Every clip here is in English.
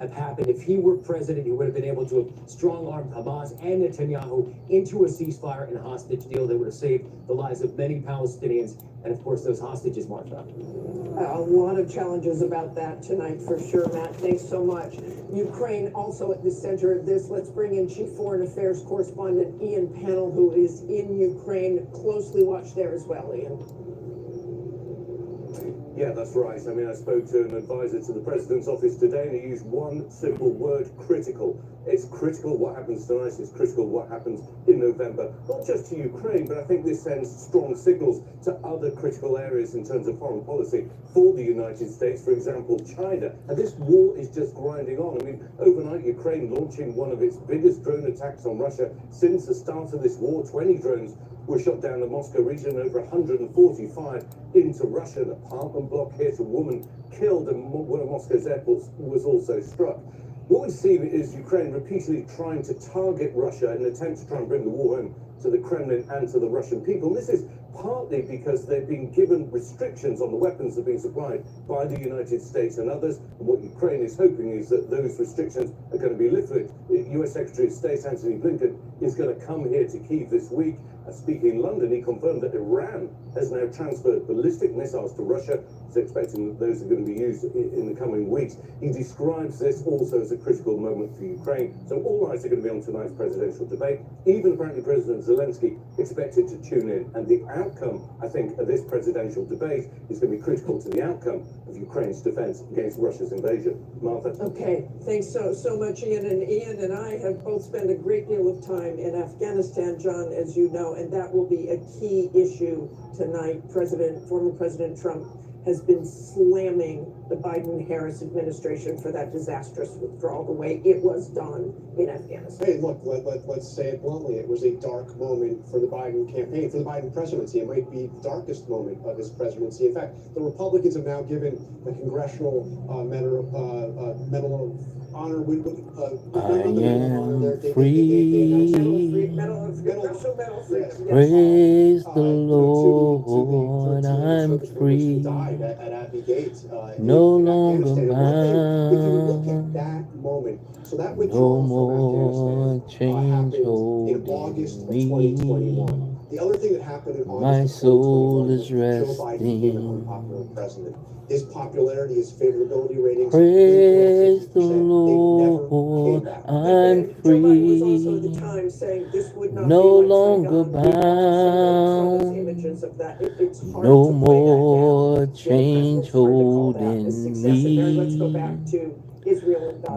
have happened. If he were president, he would have been able to have strong-armed Hamas and Netanyahu into a ceasefire and hostage deal that would have saved the lives of many Palestinians and, of course, those hostages, Martha. A lot of challenges about that tonight for sure, Matt. Thanks so much. Ukraine also at the center of this. Let's bring in Chief Foreign Affairs Correspondent Ian Pannell, who is in Ukraine. Closely watched there as well, Ian. Yeah, that's right. I mean, I spoke to an advisor to the president's office today, and he used one simple word: critical. It's critical what happens tonight. It's critical what happens in November, not just to Ukraine, but I think this sends strong signals to other critical areas in terms of foreign policy for the United States, for example, China. And this war is just grinding on. I mean, overnight, Ukraine launching one of its biggest drone attacks on Russia since the start of this war. 20 drones were shot down the Moscow region, over 145 into Russia. An apartment block hit, a woman killed, and one of Moscow's airports was also struck. What we see is Ukraine repeatedly trying to target Russia in an attempt to try and bring the war home to the Kremlin and to the Russian people. And this is partly because they've been given restrictions on the weapons that are being supplied by the United States and others. And what Ukraine is hoping is that those restrictions are going to be lifted. US Secretary of State Antony Blinken is going to come here to Kyiv this week. Speaking in London, he confirmed that Iran has now transferred ballistic missiles to Russia. He's expecting that those are going to be used in the coming weeks. He describes this also as a critical moment for Ukraine. So all eyes are going to be on tonight's presidential debate. Even apparently President Zelensky expected to tune in. And the outcome, I think, of this presidential debate is going to be critical to the outcome of Ukraine's defense against Russia's invasion. Martha? Okay, thanks so much, Ian. And Ian and I have both spent a great deal of time in Afghanistan, John, as you know, and that will be a key issue tonight. Former President Trump has been slamming the Biden-Harris administration for that disastrous withdrawal, the way it was done in Afghanistan. Hey, look, let's say it bluntly. It was a dark moment for the Biden campaign, for the Biden presidency. It might be the darkest moment of his presidency. In fact, the Republicans have now given the Congressional Medal of Honor. I am free. Praise the Lord, I'm free. No longer bound. No more change holding me. The other thing that happened in August, my soul is resting. His popularity, his favorability ratings. Praise the Lord, I'm free. No longer bound. No more change holding me.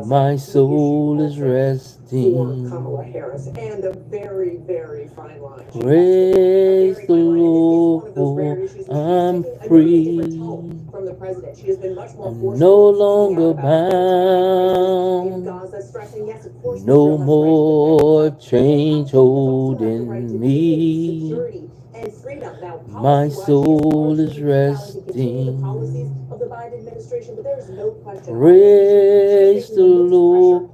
My soul is resting. Kamala Harris, and a very, very fine line. Praise the Lord, I'm free. From the president, she has been much more I'm no longer bound. No more change holding me. My soul is resting. Praise the Lord,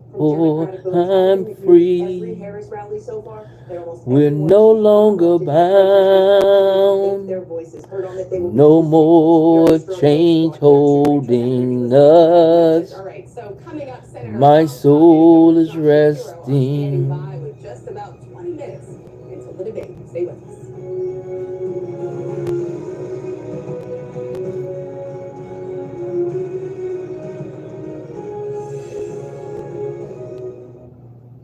I'm free. We're no longer bound. No more change holding us. My soul is resting. Stay with us.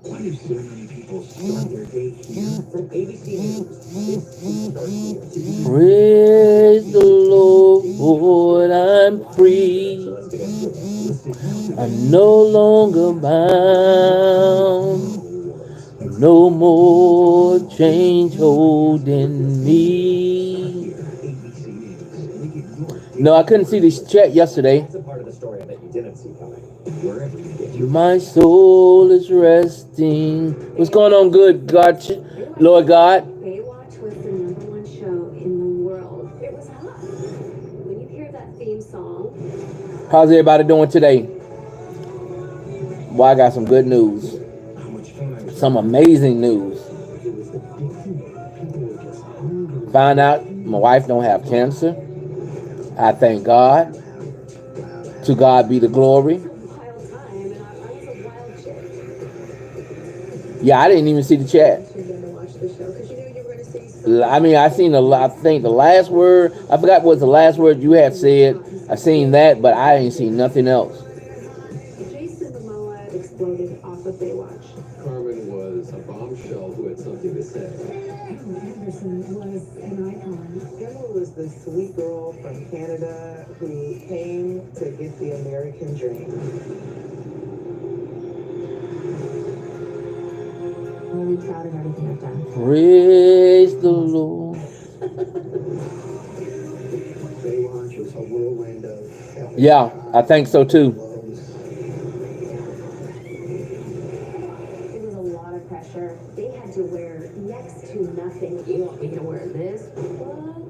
Why do so many people start their day here? From ABC News, this is Start Here. Praise the Lord, I'm free. I'm no longer bound. No more change holding me. No, I couldn't see this chat yesterday. That's a part of the story I bet you didn't see coming. Wherever you get My soul is resting. What's going on, good God, Lord God? Baywatch was the #1 show in the world. It was hot. When you hear that theme song. How's everybody doing today? Well, I got some good news. Some amazing news. Found out my wife don't have cancer. I thank God. To God be the glory. Yeah, I didn't even see the chat. I mean, I seen I think the last word, I forgot what the last word you had said. I seen that, but I ain't seen nothing else. Jason Momoa exploded off of Baywatch. Carmen was a bombshell who had something to say. Pamela Anderson was an icon. Emma was the sweet girl from Canada who came to get the American dream. I'm really proud of everything I've done. Praise the Lord. Baywatch was a whirlwind of. Yeah, I think so too. It was a lot of pressure. They had to wear next to nothing. You want me to wear this? What?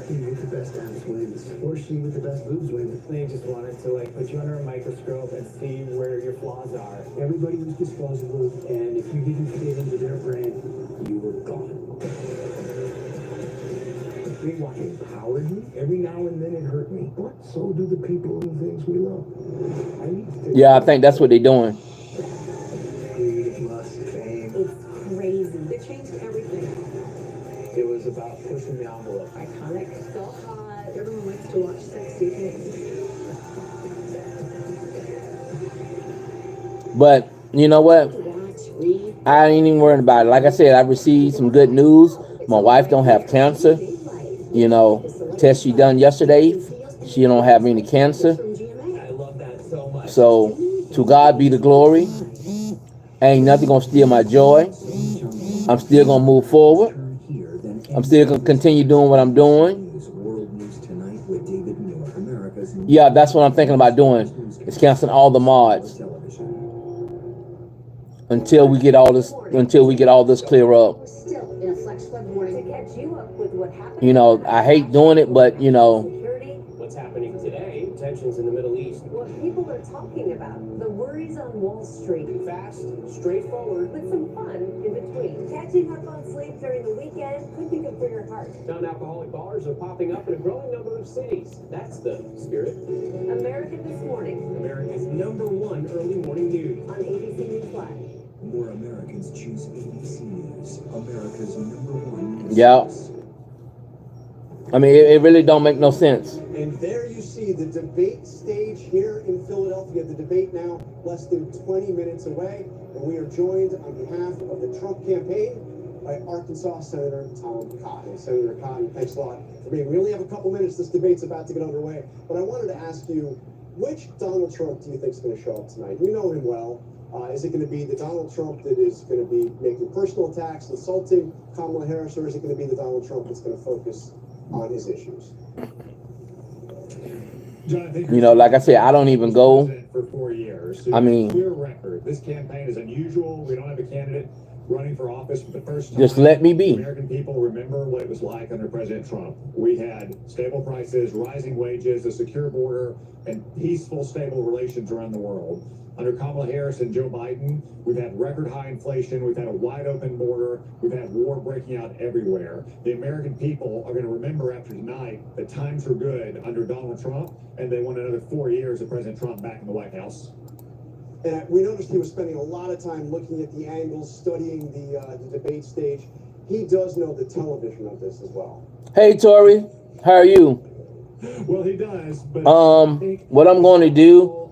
He with the best abs wins, or she with the best boobs wins. They just wanted to like put you under a microscope and see where your flaws are. Everybody was disposable, and if you didn't fit into their brand, you were gone. Baywatch empowered me. Every now and then it hurt me, but so do the people and things we love. I need to Yeah, I think that's what they're doing. greed, lust, fame. It's crazy. They changed everything. It was about pushing the envelope. Iconic. So hot. Everyone likes to watch sexy things. But you know what? Watch, read. I ain't even worried about it. Like I said, I received some good news. My wife don't have cancer. You know, test she done yesterday, she don't have any cancer. I love that so much. So to God be the glory. Ain't nothing gonna steal my joy. I'm still gonna move forward. I'm still gonna continue doing what I'm doing. Yeah, that's what I'm thinking about doing. Is canceling all the mods until we get all this clear up. Still in a Flex Club morning to catch you up with what happened. You know, I hate doing it, but you know, Security. What's happening today? Tensions in the Middle East. What people are talking about. The worries on Wall Street. Fast, straightforward. With some fun in between. Catching up on sleep during the weekend could be good for your heart. Non-alcoholic bars are popping up in a growing number of cities. That's the spirit. America This Morning America's #1 early morning news. on ABC News Live. More Americans choose ABC News, America's #1 news. yeah. I mean, it really don't make no sense. And there you see the debate stage here in Philadelphia. The debate now less than 20 minutes away. And we are joined on behalf of the Trump campaign by Arkansas Senator Tom Cotton. Senator Cotton, thanks a lot for being. We only have a couple minutes. This debate's about to get underway. But I wanted to ask you, which Donald Trump do you think is going to show up tonight? You know him well. Is it going to be the Donald Trump that is going to be making personal attacks, insulting Kamala Harris, or is it going to be the Donald Trump that's going to focus on his issues? You know, like I said, I don't even go. For 4 years. I mean, clear record. This campaign is unusual. We don't have a candidate running for office for the first time. Just let me be. American people remember what it was like under President Trump. We had stable prices, rising wages, a secure border, and peaceful, stable relations around the world. Under Kamala Harris and Joe Biden, we've had record high inflation, we've had a wide open border, we've had war breaking out everywhere. The American people are going to remember after tonight that times were good under Donald Trump, and they want another 4 years of President Trump back in the White House. And we noticed he was spending a lot of time looking at the angles, studying the debate stage. He does know the television of this as well. Hey, Tori, how are you? Well, he does, but what I'm going to do,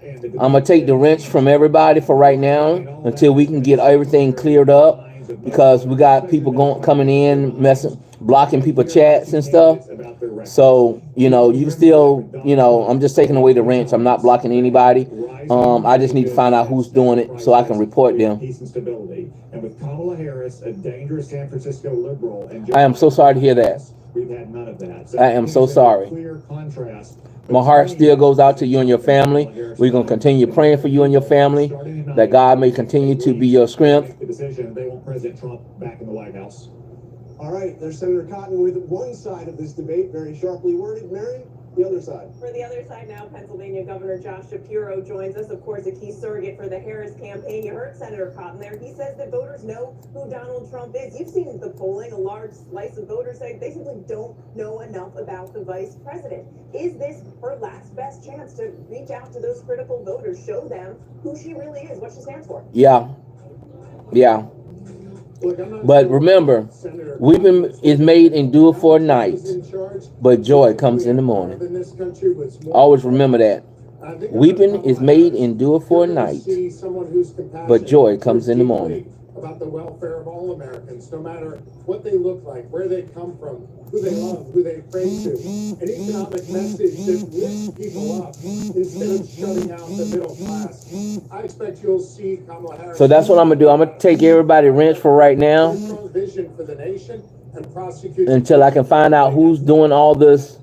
I'm going to take the wrench from everybody for right now until we can get everything cleared up, because we got people coming in, blocking people chats and stuff. So, you know, you still, you know, I'm just taking away the wrench. I'm not blocking anybody. I just need to find out who's doing it so I can report them. Peace and stability. And with Kamala Harris, a dangerous San Francisco liberal, and I am so sorry to hear that. We've had none of that. I am so sorry. Clear contrast. My heart still goes out to you and your family. We're going to continue praying for you and your family, that God may continue to be your strength. The decision, they want President Trump back in the White House. All right, there's Senator Cotton with one side of this debate, very sharply worded. Mary, the other side. For the other side now, Pennsylvania Governor Josh Shapiro joins us, of course, a key surrogate for the Harris campaign. You heard Senator Cotton there. He says that voters know who Donald Trump is. You've seen the polling. A large slice of voters say they simply don't know enough about the vice president. Is this her last best chance to reach out to those critical voters, show them who she really is, what she stands for? Yeah. Yeah. Look, I'm not But sure remember, Senator weeping is made endure for a night, was in charge, but joy comes in the morning. in this country was more- Always remember that. I think Weeping about is Kamala made Harris, endure for a you're gonna night, see someone who's compassionate, but joy cares comes in the deeply morning. About the welfare of all Americans, no matter what they look like, where they come from, who they love, who they pray to. An economic message that lifts people up instead of shutting out the middle class. I expect you'll see Kamala Harris. So that's what I'm gonna do. I'm gonna take everybody wrench for right now Strong vision for the nation and prosecute until I can find out who's doing all this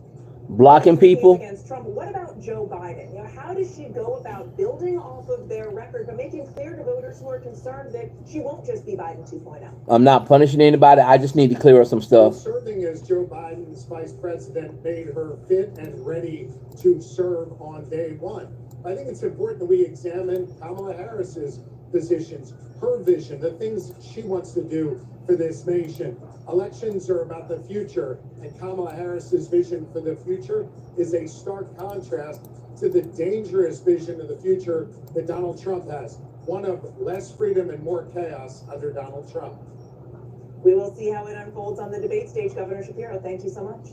blocking people. Against Trump. What about Joe Biden? How does she go about building off of their record, but making clear to voters who are concerned that she won't just be Biden 2.0? I'm not punishing anybody. I just need to clear up some stuff. Serving as Joe Biden's vice president made her fit and ready to serve on day one. I think it's important that we examine Kamala Harris's positions, her vision, the things she wants to do for this nation. Elections are about the future, and Kamala Harris's vision for the future is a stark contrast to the dangerous vision of the future that Donald Trump has. One of less freedom and more chaos under Donald Trump. We will see how it unfolds on the debate stage. Governor Shapiro, thank you so much.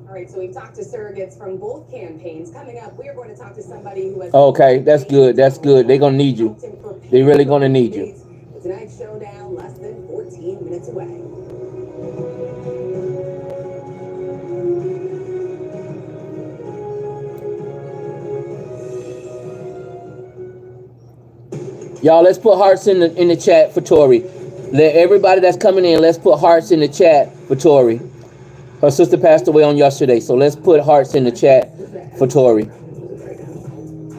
All right, so we've talked to surrogates from both campaigns. Coming up, we are going to talk to somebody who has... Okay, that's good. That's good. They're gonna need you. They're really gonna need you. The Tonight Showdown, less than 14 minutes away. Y'all, let's put hearts in the chat for Tori. Let everybody that's coming in, let's put hearts in the chat for Tori. Her sister passed away on yesterday, so let's put hearts in the chat for Tori.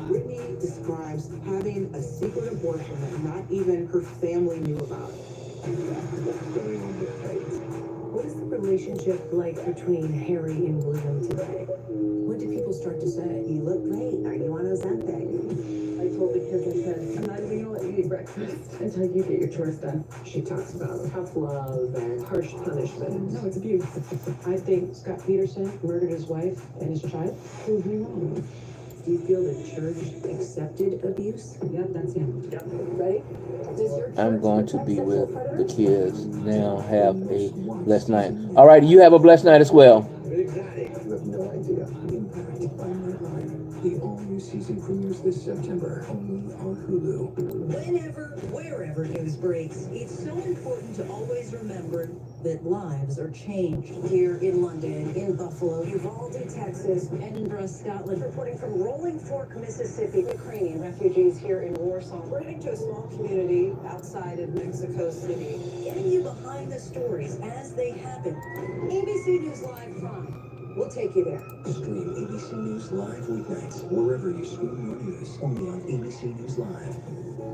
Brittany describes having a secret abortion that not even her family knew about. What is the relationship like between Harry and William today? What do people start to say? You look great. Are you on Ozempic? I told the kids, I said, I'm not even gonna let you eat breakfast until you get your chores done. She talks about tough love and harsh punishment. No, it's abuse. I think Scott Peterson murdered his wife and his child. Prove me wrong. Do you feel the church accepted abuse? Yep, that's him. Yep. Ready? I'm going to be with the kids now. Have a blessed night. All right, you have a blessed night as well. You have no idea. The all-new season premieres this September, only on Hulu. Whenever, wherever news breaks, it's so important to always remember that lives are changed. Here in London, in Buffalo, Uvalde, Texas, Edinburgh, Scotland. Reporting from Rolling Fork, Mississippi, Ukrainian refugees here in Warsaw. We're heading to a small community outside of Mexico City. Getting you behind the stories as they happen. ABC News Live Prime. We'll take you there. Stream ABC News Live weeknights, wherever you stream your news, only on ABC News Live.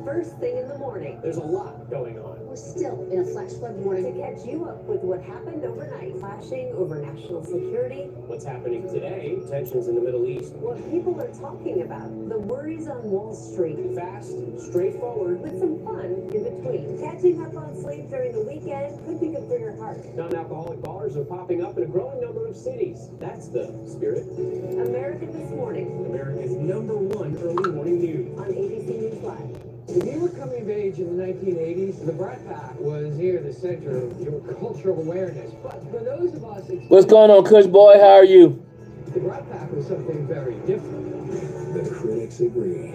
First thing in the morning. There's a lot going on. We're still in a flash flood warning to catch you up with what happened overnight. Flashing over national security. What's happening today? Tensions in the Middle East. What people are talking about. The worries on Wall Street. Fast, straightforward. With some fun in between. Catching up on sleep during the weekend could be good for your heart. Non-alcoholic bars are popping up in a growing number of cities. That's the spirit. America This Morning. America's #1 early morning news. On ABC News Live. When you were coming of age in the 1980s, the Brat Pack was here, the center of your cultural awareness. But for those of us, What's going on, Kush Boy? How are you? the Brat Pack was something very different. The critics agree.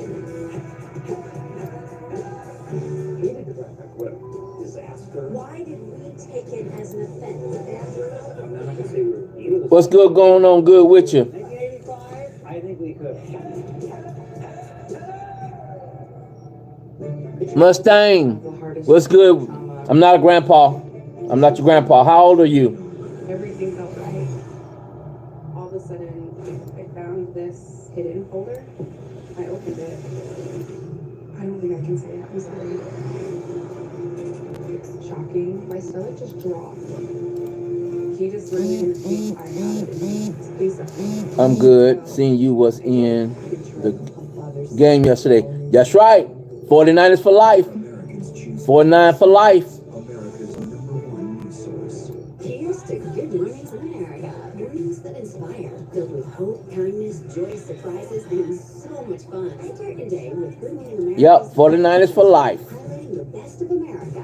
Hated the Brat Pack. What a disaster. Why did we take it as an offense? I'm not gonna say we're evil. What's good going on good with you? 1985, I think we could. Mustang, what's good? I'm not a grandpa. I'm not your grandpa. How old are you? Everything felt right. All of a sudden, I found this hidden folder. I opened it. I don't think I can say it. I'm sorry. It's shocking. My stomach just dropped. He just really thinks I had it. Basically. I'm good. Seeing you was in the game yesterday. That's right. 49ers for life. 49 for life. America's #1 news source. Here's to Good Mornings America. Mornings that inspire. Filled with hope, kindness, joy, surprises, and so much fun. Start your day with Good Morning America. Yep, 49ers for life. Highlighting the best of America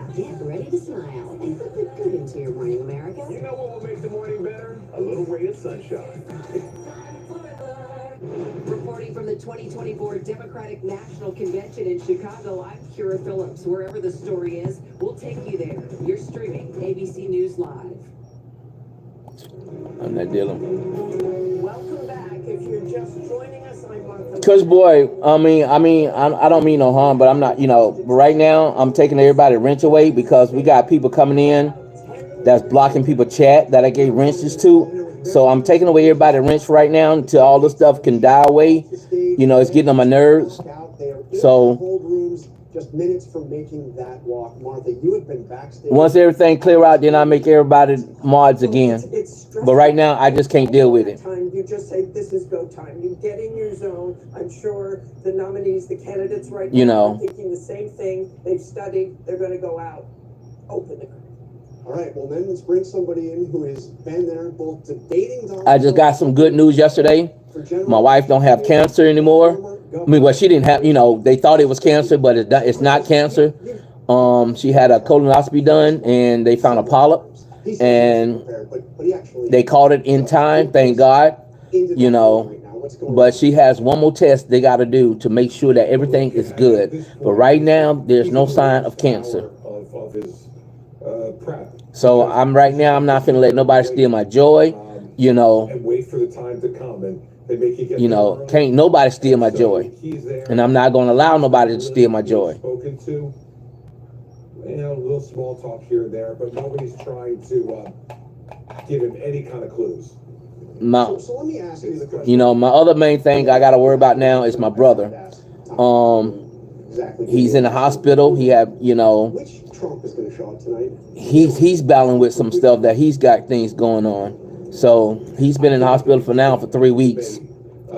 2024 Democratic National Convention in Chicago. I'm Kira Phillips. Wherever the story is, we'll take you there. You're streaming ABC News Live. I'm not dealing. Welcome back. If you're just joining us, I'm Martha. Cause boy, I don't mean no harm, but I'm not, right now I'm taking everybody wrench away because we got people coming in that's blocking people chat that I gave wrenches to. So I'm taking away everybody wrench right now until all this stuff can die away. It's getting on my nerves. So just minutes from making that walk, Martha, you have been backstage. Once everything clear out, then I make everybody mods again. But right now, I just can't deal with it. You just say, this is go time. You get in your zone. I'm sure the nominees, the candidates right now are thinking the same thing. They've studied. They're going to go out. Open the curtain. All right, well then let's bring somebody in who has been there both debating Donald I just got some good news yesterday. My wife don't have cancer anymore. She didn't have, they thought it was cancer, but it's not cancer. She had a colonoscopy done, and they found a polyp, and they caught it in time, thank God, But she has one more test they got to do to make sure that everything is good. But right now, there's no sign of cancer. So I'm not finna let nobody steal my joy, And wait for the time to come, and they make you get can't nobody steal my joy. And I'm not gonna allow nobody to steal my joy. Spoken to, a little small talk here and there, but nobody's trying to give him any kind of clues. So let me ask you the question. My other main thing I gotta worry about now is my brother. He's in the hospital. He had, Which Trump is going to show up tonight? He's battling with some stuff that he's got things going on. So he's been in the hospital for 3 weeks.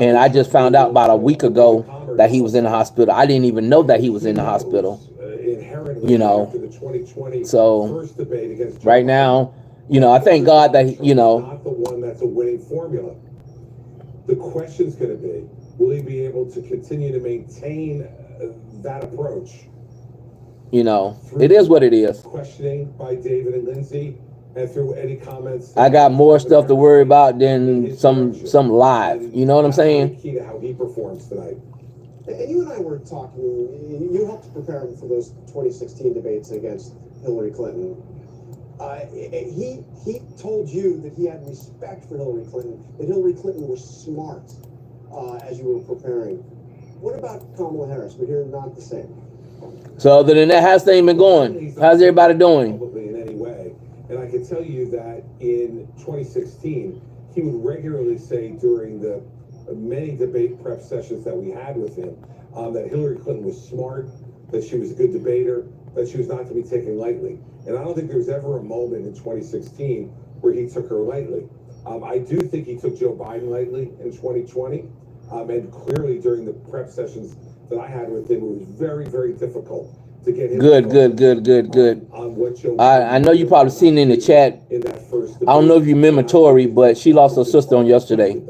And I just found out about a week ago that he was in the hospital. I didn't even know that he was in the hospital. So right now, I thank God that, Not the one that's a winning formula. The question's going to be, will he be able to continue to maintain that approach? It is what it is. Questioning by David and Lindsay, and through any comments. I got more stuff to worry about than some live. You know what I'm saying? Key to how he performs tonight. And you and I were talking, you helped prepare him for those 2016 debates against Hillary Clinton. He told you that he had respect for Hillary Clinton, that Hillary Clinton was smart as you were preparing. What about Kamala Harris? We hear not the same. So other than that, how's things been going? How's everybody doing? Probably in any way. And I can tell you that in 2016, he would regularly say during the many debate prep sessions that we had with him, that Hillary Clinton was smart, that she was a good debater, that she was not to be taken lightly. And I don't think there was ever a moment in 2016 where he took her lightly. I do think he took Joe Biden lightly in 2020. And clearly during the prep sessions that I had with him, it was very, very difficult to get him. Good. On what Joe I know you probably seen in the chat. In that first debate. I don't know if you remember Tori, but she lost her sister on yesterday.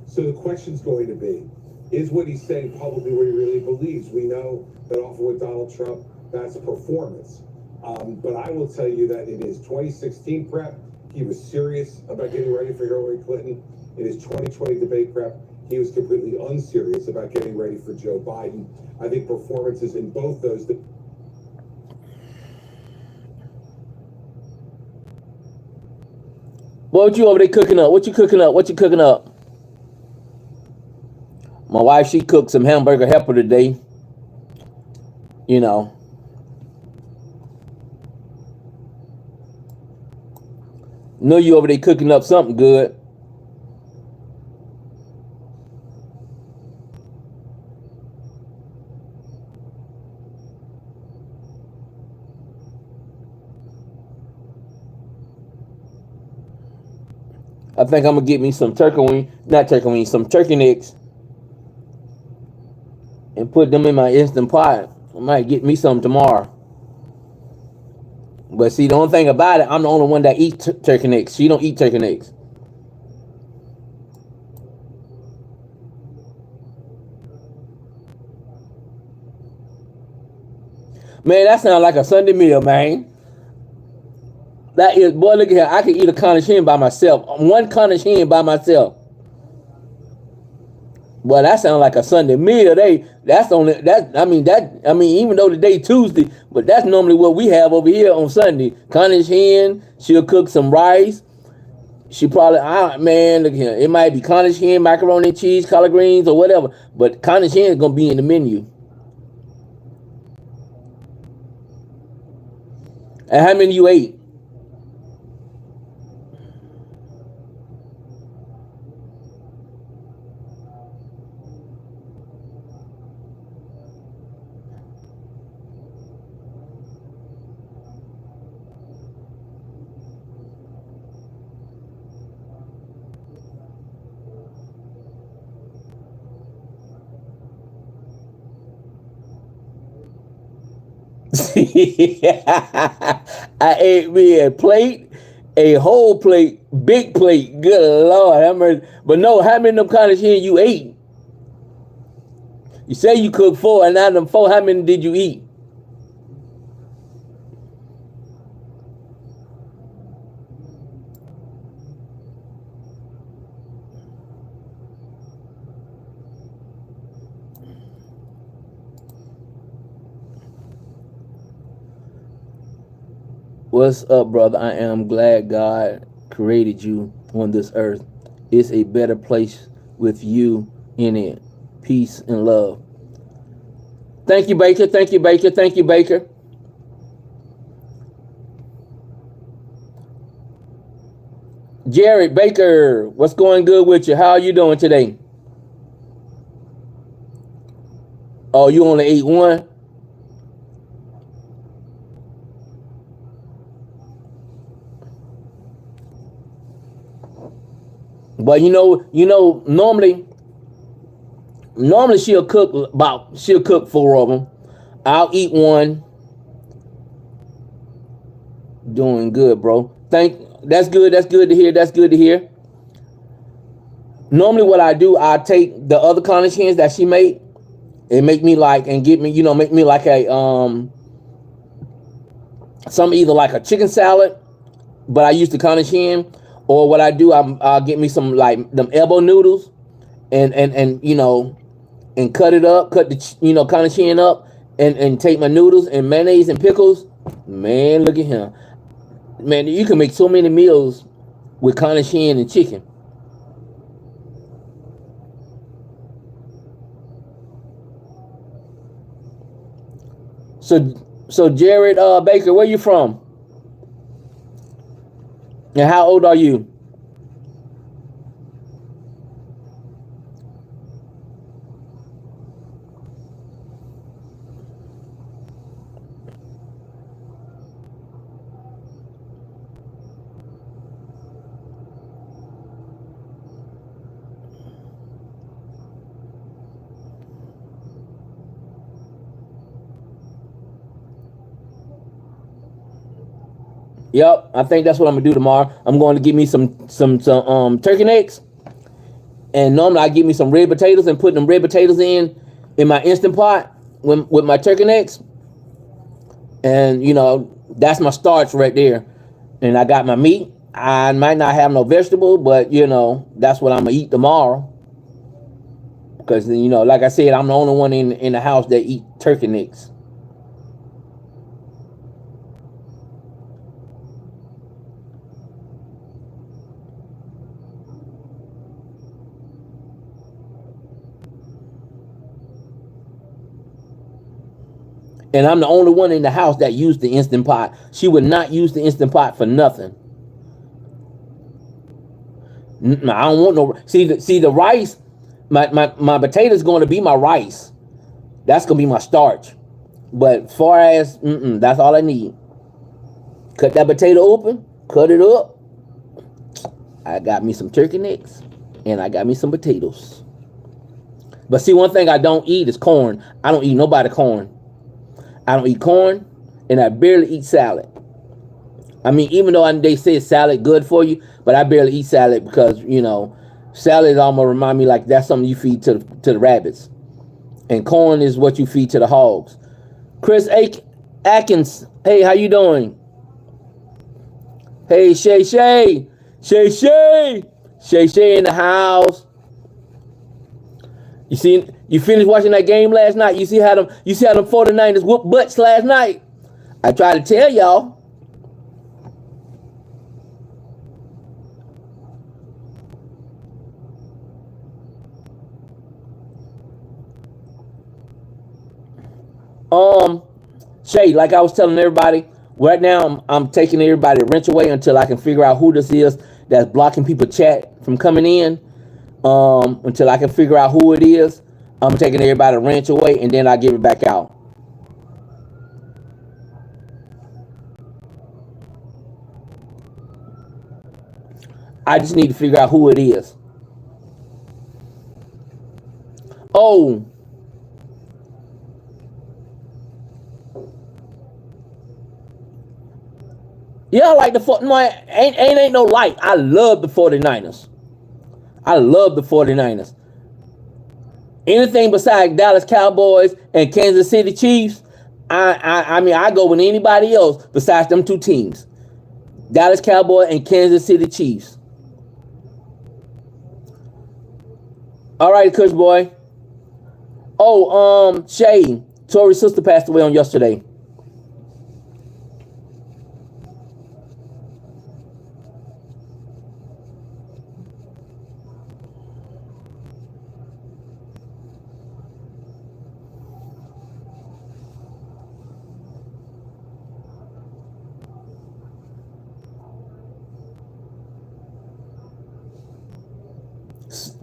So the question's going to be, is what he's saying publicly what he really believes? We know that often with Donald Trump, that's performance. But I will tell you that in his 2016 prep, he was serious about getting ready for Hillary Clinton. In his 2020 debate prep, he was completely unserious about getting ready for Joe Biden. I think performances in both those. What you over there cooking up? What you cooking up? My wife, she cooked some hamburger helper today. Know you over there cooking up something good. I think I'm gonna get me some some turkey necks, and put them in my Instant Pot. I might get me some tomorrow. But see, the only thing about it, I'm the only one that eats turkey necks. She don't eat turkey necks. Man, that sounds like a Sunday meal, man. That is, boy, look at here. I can eat a Cornish hen by myself. One Cornish hen by myself. Well, that sounds like a Sunday meal. Even though today Tuesday, but that's normally what we have over here on Sunday. Cornish hen, she'll cook some rice. She probably, look here. It might be Cornish hen, macaroni and cheese, collard greens, or whatever. But Cornish hen is gonna be in the menu. And how many you ate? I ate me a whole plate, big plate. Good Lord, but no, how many of them Cornish hen you ate? You say you cooked 4, and out of them 4, how many did you eat? What's up, brother? I am glad God created you on this earth. It's a better place with you in it. Peace and love. Thank you, Baker. Thank you, Baker. Thank you, Baker. Jared Baker, what's going good with you? How are you doing today? Oh, you only ate 1? But normally she'll cook 4 of them. I'll eat 1. Doing good, bro. That's good to hear. That's good to hear. Normally what I do, I take the other Cornish hens that she made and make me like a either like a chicken salad, but I use the Cornish hen. Or what I do, I'll get me some like them elbow noodles, and cut it up, cut the Cornish hen up, and take my noodles and mayonnaise and pickles. Man, look at him. Man, you can make so many meals with Cornish hen and chicken. So Jared Baker, where you from? And how old are you? Yep, I think that's what I'm gonna do tomorrow. I'm going to get me some turkey necks, and normally I get me some red potatoes and put them red potatoes in my Instant Pot with my turkey necks, and that's my starch right there. And I got my meat. I might not have no vegetable, but that's what I'm gonna eat tomorrow. Because like I said, I'm the only one in the house that eat turkey necks. And I'm the only one in the house that used the Instant Pot. She would not use the Instant Pot for nothing. I don't want no. See the rice. My potatoes going to be my rice. That's gonna be my starch. But far as that's all I need. Cut that potato open. Cut it up. I got me some turkey necks, and I got me some potatoes. But see, one thing I don't eat is corn. I don't eat nobody corn. I don't eat corn, and I barely eat salad. I mean, even though they say salad good for you, but I barely eat salad because, salad almost remind me like that's something you feed to the rabbits. And corn is what you feed to the hogs. Chris Atkins, hey, how you doing? Hey, Shay in the house. You finished watching that game last night. You see how them 49ers whooped butts last night. I tried to tell y'all. Shay, like I was telling everybody, right now I'm taking everybody to wrench away until I can figure out who this is that's blocking people chat from coming in. Until I can figure out who it is, I'm taking everybody to wrench away and then I give it back out. I just need to figure out who it is. Oh. Yeah, I like the ain't no like. I love the 49ers. I love the 49ers. Anything besides Dallas Cowboys and Kansas City Chiefs, I mean, I go with anybody else besides them two teams. Dallas Cowboys and Kansas City Chiefs. All right, Kush boy. Oh, Shay, Tori's sister passed away on yesterday.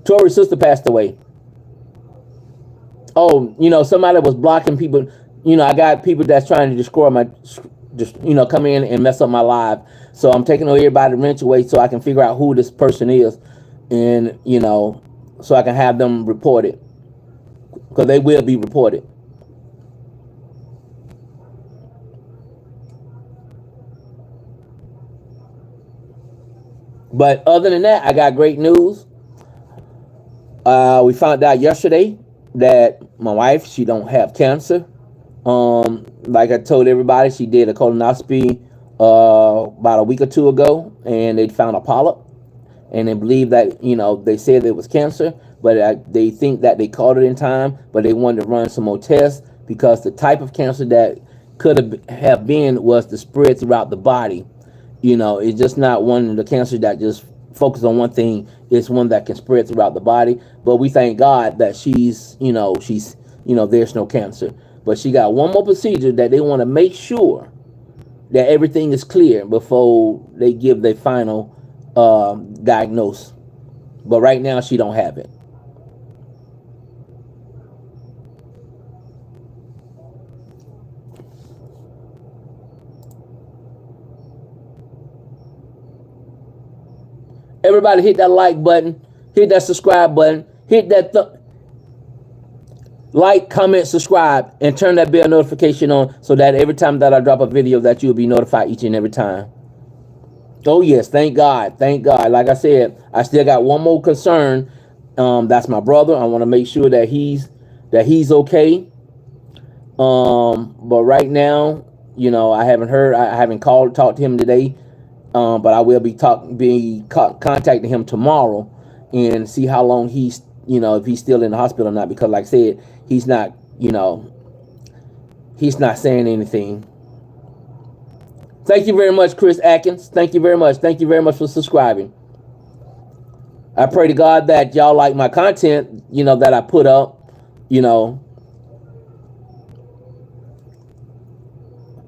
Tori's sister passed away. Oh, you know, somebody was blocking people. You know, I got people that's trying to destroy my, come in and mess up my life. So I'm taking everybody to wrench away so I can figure out who this person is. And, you know, so I can have them reported. Because they will be reported. But other than that, I got great news. We found out yesterday that my wife, she don't have cancer. Like I told everybody, she did a colonoscopy about a week or two ago, and they found a polyp, and they believe that, you know, they said it was cancer, but they think that they caught it in time, but they wanted to run some more tests because the type of cancer that could have been was the spread throughout the body. You know, it's just not one of the cancers that just focus on one thing. It's one that can spread throughout the body. But we thank God that she's, there's no cancer. But she got one more procedure that they want to make sure that everything is clear before they give their final diagnosis. But right now, she don't have it. Everybody hit that like button, hit that subscribe button, hit that like, comment, subscribe, and turn that bell notification on so that every time that I drop a video that you'll be notified each and every time. Oh yes, thank God, thank God. Like I said, I still got one more concern. That's my brother. I want to make sure that he's okay. But right now, you know, I haven't talked to him today. But I will be contacting him tomorrow and see how long he's, if he's still in the hospital or not. Because like I said, he's not saying anything. Thank you very much, Chris Atkins. Thank you very much. Thank you very much for subscribing. I pray to God that y'all like my content, that I put up,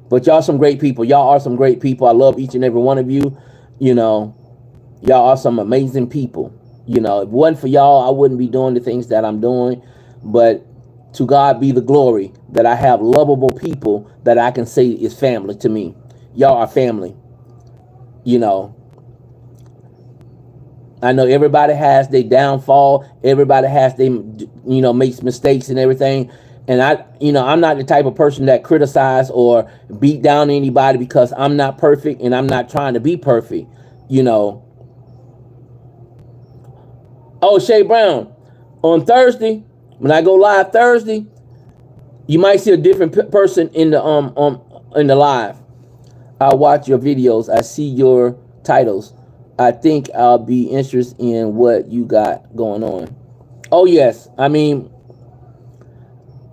But y'all some great people. Y'all are some great people. I love each and every one of you. Y'all are some amazing people. If it wasn't for y'all, I wouldn't be doing the things that I'm doing. But to God be the glory that I have lovable people that I can say is family to me. Y'all are family. I know everybody has their downfall. Everybody has their, makes mistakes and everything. And I'm not the type of person that criticize or beat down anybody because I'm not perfect and I'm not trying to be perfect, Oh, Shay Brown, on Thursday, when I go live Thursday, you might see a different person in the live. I watch your videos. I see your titles. I think I'll be interested in what you got going on. Oh yes, I mean,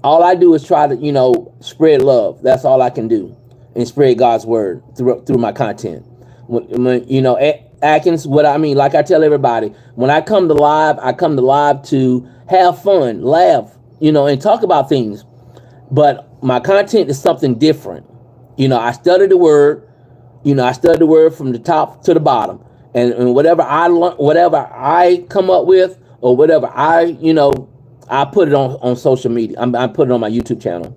all I do is try to, you know, spread love. That's all I can do, and spread God's word through my content. When, you know, Atkins, what I mean, like I tell everybody, when I come to live, I come to live to have fun, laugh, you know, and talk about things. But my content is something different. You know, I study the word. You know, I study the word from the top to the bottom, and whatever I learn, whatever I come up with, or whatever I, you know, I put it on social media. I put it on my YouTube channel.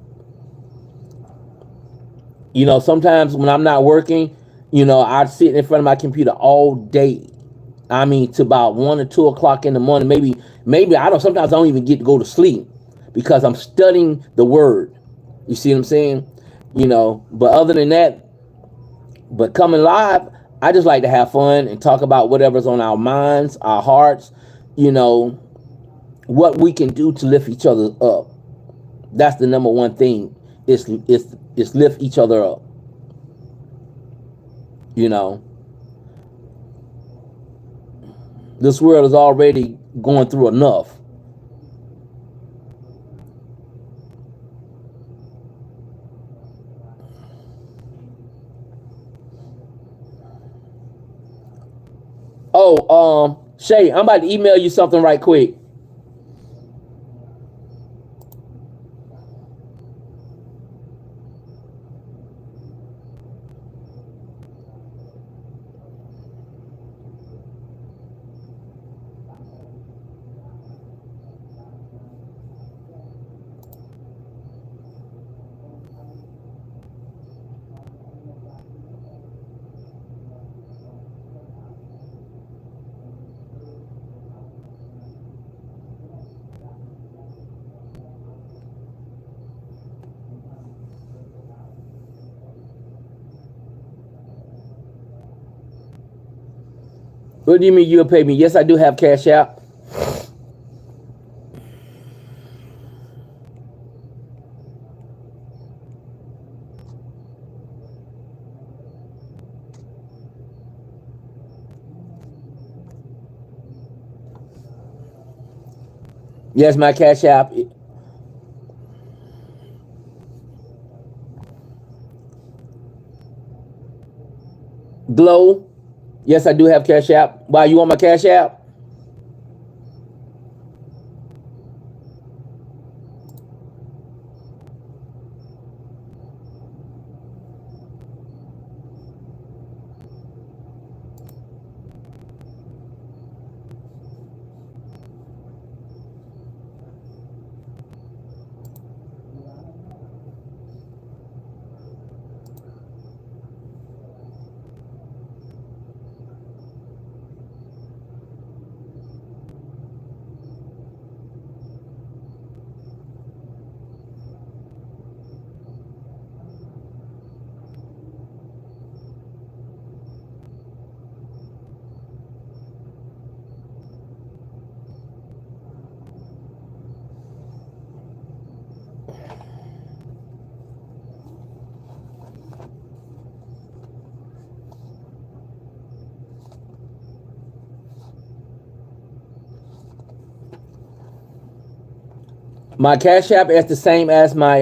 You know, sometimes when I'm not working, you know, I sit in front of my computer all day. I mean, to about 1 or 2 o'clock in the morning. Maybe I don't. Sometimes I don't even get to go to sleep because I'm studying the word. You see what I'm saying? You know, but other than that, but coming live, I just like to have fun and talk about whatever's on our minds, our hearts, you know, what we can do to lift each other up. That's the number one thing, is lift each other up. You know, this world is already going through enough. Oh, Shay, I'm about to email you something right quick. What do you mean you'll pay me? Yes, I do have Cash App. Yes, my Cash App. Glow. Yes, I do have Cash App. Why, you want my Cash App? My Cash App is the same as my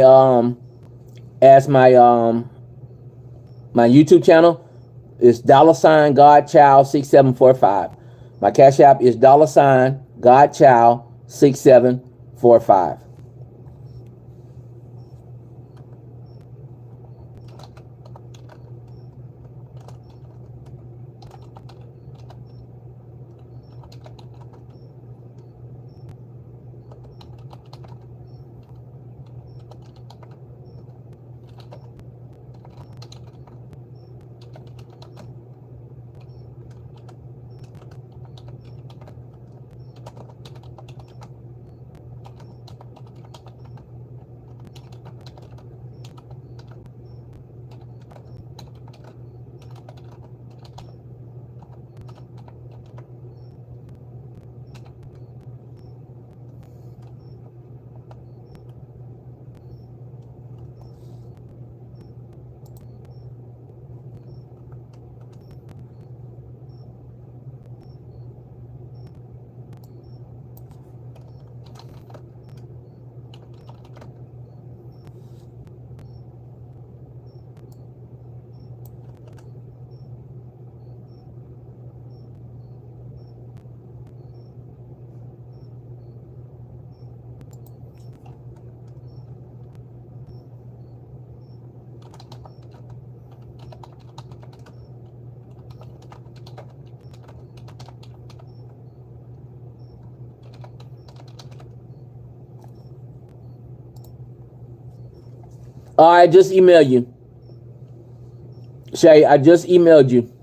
my YouTube channel. It's $ Godchild 6745. My Cash App is $ Godchild 6745. All right, just email you. Shay, I just emailed you.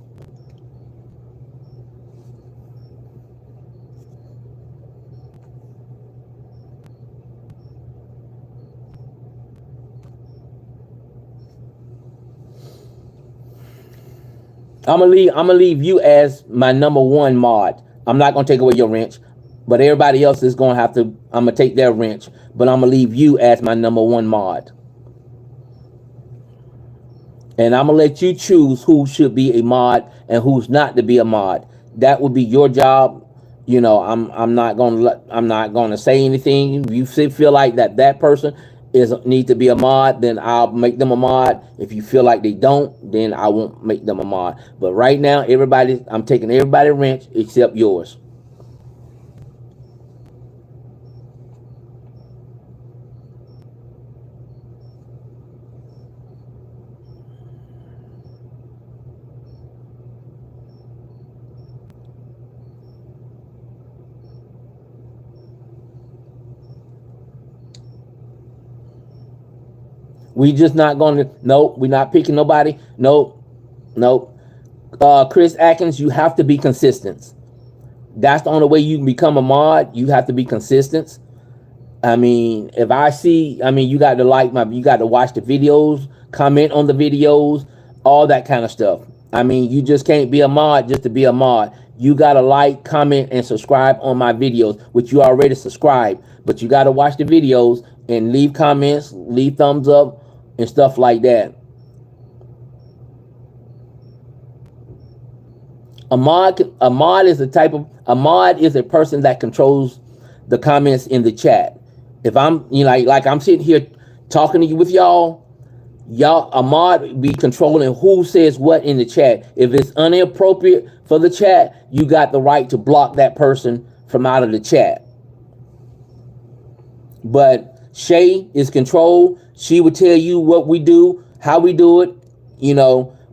I'm gonna leave you as my number one mod. I'm not gonna take away your wrench, but everybody else is gonna have to. I'm gonna take their wrench, but I'm gonna leave you as my number one mod. And I'm gonna let you choose who should be a mod and who's not to be a mod. That would be your job. You know, I'm not gonna say anything. If you feel like that person need to be a mod, then I'll make them a mod. If you feel like they don't, then I won't make them a mod. But right now, I'm taking everybody's wrench except yours. We just not going to, nope, we're not picking nobody. Nope, nope. Chris Atkins, you have to be consistent. That's the only way you can become a mod. You have to be consistent. I mean, if I see, I mean, you got to you got to watch the videos, comment on the videos, all that kind of stuff. I mean, you just can't be a mod just to be a mod. You got to like, comment, and subscribe on my videos, which you already subscribed. But you got to watch the videos and leave comments, leave thumbs up, and stuff like that. A mod is a person that controls the comments in the chat. If I'm, like I'm sitting here talking to you with y'all, a mod be controlling who says what in the chat. If it's inappropriate for the chat, you got the right to block that person from out of the chat. But Shay is controlled. She would tell you what we do, how we do it,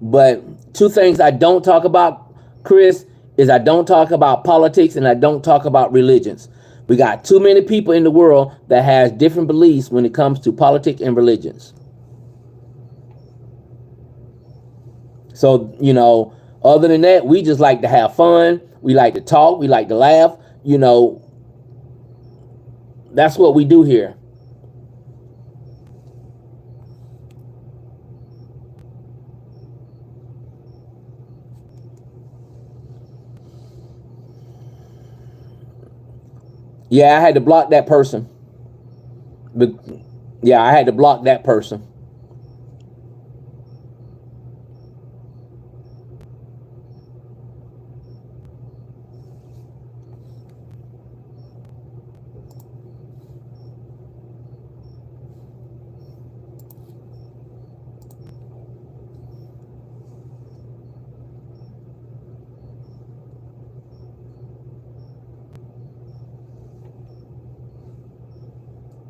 but two things I don't talk about, Chris, is I don't talk about politics and I don't talk about religions. We got too many people in the world that has different beliefs when it comes to politics and religions. So, other than that, we just like to have fun. We like to talk. We like to laugh. That's what we do here. Yeah, I had to block that person. But yeah, I had to block that person.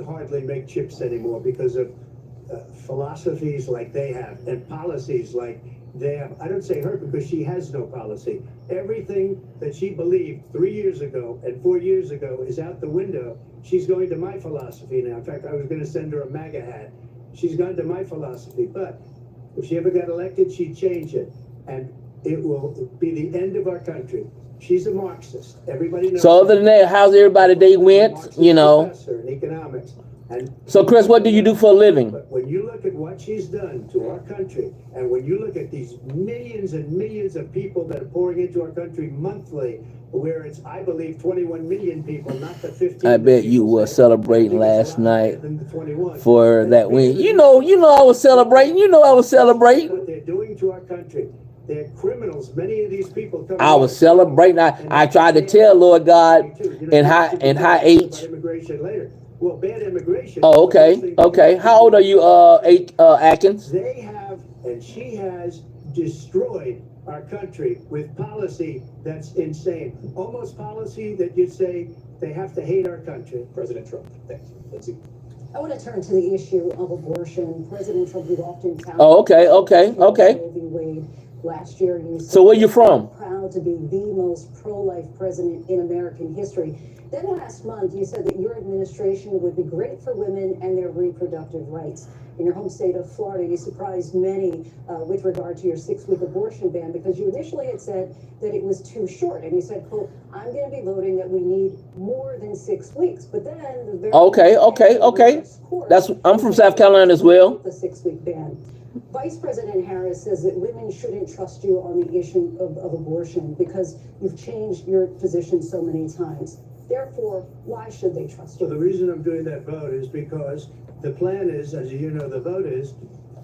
Hardly make chips anymore because of philosophies like they have and policies like they have. I don't say her because she has no policy. Everything that she believed 3 years ago and 4 years ago is out the window. She's going to my philosophy now. In fact, I was going to send her a MAGA hat. She's gone to my philosophy. But if she ever got elected, she'd change it. And it will be the end of our country. She's a Marxist. Everybody knows. So other than that, how's everybody day went? Professor in economics. And so Chris, what do you do for a living? But when you look at what she's done to our country, and when you look at these millions and millions of people that are pouring into our country monthly, where it's, I believe, 21 million people, not the 15. I bet you were celebrating last night for that win. You know, I was celebrating. I was celebrating. What they're doing to our country. They're criminals. Many of these people. I was celebrating. I tried to tell Lord God and high H. Immigration later. Well, bad immigration. Oh, okay. How old are you, Atkins? They have, and she has destroyed our country with policy that's insane. Almost policy that you'd say they have to hate our country. President Trump. Thanks. Let's see. I want to turn to the issue of abortion. President Trump, you've often touted. Oh, okay. Last year, you said, so where you from? Proud to be the most pro-life president in American history. Then last month, you said that your administration would be great for women and their reproductive rights. In your home state of Florida, you surprised many with regard to your 6-week abortion ban because you initially had said that it was too short. And you said, quote, I'm going to be voting that we need more than 6 weeks. But then the very Okay. I'm from South Carolina as well. The 6-week ban. Vice President Harris says that women shouldn't trust you on the issue of abortion because you've changed your position so many times. Therefore, why should they trust you? So the reason I'm doing that vote is because the plan is, as you know, the vote is,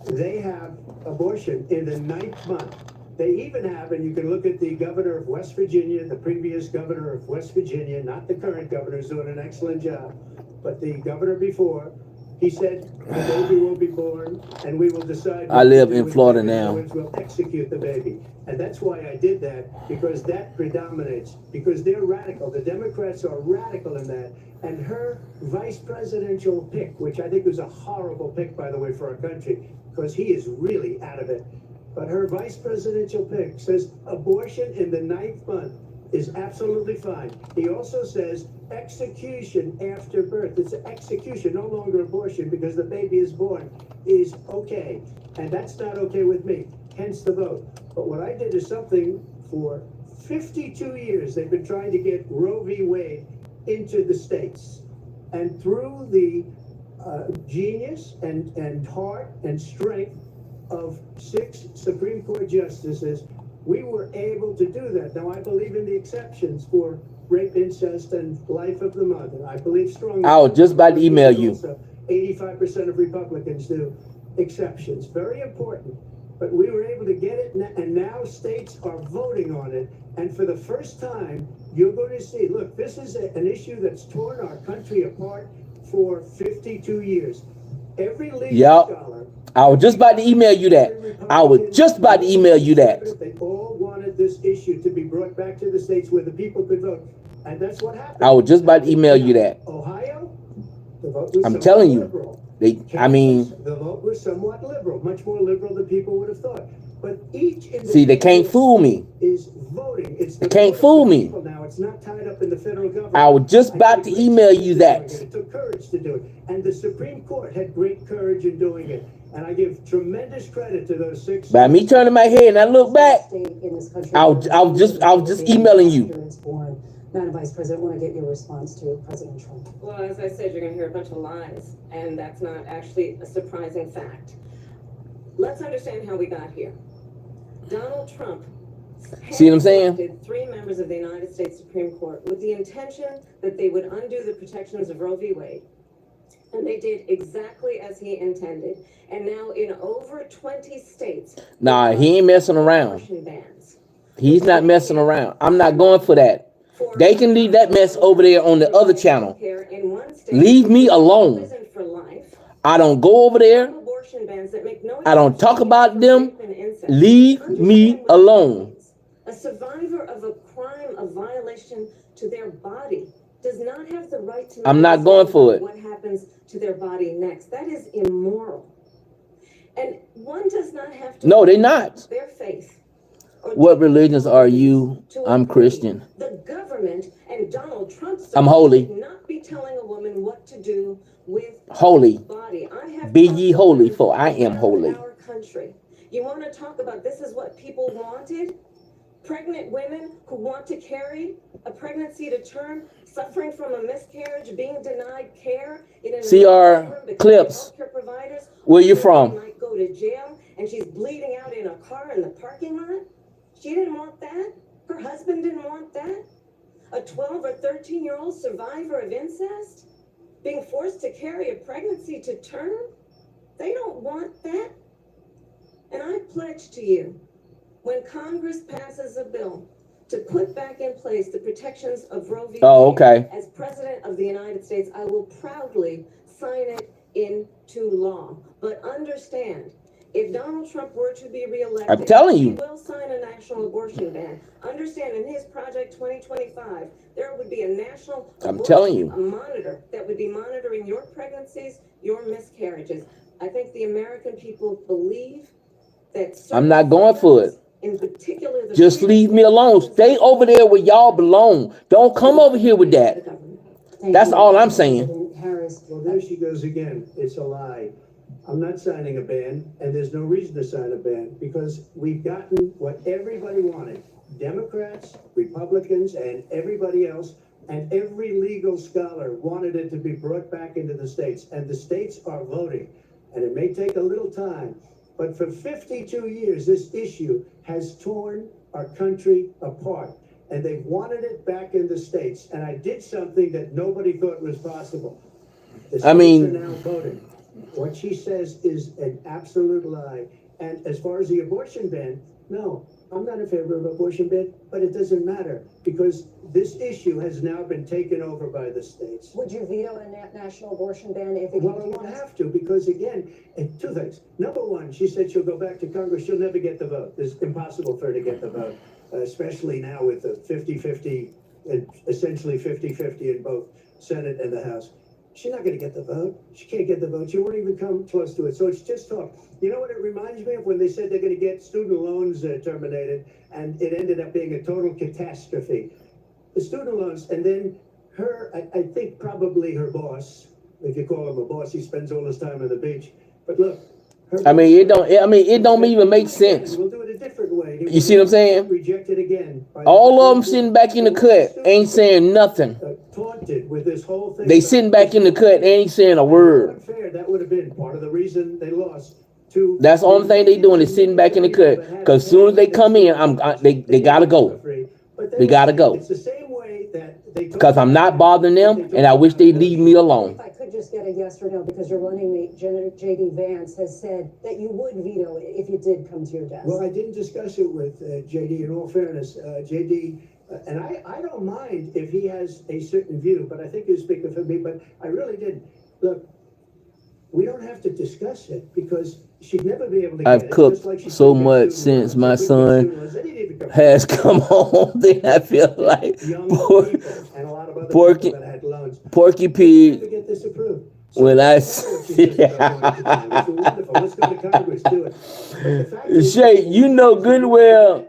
they have abortion in the 9th month. They even have, and you can look at the governor of West Virginia, the previous governor of West Virginia, not the current governor, who's doing an excellent job, but the governor before, he said the baby will be born and we will decide. I live in Florida now. We'll execute the baby. And that's why I did that, because that predominates, because they're radical. The Democrats are radical in that. And her vice presidential pick, which I think was a horrible pick, by the way, for our country, because he is really out of it. But her vice presidential pick says abortion in the 9th month is absolutely fine. He also says execution after birth. It's an execution, no longer abortion, because the baby is born, is okay. And that's not okay with me, hence the vote. But what I did is something for 52 years. They've been trying to get Roe v. Wade into the states. And through the genius and heart and strength of 6 Supreme Court justices, we were able to do that. Now, I believe in the exceptions for rape, incest, and life of the mother. I believe strongly. I was just about to email you. 85% of Republicans do exceptions. Very important. But we were able to get it, and now states are voting on it. And for the first time, you're going to see, look, this is an issue that's torn our country apart for 52 years. Every legal scholar. I was just about to email you that. They all wanted this issue to be brought back to the states where the people could vote. And that's what happened. I was just about to email you that. Ohio, the vote was I'm telling you. liberal. The vote was somewhat liberal, much more liberal than people would have thought. But each see, they can't fool me. Is voting. They can't fool me. Now it's not tied up in the federal government. I was just about to email you that. It took courage to do it, and the Supreme Court had great courage in doing it. And I give tremendous credit to those 6. By me turning my head and I look back, I was just emailing you. Madam Vice President, I want to get your response to President Trump. Well, as I said, you're going to hear a bunch of lies, and that's not actually a surprising fact. Let's understand how we got here. Donald Trump see what I'm saying? 3 members of the United States Supreme Court with the intention that they would undo the protections of Roe v. Wade. And they did exactly as he intended. And now in over 20 states... Nah, he ain't messing around. He's not messing around. I'm not going for that. They can leave that mess over there on the other channel. Leave me alone. I don't go over there. I don't talk about them. Leave me alone. A survivor of a crime, a violation to their body, does not have the right to... I'm not going for it. What happens to their body next? That is immoral. And one does not have to... No, they're not. Their faith. What religions are you? I'm Christian. The government and Donald Trump... I'm holy. ...not be telling a woman what to do with holy. Body. Be ye holy, for I am holy. Our country. You want to talk about this is what people wanted? Pregnant women who want to carry a pregnancy to term, suffering from a miscarriage, being denied care in an see our clips. Where you from? Might go to jail, and she's bleeding out in a car in the parking lot. She didn't want that. Her husband didn't want that. A 12 or 13-year-old survivor of incest being forced to carry a pregnancy to term. They don't want that. And I pledge to you, when Congress passes a bill to put back in place the protections of Roe v. Wade, as President of the United States, I will proudly sign it into law. But understand, if Donald Trump were to be reelected, I'm telling you, he will sign a national abortion ban. Understand, in his Project 2025, there would be a national I'm telling you, a monitor that would be monitoring your pregnancies, your miscarriages. I think the American people believe that I'm not going for it. In particular, just leave me alone. Stay over there where y'all belong. Don't come over here with that. That's all I'm saying. Harris. Well, there she goes again. It's a lie. I'm not signing a ban, and there's no reason to sign a ban because we've gotten what everybody wanted. Democrats, Republicans, and everybody else, and every legal scholar wanted it to be brought back into the states, and the states are voting. And it may take a little time, but for 52 years, this issue has torn our country apart, and they've wanted it back in the states. And I did something that nobody thought was possible. The states I mean- are now voting. What she says is an absolute lie. And as far as the abortion ban, no, I'm not in favor of abortion ban, but it doesn't matter because this issue has now been taken over by the states. Would you veto a national abortion ban if it Well, I won't have to because again, two things. Number one, she said she'll go back to Congress. She'll never get the vote. It's impossible for her to get the vote, especially now with the 50-50, essentially 50-50 in both Senate and the House. She's not going to get the vote. She can't get the vote. She won't even come close to it. So it's just talk. You know what it reminds me of when they said they're going to get student loans terminated, and it ended up being a total catastrophe. The student loans, and then her, I think probably her boss, if you call him a boss, he spends all his time on the beach. But look, I mean, it don't even make sense. We'll do it a different way. You see what I'm saying? Rejected again. All of them sitting back in the cut ain't saying nothing. Taunted with this whole thing. They sitting back in the cut, they ain't saying a word. Unfair. That would have been part of the reason they lost. To That's the only thing they doing is sitting back in the cut. Cause as soon as they come in, they gotta go. They gotta go. It's the same way that they. Cause I'm not bothering them, and I wish they'd leave me alone. If I could just get a yes or no, because your running mate, J.D. Vance, has said that you would veto it if it did come to your desk. Well, I didn't discuss it with J.D. in all fairness. J.D. And I don't mind if he has a certain view, but I think he's speaking for me, but I really didn't. Look, we don't have to discuss it because she'd never be able to get I've it, cooked just like she so couldn't get much student since loans. my She couldn't get son student loans. They didn't even come. has come home. Then I feel like Young Por- people and a lot of other Porky- people that had loans. Porky To Pig. get this approved. So When I that's what she says about going to Congress. Well, wonderful. Let's go to Congress, do it. But the fact is- Shay, you know good and well.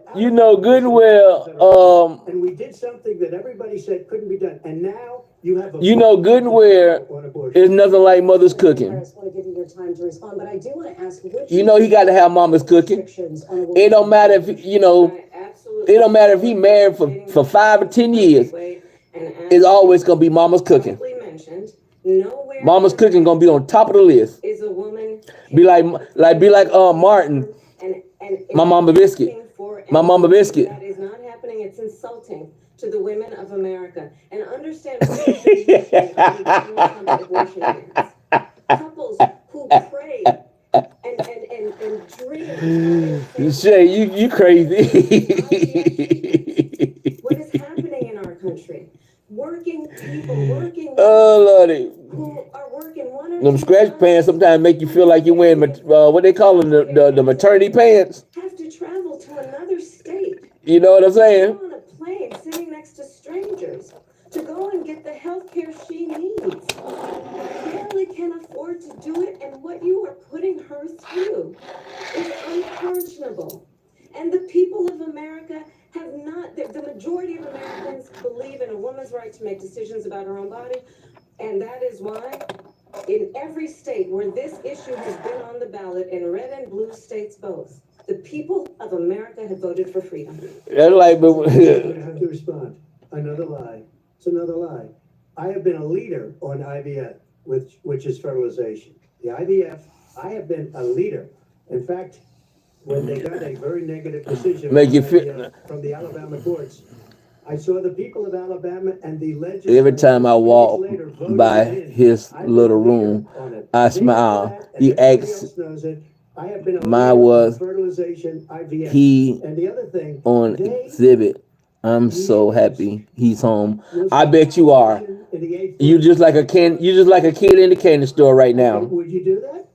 And we did something that everybody said couldn't be done, and now you have a. You know good and well. On abortion. It's nothing like mother's cooking. I just want to give you your time to respond, but I do want to ask which. You know he got to have mama's cooking. restrictions on abortion- It don't matter if it don't matter if he married for 5 or 10 years. It's always gonna be mama's cooking. Mama's cooking gonna be on top of the list. Is a woman Be like Martin. and My mama biscuit. My mama biscuit. That is not happening. It's insulting to the women of America. And understand what you're saying on the abortion bans. Couples who pray and dream. Shay, you crazy. What is happening in our country? Working people, Oh Lordy. who are working 1 or 2 Them scratch pants sometimes make you feel like you're wearing what they call them, the maternity pants. have to travel to another state. You know what I'm saying? On a plane sitting next to strangers to go and get the health care she needs. Barely can afford to do it, and what you are putting her through is unconscionable. And the people of America have not, the majority of Americans believe in a woman's right to make decisions about her own body, and that is why in every state where this issue has been on the ballot, in red and blue states both, the people of America have voted for freedom. That's like, I have to respond. Another lie. It's another lie. I have been a leader on IVF, which is fertilization. The IVF, I have been a leader. In fact, when they got a very negative decision Make you from the Alabama courts, I saw the people of Alabama and the legislature. every time I walk by his little room, I smile. He asks, I have been a mine leader was, on fertilization, IVF. he And the other thing, on exhibit. I'm so happy he's home. I bet you are. You just like a kid in the candy store right now. Would you do that?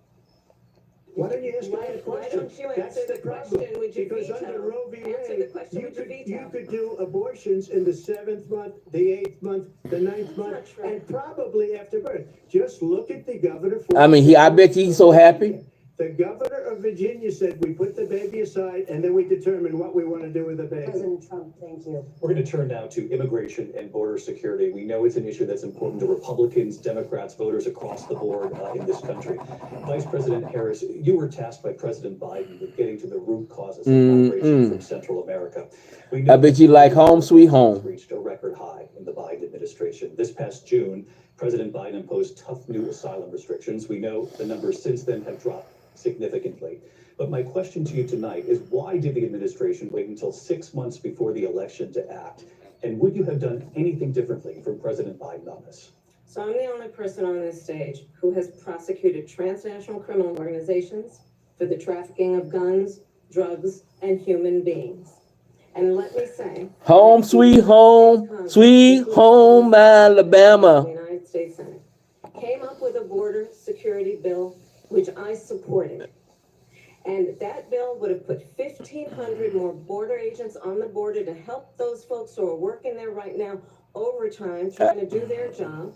Why don't you ask me a Why question? don't you That's answer the the problem. question, would you Because veto? under Roe v. Answer Wade, the question, would you veto? you could do abortions in the 7th month, the 8th month, the 9th month, not true. and probably after birth. Just look at the governor. I mean, I bet you he's so happy. The governor of Virginia said we put the baby aside and then we determine what we want to do with the baby. President Trump, thank you. We're going to turn now to immigration and border security. We know it's an issue that's important to Republicans, Democrats, voters across the board in this country. Vice President Harris, you were tasked by President Biden with getting to the root causes of migration from Central America. We know I bet you like home sweet home. reached a record high in the Biden administration. This past June, President Biden imposed tough new asylum restrictions. We know the numbers since then have dropped significantly. But my question to you tonight is, why did the administration wait until 6 months before the election to act? And would you have done anything differently from President Biden on this? So I'm the only person on this stage who has prosecuted transnational criminal organizations for the trafficking of guns, drugs, and human beings. And let me say, Home sweet home, Alabama. the United States Senate came up with a border security bill, which I supported. And that bill would have put 1,500 more border agents on the border to help those folks who are working there right now overtime, trying to do their job.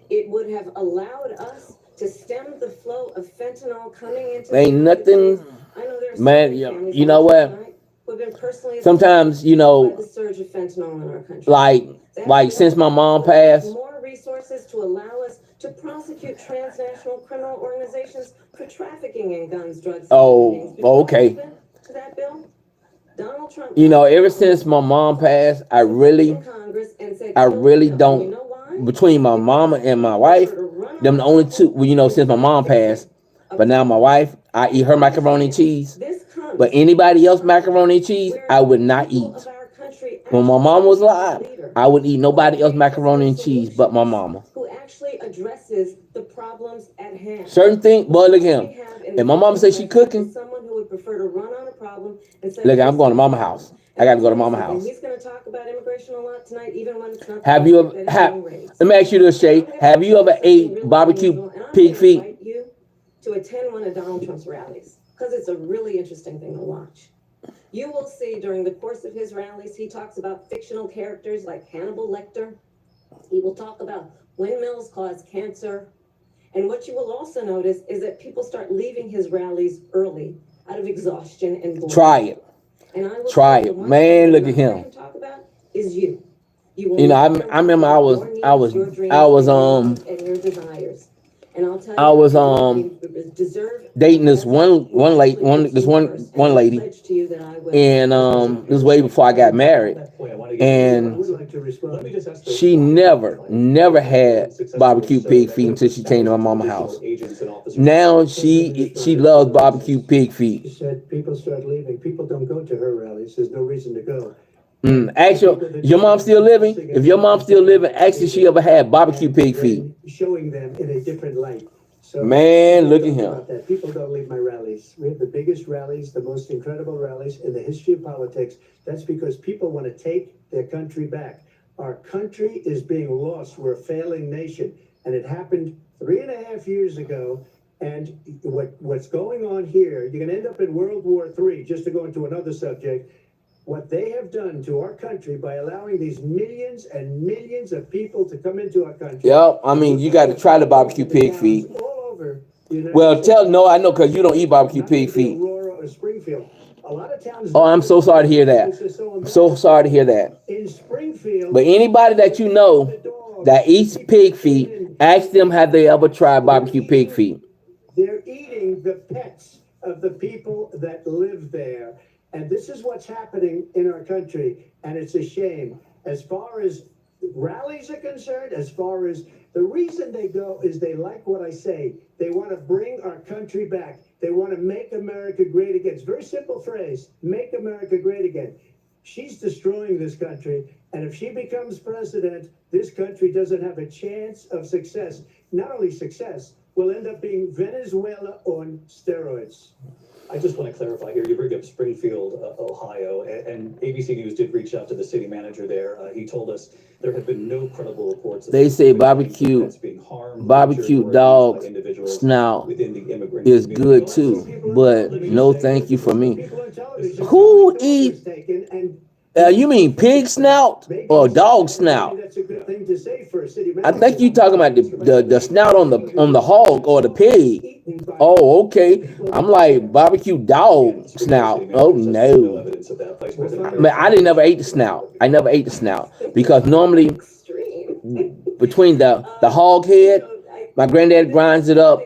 It would have allowed us to stem the flow of fentanyl coming into the Ain't United nothing, States. I know there's man. You know what? Who've been personally Sometimes, you by know, the surge of fentanyl in our country. like since my mom passed, More resources to allow us to prosecute transnational criminal organizations for trafficking in guns, drugs, and human beings. okay. To that bill, Donald Trump. You know, ever since my mom passed, I really don't, between my mama and my wife, them the only two, well, you know, since my mom passed, but now my wife, I eat her macaroni and cheese, but anybody else macaroni and cheese, I would not eat. When my mom was alive, I would eat nobody else macaroni and cheese but my mama. Who actually addresses the problems at hand. Certain thing, boy, look at him. And my mama says she cooking. Someone who would prefer to run on a problem instead Look, I'm going to mama house. I got to go to mama house. He's going to talk about immigration a lot tonight, even when it's not. Have you ever, let me ask you this, Shay. Have you ever ate barbecue pig feet? I invite you to attend one of Donald Trump's rallies because it's a really interesting thing to watch. You will see during the course of his rallies, he talks about fictional characters like Hannibal Lecter. He will talk about windmills cause cancer. And what you will also notice is that people start leaving his rallies early out of exhaustion and boredom. Try it. And I will Try tell you, it. one Man, thing look that at him. I can talk about is you. You You know, I remember I was and your desires. And I'll tell you, I was deserve dating this one lady, and this was way before I got married, and she never had barbecue pig feet until she came to my mama's house. Now she loves barbecue pig feet. She said people start leaving. People don't go to her rallies. There's no reason to go. Actually, your mom still living? If your mom's still living, actually she ever had barbecue pig feet. Showing them in a different light. So Man, look at him. about that. People don't leave my rallies. We have the biggest rallies, the most incredible rallies in the history of politics. That's because people want to take their country back. Our country is being lost. We're a failing nation. And it happened 3.5 years ago. And what's going on here, you're going to end up in World War III, just to go into another subject. What they have done to our country by allowing these millions and millions of people to come into our country. Yep, I mean, you got to try the barbecue pig feet. All over the United Well, States. no, I know, because you don't eat barbecue pig feet. Aurora or Springfield. A lot of towns. Oh, I'm so sorry to hear that. I'm so sorry to hear that. In Springfield. But anybody that you know that eats pig feet, ask them have they ever tried barbecue pig feet. They're eating the pets of the people that live there. And this is what's happening in our country. And it's a shame. As far as rallies are concerned, as far as the reason they go is they like what I say. They want to bring our country back. They want to make America great again. It's a very simple phrase, make America great again. She's destroying this country. And if she becomes president, this country doesn't have a chance of success. Not only success, we'll end up being Venezuela on steroids. I just want to clarify here. You bring up Springfield, Ohio, and ABC News did reach out to the city manager there. He told us there have been no credible reports. They say barbecue dog snout is good too, but no thank you for me. Who eat You mean pig snout or dog snout? That's a good thing to say for a city I manager. think you talking about the snout on the hog or the pig. Oh, okay. I'm like barbecue dog snout. Oh no. Evidence of that, Vice President. I mean, I didn't never ate the snout. I never ate the snout because normally between the hog head, my granddad grinds it up,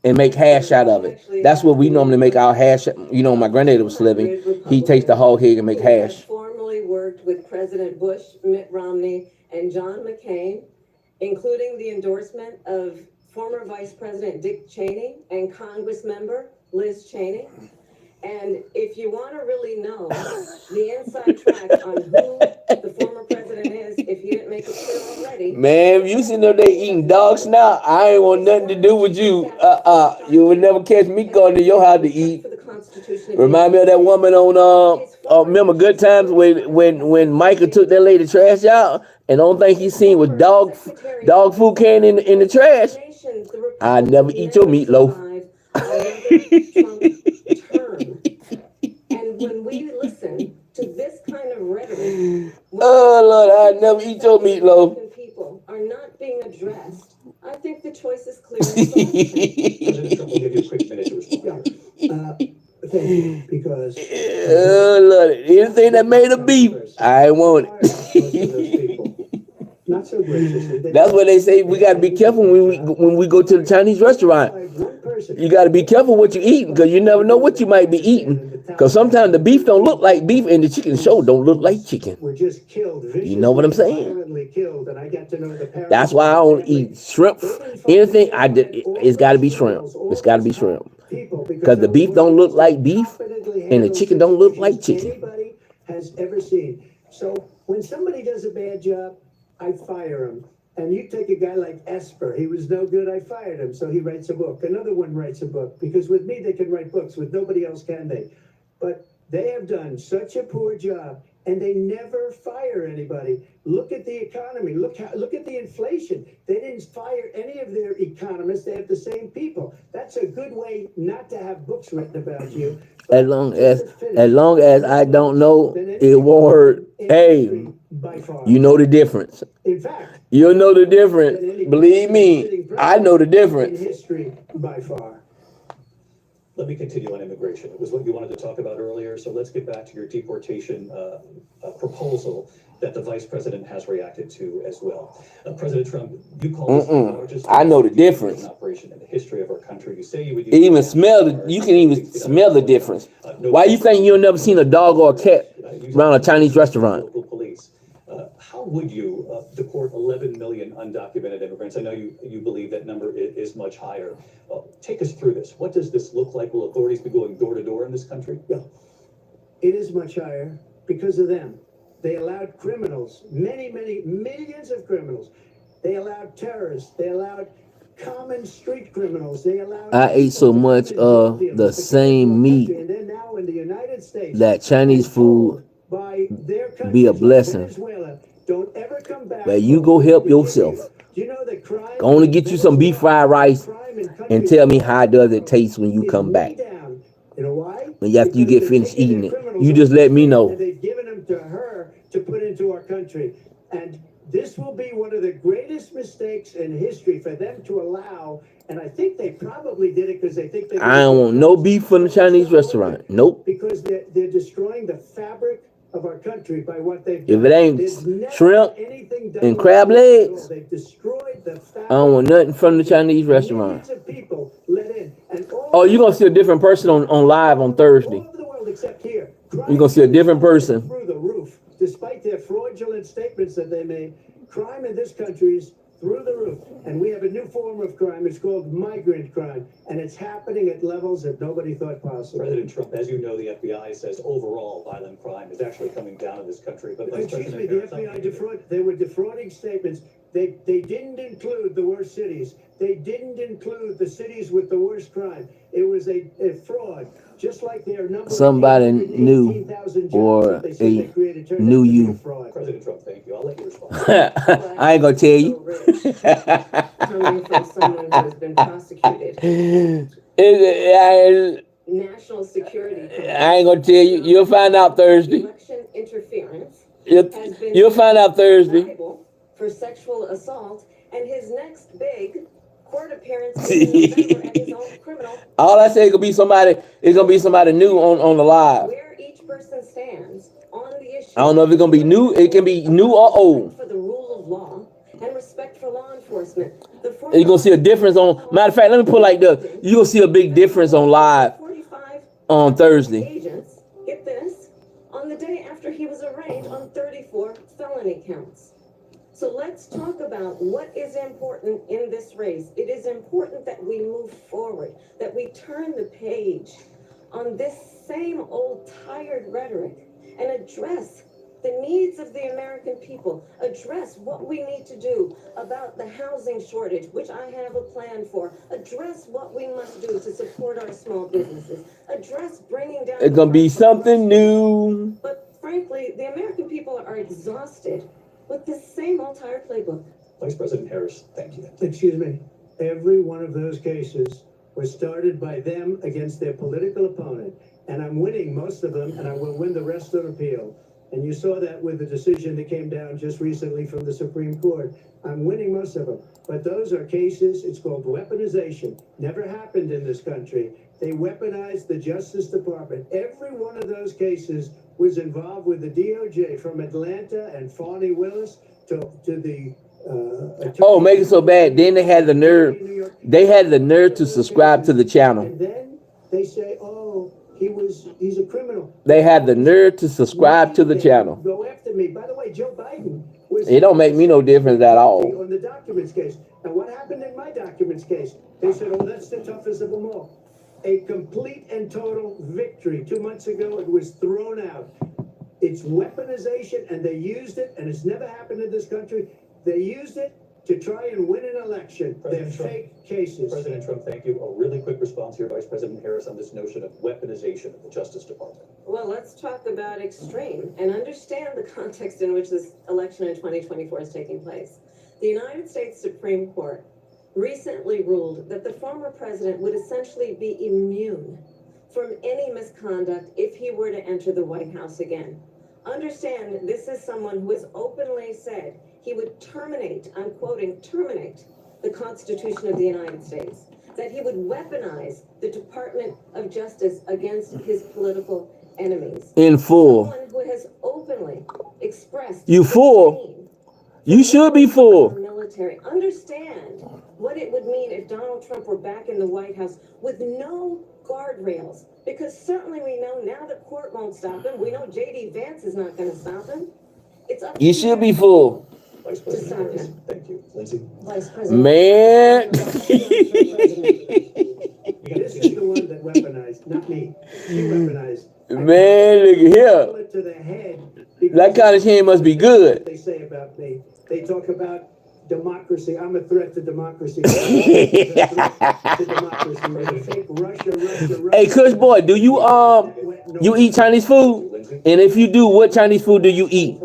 and make hash out of it. That's what we normally make our hash. You know, my granddad was living. He takes the hog head and make hash. Formerly worked with President Bush, Mitt Romney, and John McCain, including the endorsement of former Vice President Dick Cheney and Congress member Liz Cheney. And if you want to really know the inside track on who the former president is, if you didn't make it clear already. Man, if you sitting up there eating dog snout, I ain't want nothing to do with you. You would never catch me going to your house to eat. Remind me of that woman on remember Good Times when Michael took that lady trash out, and the only thing he seen was dog food can in the trash. I never eat your meatloaf. And when we listen to this kind of rhetoric, oh Lord, I never eat your meatloaf. People are not being addressed. I think the choice is clear. President Trump will give you a quick minute to respond. Thank you, because oh Lord, anything that made a beef, I want it. not so graciously. That's what they say. We got to be careful when we go to the Chinese restaurant. You got to be careful what you eating because you never know what you might be eating. Because sometimes the beef don't look like beef and the chicken show don't look like chicken. Were just killed. You know what I'm saying? Killed, and I got to know the That's why I don't eat shrimp. Anything I did, it's got to be shrimp. It's got to be shrimp. Because the beef don't look like beef and the chicken don't look like chicken. Anybody has ever seen. So when somebody does a bad job, I fire him. And you take a guy like Esper, he was no good, I fired him, so he writes a book. Another one writes a book, because with me they can write books, with nobody else can they? But they have done such a poor job, and they never fire anybody. Look at the economy, look at the inflation. They didn't fire any of their economists, they have the same people. That's a good way not to have books written about you. As long as I don't know, it won't hurt. Hey, you know the difference. In fact, you'll know the difference. Believe me, I know the difference. In history, by far. Let me continue on immigration. It was what you wanted to talk about earlier, so let's get back to your deportation proposal that the vice president has reacted to as well. President Trump, you call this the largest I know the difference. Operation in the history of our country. You say you would even smell it. You can even smell the difference. Why you think you've never seen a dog or a cat around a Chinese restaurant? Police. How would you deport 11 million undocumented immigrants? I know you believe that number is much higher. Take us through this. What does this look like? Will authorities be going door to door in this country? Yeah. It is much higher because of them. They allowed criminals, many millions of criminals. They allowed terrorists. They allowed common street criminals. They allowed. I ate so much of the same meat and then now in the United States, that Chinese food be a blessing. Don't ever come back. But you go help yourself. You know that crime. Go on and get you some beef fried rice and tell me how does it taste when you come back. You know why? And after you get finished eating it, you just let me know. And they've given them to her to put into our country. And this will be one of the greatest mistakes in history for them to allow. And I think they probably did it because they think they. I don't want no beef from the Chinese restaurant. Nope. Because they're destroying the fabric of our country by what they've done. If it ain't shrimp and crab legs, they've destroyed the fabric. I don't want nothing from the Chinese restaurant. Oh, you're gonna see a different person on live on Thursday. All over the world except here. You're gonna see a different person. Through the roof, despite their fraudulent statements that they made, crime in this country is through the roof. And we have a new form of crime. It's called migrant crime, and it's happening at levels that nobody thought possible. President Trump, as you know, the FBI says overall violent crime is actually coming down in this country. But excuse me, the FBI they were defrauding statements. They didn't include the worst cities. They didn't include the cities with the worst crime. It was a fraud, just like their number. Somebody knew or knew you. President Trump, thank you. I'll let you respond. I ain't gonna tell you. Coming from someone who has been prosecuted. national security. I ain't gonna tell you. You'll find out Thursday. Election interference You'll, has been you'll find out Thursday. liable for sexual assault, and his next big court appearance is in November at his own criminal. All I say is gonna be somebody. It's gonna be somebody new on the live. Where each person stands on the issue. I don't know if it's gonna be new. It can be new or old. For the rule of law and respect for law enforcement. You're gonna see a difference on. Matter of fact, let me put it like this. You're gonna see a big difference on live 45 on Thursday. agents, get this, on the day after he was arraigned on 34 felony counts. So let's talk about what is important in this race. It is important that we move forward, that we turn the page on this same old tired rhetoric and address the needs of the American people, address what we need to do about the housing shortage, which I have a plan for, address what we must do to support our small businesses, address bringing down... It's gonna be something new. But frankly, the American people are exhausted with this same old tired playbook. Vice President Harris, thank you. Excuse me. Every one of those cases was started by them against their political opponent. And I'm winning most of them, and I will win the rest on appeal. And you saw that with the decision that came down just recently from the Supreme Court. I'm winning most of them. But those are cases, it's called weaponization. Never happened in this country. They weaponized the Justice Department. Every one of those cases was involved with the DOJ, from Atlanta and Fani Willis to the Oh, make it so bad. Then they had the nerve. They had the nerve to subscribe to the channel. And then they say, oh, he's a criminal. They had the nerve to subscribe to the channel. Go after me. By the way, Joe Biden was... It don't make me no difference at all. On the documents case. And what happened in my documents case? They said, oh, that's the toughest of them all. A complete and total victory. 2 months ago, it was thrown out. It's weaponization, and they used it, and it's never happened in this country. They used it to try and win an election. They're fake cases. President Trump, thank you. A really quick response here, Vice President Harris, on this notion of weaponization of the Justice Department. Well, let's talk about extreme and understand the context in which this election in 2024 is taking place. The United States Supreme Court recently ruled that the former president would essentially be immune from any misconduct if he were to enter the White House again. Understand, this is someone who has openly said he would terminate, I'm quoting, terminate the Constitution of the United States, that he would weaponize the Department of Justice against his political enemies. In full. Someone who has openly expressed... You fool. You should be full. Military. Understand what it would mean if Donald Trump were back in the White House with no guardrails. Because certainly we know now the court won't stop him. We know J.D. Vance is not going to stop him. It's up You should be full. Vice President Harris, thank you. Lindsay? Vice President. Man. This is the one that weaponized, not me. She weaponized. Man, look at here. Bullet to the head. That kind of shit must be good. They say about me. They talk about democracy. I'm a threat to democracy. Hey, Kush boy, do you eat Chinese food? And if you do, what Chinese food do you eat?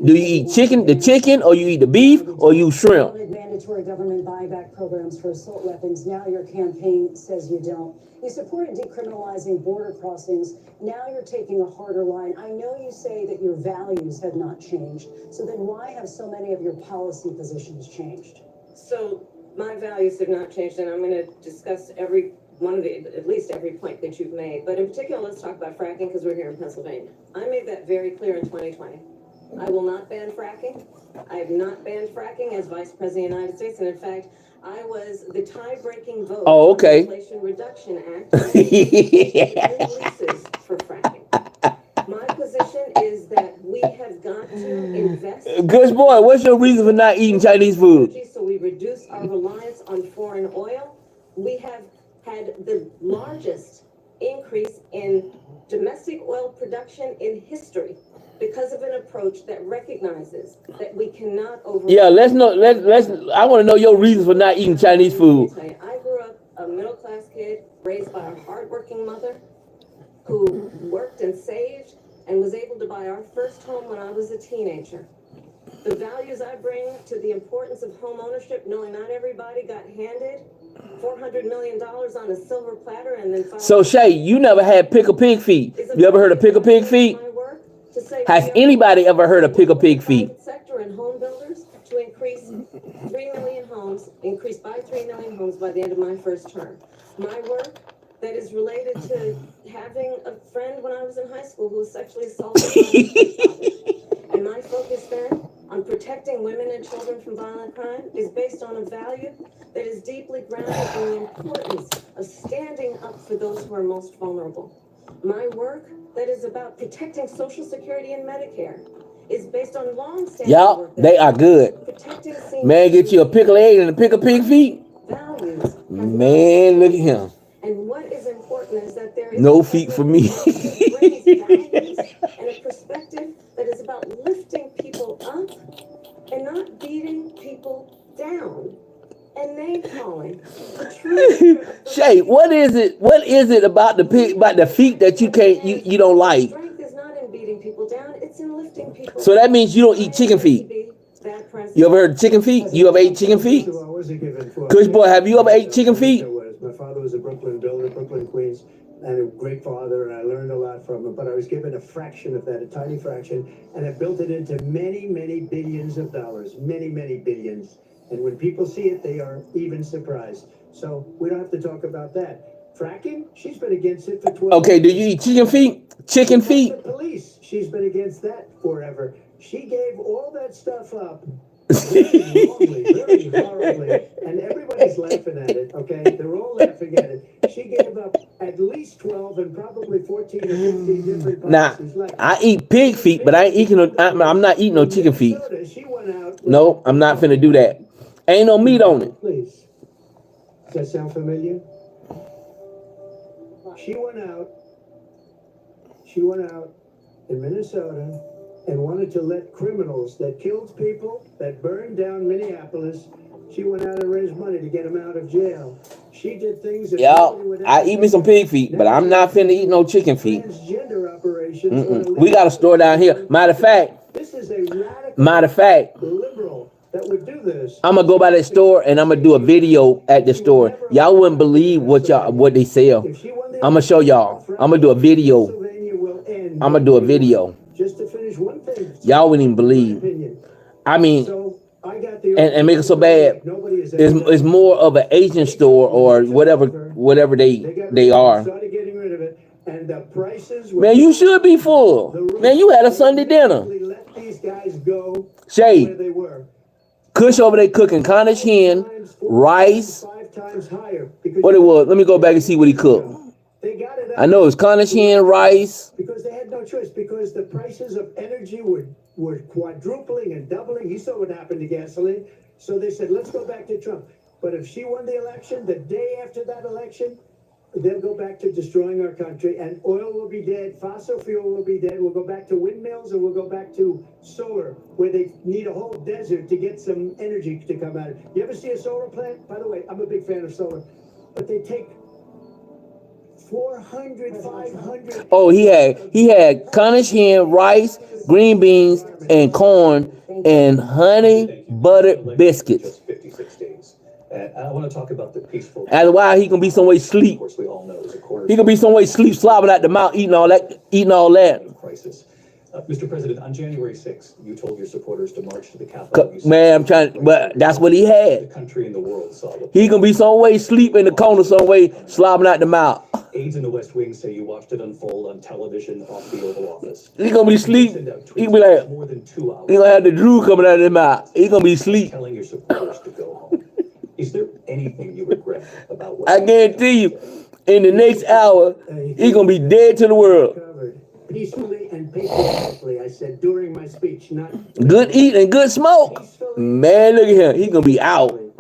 Do you eat the chicken, or you eat the beef, or you shrimp? Mandatory government buyback programs for assault weapons. Now your campaign says you don't. You supported decriminalizing border crossings. Now you're taking a harder line. I know you say that your values have not changed. So then why have so many of your policy positions changed? So my values have not changed, and I'm going to discuss every one of at least every point that you've made. But in particular, let's talk about fracking, because we're here in Pennsylvania. I made that very clear in 2020. I will not ban fracking. I have not banned fracking as Vice President of the United States, and in fact, I was the tie-breaking vote on the Inflation Reduction Act releases for fracking. My position is that we have got to invest. Good boy, what's your reason for not eating Chinese food? So we reduce our reliance on foreign oil. We have had the largest increase in domestic oil production in history, because of an approach that recognizes that we cannot over. Yeah, let's I want to know your reasons for not eating Chinese food. I grew up a middle-class kid raised by a hardworking mother who worked and saved and was able to buy our first home when I was a teenager. The values I bring to the importance of home ownership, knowing not everybody got handed $400 million on a silver platter and then file. So Shay, you never had pickle pig feet. You ever heard of pickle pig feet? Has anybody ever heard of pickle pig feet? Sector and home builders to increase 3 million homes, increase by 3 million homes by the end of my first term. My work that is related to having a friend when I was in high school who was sexually assaulted by his father. And my focus then on protecting women and children from violent crime is based on a value that is deeply grounded in the importance of standing up for those who are most vulnerable. My work that is about protecting Social Security and Medicare is based on long-standing Y'all, work they are good. Man, get you a pickle egg and a pickle pig feet. values. Man, look at him. And what is important is that there is No feet for me. brings values and a perspective that is about lifting people up and not beating people down and name calling. Shay, what is it? What is it about the pig, about the feet that you can't, you don't like? Strength is not in beating people down; it's in lifting people. So that means you don't eat chicken feet. You ever heard of chicken feet? You ever ate chicken feet? Kush boy, have you ever ate chicken feet? My father was a Brooklyn builder, Brooklyn, Queens, and a great father, and I learned a lot from him, but I was given a fraction of that, a tiny fraction, and I built it into many, many billions of dollars, many, many billions. And when people see it, they are even surprised. So we don't have to talk about that. Fracking, she's been against it for 12 Okay, do you eat chicken feet? Chicken feet? The police, she's been against that forever. She gave all that stuff up very wrongly, very horribly, and everybody's laughing at it, okay? They're all laughing at it. She gave up at least 12 and probably 14 or 15 different Nah, policies. Like, I eat pig feet, but I ain't eating no, I'm not eating no chicken feet. she went out. No, I'm not finna do that. Ain't no meat on it. Please. Does that sound familiar? She went out in Minnesota and wanted to let criminals that killed people, that burned down Minneapolis, she went out and raised money to get them out of jail. She did things that Yo, I eat me some pig feet, but I'm not finna eat no chicken feet. transgender operations. We got a store down here. Matter of fact, This is a radical liberal that would do this. I'm gonna go by that store and I'm gonna do a video at the store. Y'all wouldn't believe what they sell. I'm gonna show y'all. I'm gonna do a video. I'm gonna do a video. Just to finish one thing. Y'all wouldn't even believe. I mean, and make it so bad. It's more of an Asian store or whatever they are. And the prices Man, you should be full. Man, you had a Sunday dinner. let these guys go Shay, where they were. Kush over there cooking Cornish hen, rice. 5 times higher. Because What it was? Let me go back and see what he cooked. they got it I know it's Cornish hen, rice. because they had no choice, because the prices of energy were quadrupling and doubling. You saw what happened to gasoline. So they said, let's go back to Trump. But if she won the election, the day after that election, they'll go back to destroying our country, and oil will be dead, fossil fuel will be dead. We'll go back to windmills, or we'll go back to solar, where they need a whole desert to get some energy to come out of it. You ever see a solar plant? By the way, I'm a big fan of solar, but they take 400, 500. Oh, he had Cornish hen, rice, green beans, and corn, and honey buttered biscuits. Just 56 days. And I want to talk about the peaceful. That's why he gonna be somewhere sleep. Of course, we all know the quarter. He gonna be somewhere sleep, slobbing out the mouth, eating all that. Crisis. Mr. President, on January 6th, you told your supporters to march to the Capitol. Man, I'm trying, but that's what he The had. country and the world saw what He gonna be somewhere sleep in the corner, somewhere slobbing out the mouth. aides in the West Wing say you watched it unfold on television off the Oval Office. He gonna be sleep. Send out He tweets be like, more than 2 hours he gonna have the drool coming out of his mouth. He gonna be sleep. telling your supporters to go home. Is there anything you regret about what I guarantee you, in the next hour, he gonna be dead to the world. Covered peacefully and patriotically, I said during my speech, not Good eat and good smoke. Man, look at him. He gonna be out. And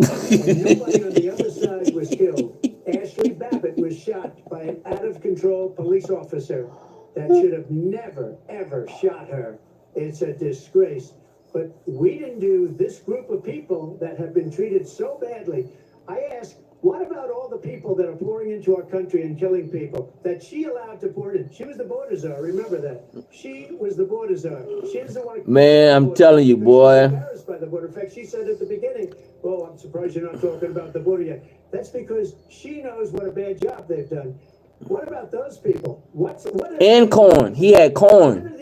nobody on the other side was killed. Ashley Babbitt was shot by an out-of-control police officer that should have never, ever shot her. It's a disgrace. But we didn't do this group of people that have been treated so badly. I ask, what about all the people that are pouring into our country and killing people that she allowed to pour in? She was the border czar, remember that. She was the border czar. She doesn't want to. Man, I'm telling you, boy. Embarrassed by the border. In fact, she said at the beginning, "Oh, I'm surprised you're not talking about the border yet." That's because she knows what a bad job they've done. What about those people? And corn. He had corn,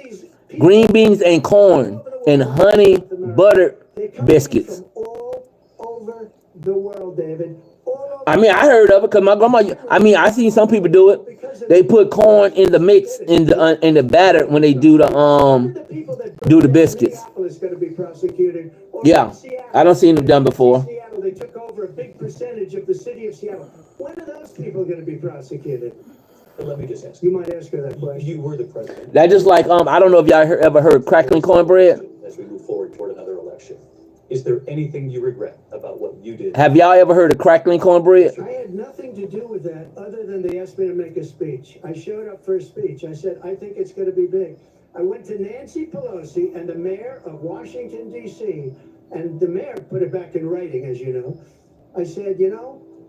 green beans and corn, and honey butter biscuits. All over the world, David. I mean, I heard of it because my grandma. I mean, I seen some people do it. They put corn in the mix in the batter when they do the biscuits. Yeah, I don't seen them done before. They took over a big percentage of the city of Seattle. When are those people going to be prosecuted? But let me just ask You might ask her that question. You were the president. That just like I don't know if y'all ever heard crackling cornbread. As we move forward toward another election, is there anything you regret about what you did? Have y'all ever heard of crackling cornbread? I had nothing to do with that other than they asked me to make a speech. I showed up for a speech. I said, I think it's going to be big. I went to Nancy Pelosi and the mayor of Washington, D.C., and the mayor put it back in writing, as you know. I said,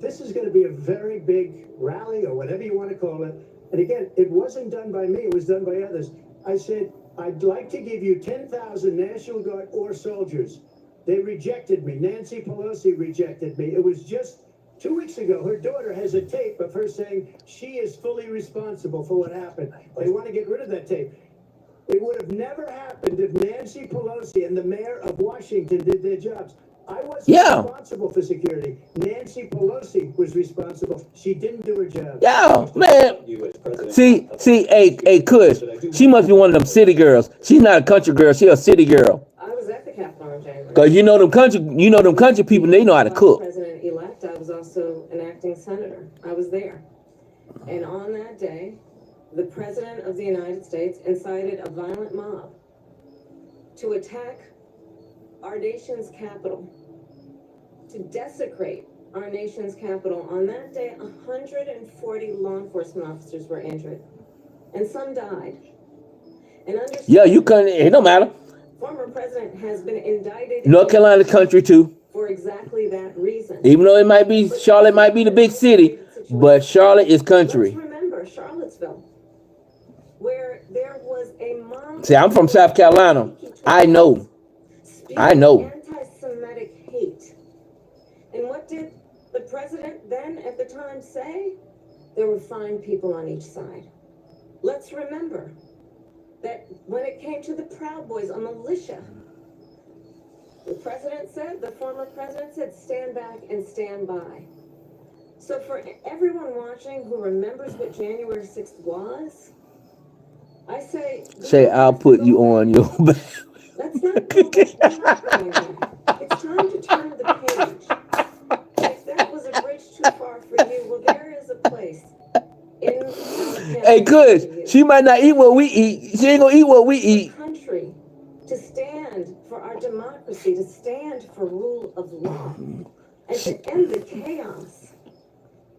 this is going to be a very big rally or whatever you want to call it. And again, it wasn't done by me. It was done by others. I said, I'd like to give you 10,000 National Guard or soldiers. They rejected me. Nancy Pelosi rejected me. It was just 2 weeks ago. Her daughter has a tape of her saying she is fully responsible for what happened. They want to get rid of that tape. It would have never happened if Nancy Pelosi and the mayor of Washington did their jobs. I wasn't responsible for security. Nancy Pelosi was responsible. She didn't do her job. Yeah, man. See, hey, Kush. She must be one of them city girls. She's not a country girl. She's a city girl. I was at the Capitol in January. Cause you know them country people. They know how to cook. President-elect, I was also an acting senator. I was there, and on that day, the President of the United States incited a violent mob to attack our nation's capital, to desecrate our nation's capital. On that day, 140 law enforcement officers were injured, and some died. And yeah, you couldn't. It don't matter. Former president has been indicted. North Carolina country too. For exactly that reason. Even though Charlotte might be the big city, but Charlotte is country. Let's remember Charlottesville, where there was a mob. See, I'm from South Carolina. I know. Anti-Semitic hate. And what did the president then at the time say? There were fine people on each side. Let's remember that when it came to the Proud Boys, a militia, the former president said, stand back and stand by. So for everyone watching who remembers what January 6th was, I say, I'll put you on your back. Let's not go back. We're not going there. It's time to turn the page. If that was a bridge too far for you, well, there is a place in Hey, Kush, she might not eat what we eat. She ain't gonna eat what we eat. Country to stand for our democracy, to stand for rule of law, and to end the chaos,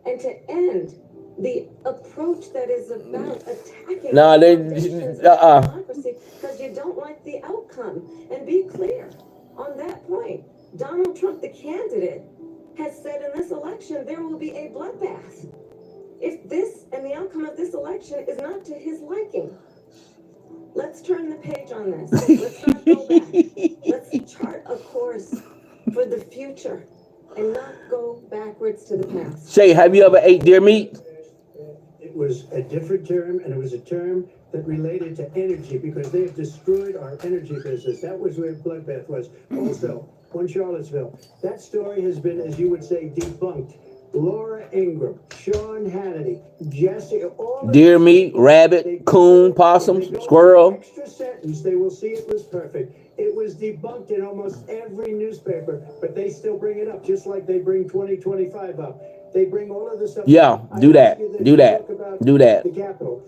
and to end the approach that is about attacking democracy because you don't like the outcome. And be clear on that point. Donald Trump, the candidate, has said in this election there will be a bloodbath if this and the outcome of this election is not to his liking. Let's turn the page on this. Let's not go back. Let's chart a course for the future and not go backwards to the past. Shay, have you ever ate deer meat? It was a different term, and it was a term that related to energy because they have destroyed our energy business. That was where bloodbath was. Also, on Charlottesville, that story has been, as you would say, debunked. Laura Ingraham, Sean Hannity, Jesse, all deer meat, rabbit, coon, possum, squirrel. Extra sentence, they will see it was perfect. It was debunked in almost every newspaper, but they still bring it up, just like they bring 2025 up. They bring all of this up. Yeah, do that. Do that. The Capitol.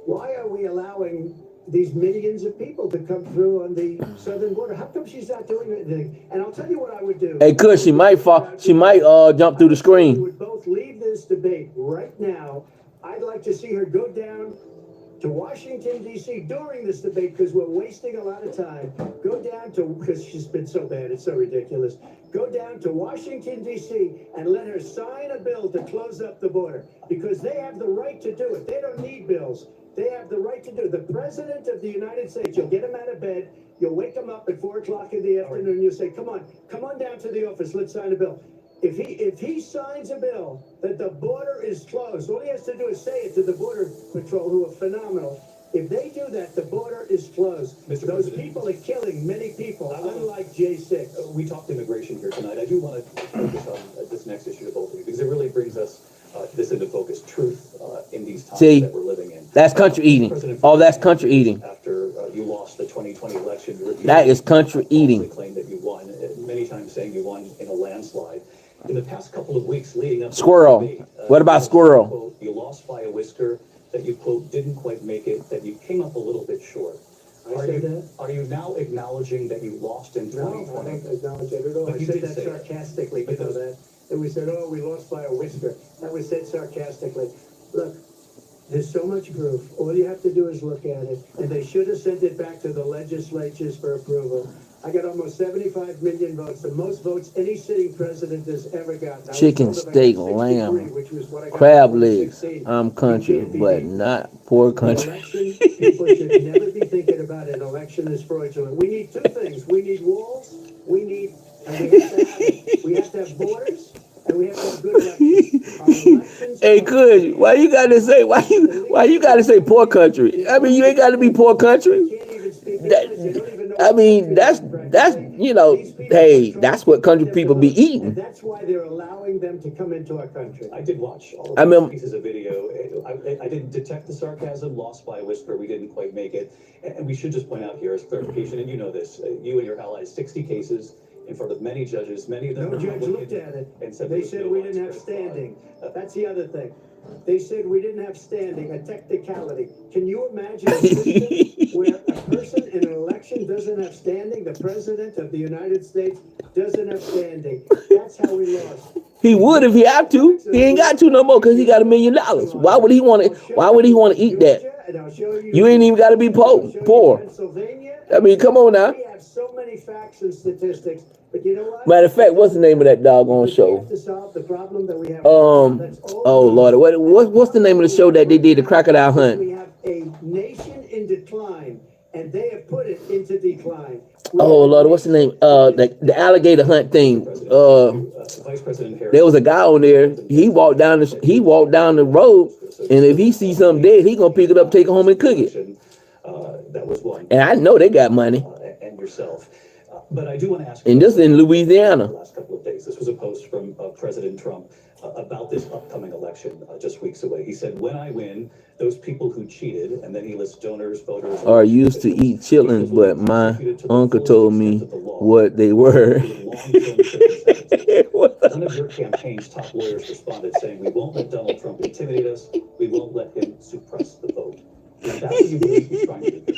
Why are we allowing these millions of people to come through on the southern border? How come she's not doing anything? And I'll tell you what I would do. Hey, Kush, she might fall. She might jump through the screen. We would both leave this debate right now. I'd like to see her go down to Washington, D.C. during this debate because we're wasting a lot of time. Go down to, because she's been so bad, it's so ridiculous. Go down to Washington, D.C. and let her sign a bill to close up the border because they have the right to do it. They don't need bills. They have the right to do it. The President of the United States, you'll get him out of bed, you'll wake him up at 4 o'clock in the afternoon, you'll say, come on down to the office, let's sign a bill. If he signs a bill that the border is closed, all he has to do is say it to the Border Patrol, who are phenomenal. If they do that, the border is closed. Mr. Those President. people are killing many people, unlike J6. We talked immigration here tonight. I do want to focus on this next issue to both of you because it really brings us this into focus. Truth in these times See, that we're living in. that's country eating. President Oh, that's country eating. After you lost the 2020 election, That is country eating. Claimed that you won, many times saying you won in a landslide. In the past couple of weeks leading up to Squirrel. the debate, What about squirrel? Quote, you lost by a whisker. That you quote didn't quite make it. That you came up a little bit short. Are you now acknowledging that you lost in 2020? No, I don't acknowledge that at all. But I you said did that say it. sarcastically, you know that. And we said, oh, we lost by a whisker. That was said sarcastically. Look, there's so much proof. All you have to do is look at it. And they should have sent it back to the legislatures for approval. I got almost 75 million votes, the most votes any sitting president has ever gotten. I was Chicken, told about steak, 63, lamb, which was what I got crab in legs. 2016. I'm country, You can't but beat me. not poor An country. election, people should never be thinking about an election as fraudulent. We need two things. We need walls. We have to have borders, and we have to have good elections. Our elections Hey, Kush, why you gotta say poor country? I mean, you ain't gotta be poor country. can't even speak That- English. They don't even know I what mean, country that's they're practicing. you know, hey, that's what country people be And eating. that's why they're allowing them to come into our country. I did watch all of I those remember- pieces of video. I didn't detect the sarcasm. Lost by a whisper. We didn't quite make it. And we should just point out here as clarification, and you know this, you and your allies, 60 cases in front of many judges, many of them. No are judge Republican, looked at it. and said They there was said no we didn't have widespread fraud. standing. That's the other thing. They said we didn't have standing, a technicality. Can you imagine a system where a person in an election doesn't have standing? The president of the United States doesn't have standing. That's how we lost. He would if he had to. He ain't got to no more because he got $1 million. Why would he want to? Why would he want to eat that? And I'll show You ain't even got to be I'll show you poor. Pennsylvania. I mean, come on now. We have so many facts and statistics, but you know what? Matter of fact, what's the name of that doggone We show? have to solve the problem that we have. That's all Oh Lord, what's the name of the show that they did, the crocodile hunt? We have a nation in decline, and they have put it into decline. Oh Lord, what's the name? The alligator hunt thing. Vice President Harris. There was a guy on there. He walked down the road, and if he sees something dead, he gonna pick it up, take it home, and cook it. That was one. And I know they got money. And yourself. But I do want to ask. And this in Louisiana. The last couple of days, this was a post from President Trump about this upcoming election just weeks away. He said, "When I win, those people who cheated," and then he lists donors, voters, Are used to eat chitlins, but my uncle told me what they were. One of your campaign's top lawyers responded saying, "We won't let Donald Trump intimidate us. We won't let him suppress the vote." Is that what you believe he's trying to do?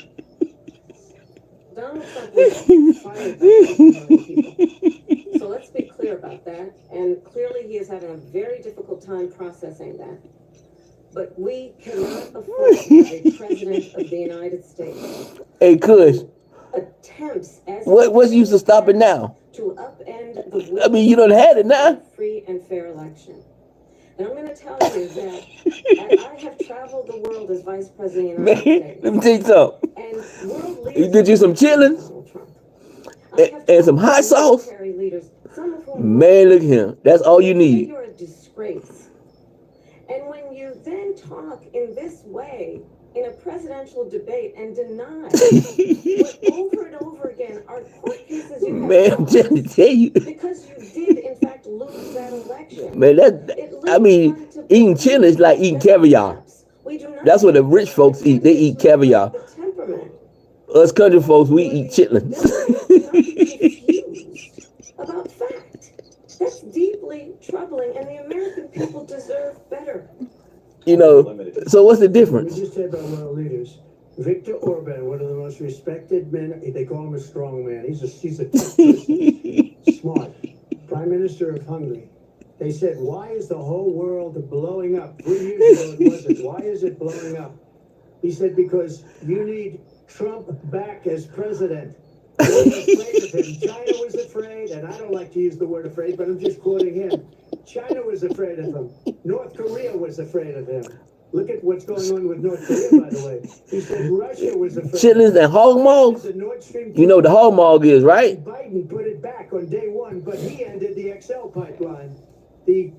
Donald Trump was fired by 1 million people. So let's be clear about that. And clearly he is having a very difficult time processing that. But we cannot afford to have a president of the United States Hey, Kush, attempts as what's the use of stopping now? to upend the I mean, you done had it now. free and fair election. And I'm going to tell you that I have traveled the world as vice president of the United Man, States. let me tell you something. And world You leaders get you some chitlins Donald Trump. I have and some hot sauce. military leaders, some of whom Man, look at him. That's all you need. You're a disgrace. And when you then talk in this way in a presidential debate and deny what over and over again are court cases you have Man, I'm lost trying to tell you. because you did in fact lose that election. Man, I mean, eating chitlins is like eating caviar. We do not That's what the rich folks eat. They eat caviar. the temperament. Us country folks, we eat chitlins. About fact. That's deeply troubling, and the American people deserve better. You know, so what's the We difference? just said about world leaders. Viktor Orban, one of the most respected men, they call him a strong man. He's a tough person, smart. Prime Minister of Hungary. They said, why is the whole world blowing up? 3 years ago it wasn't. Why is it blowing up? He said, because you need Trump back as president. They were afraid of him. China was afraid, and I don't like to use the word afraid, but I'm just quoting him. China was afraid of him. North Korea was afraid of him. Look at what's going on with North Korea, by the way. He said Russia was the first. Chitlins and hog mogs. The Nord Stream You know what the hog mog is, right? Biden put it back on day one, but he ended the XL pipeline. The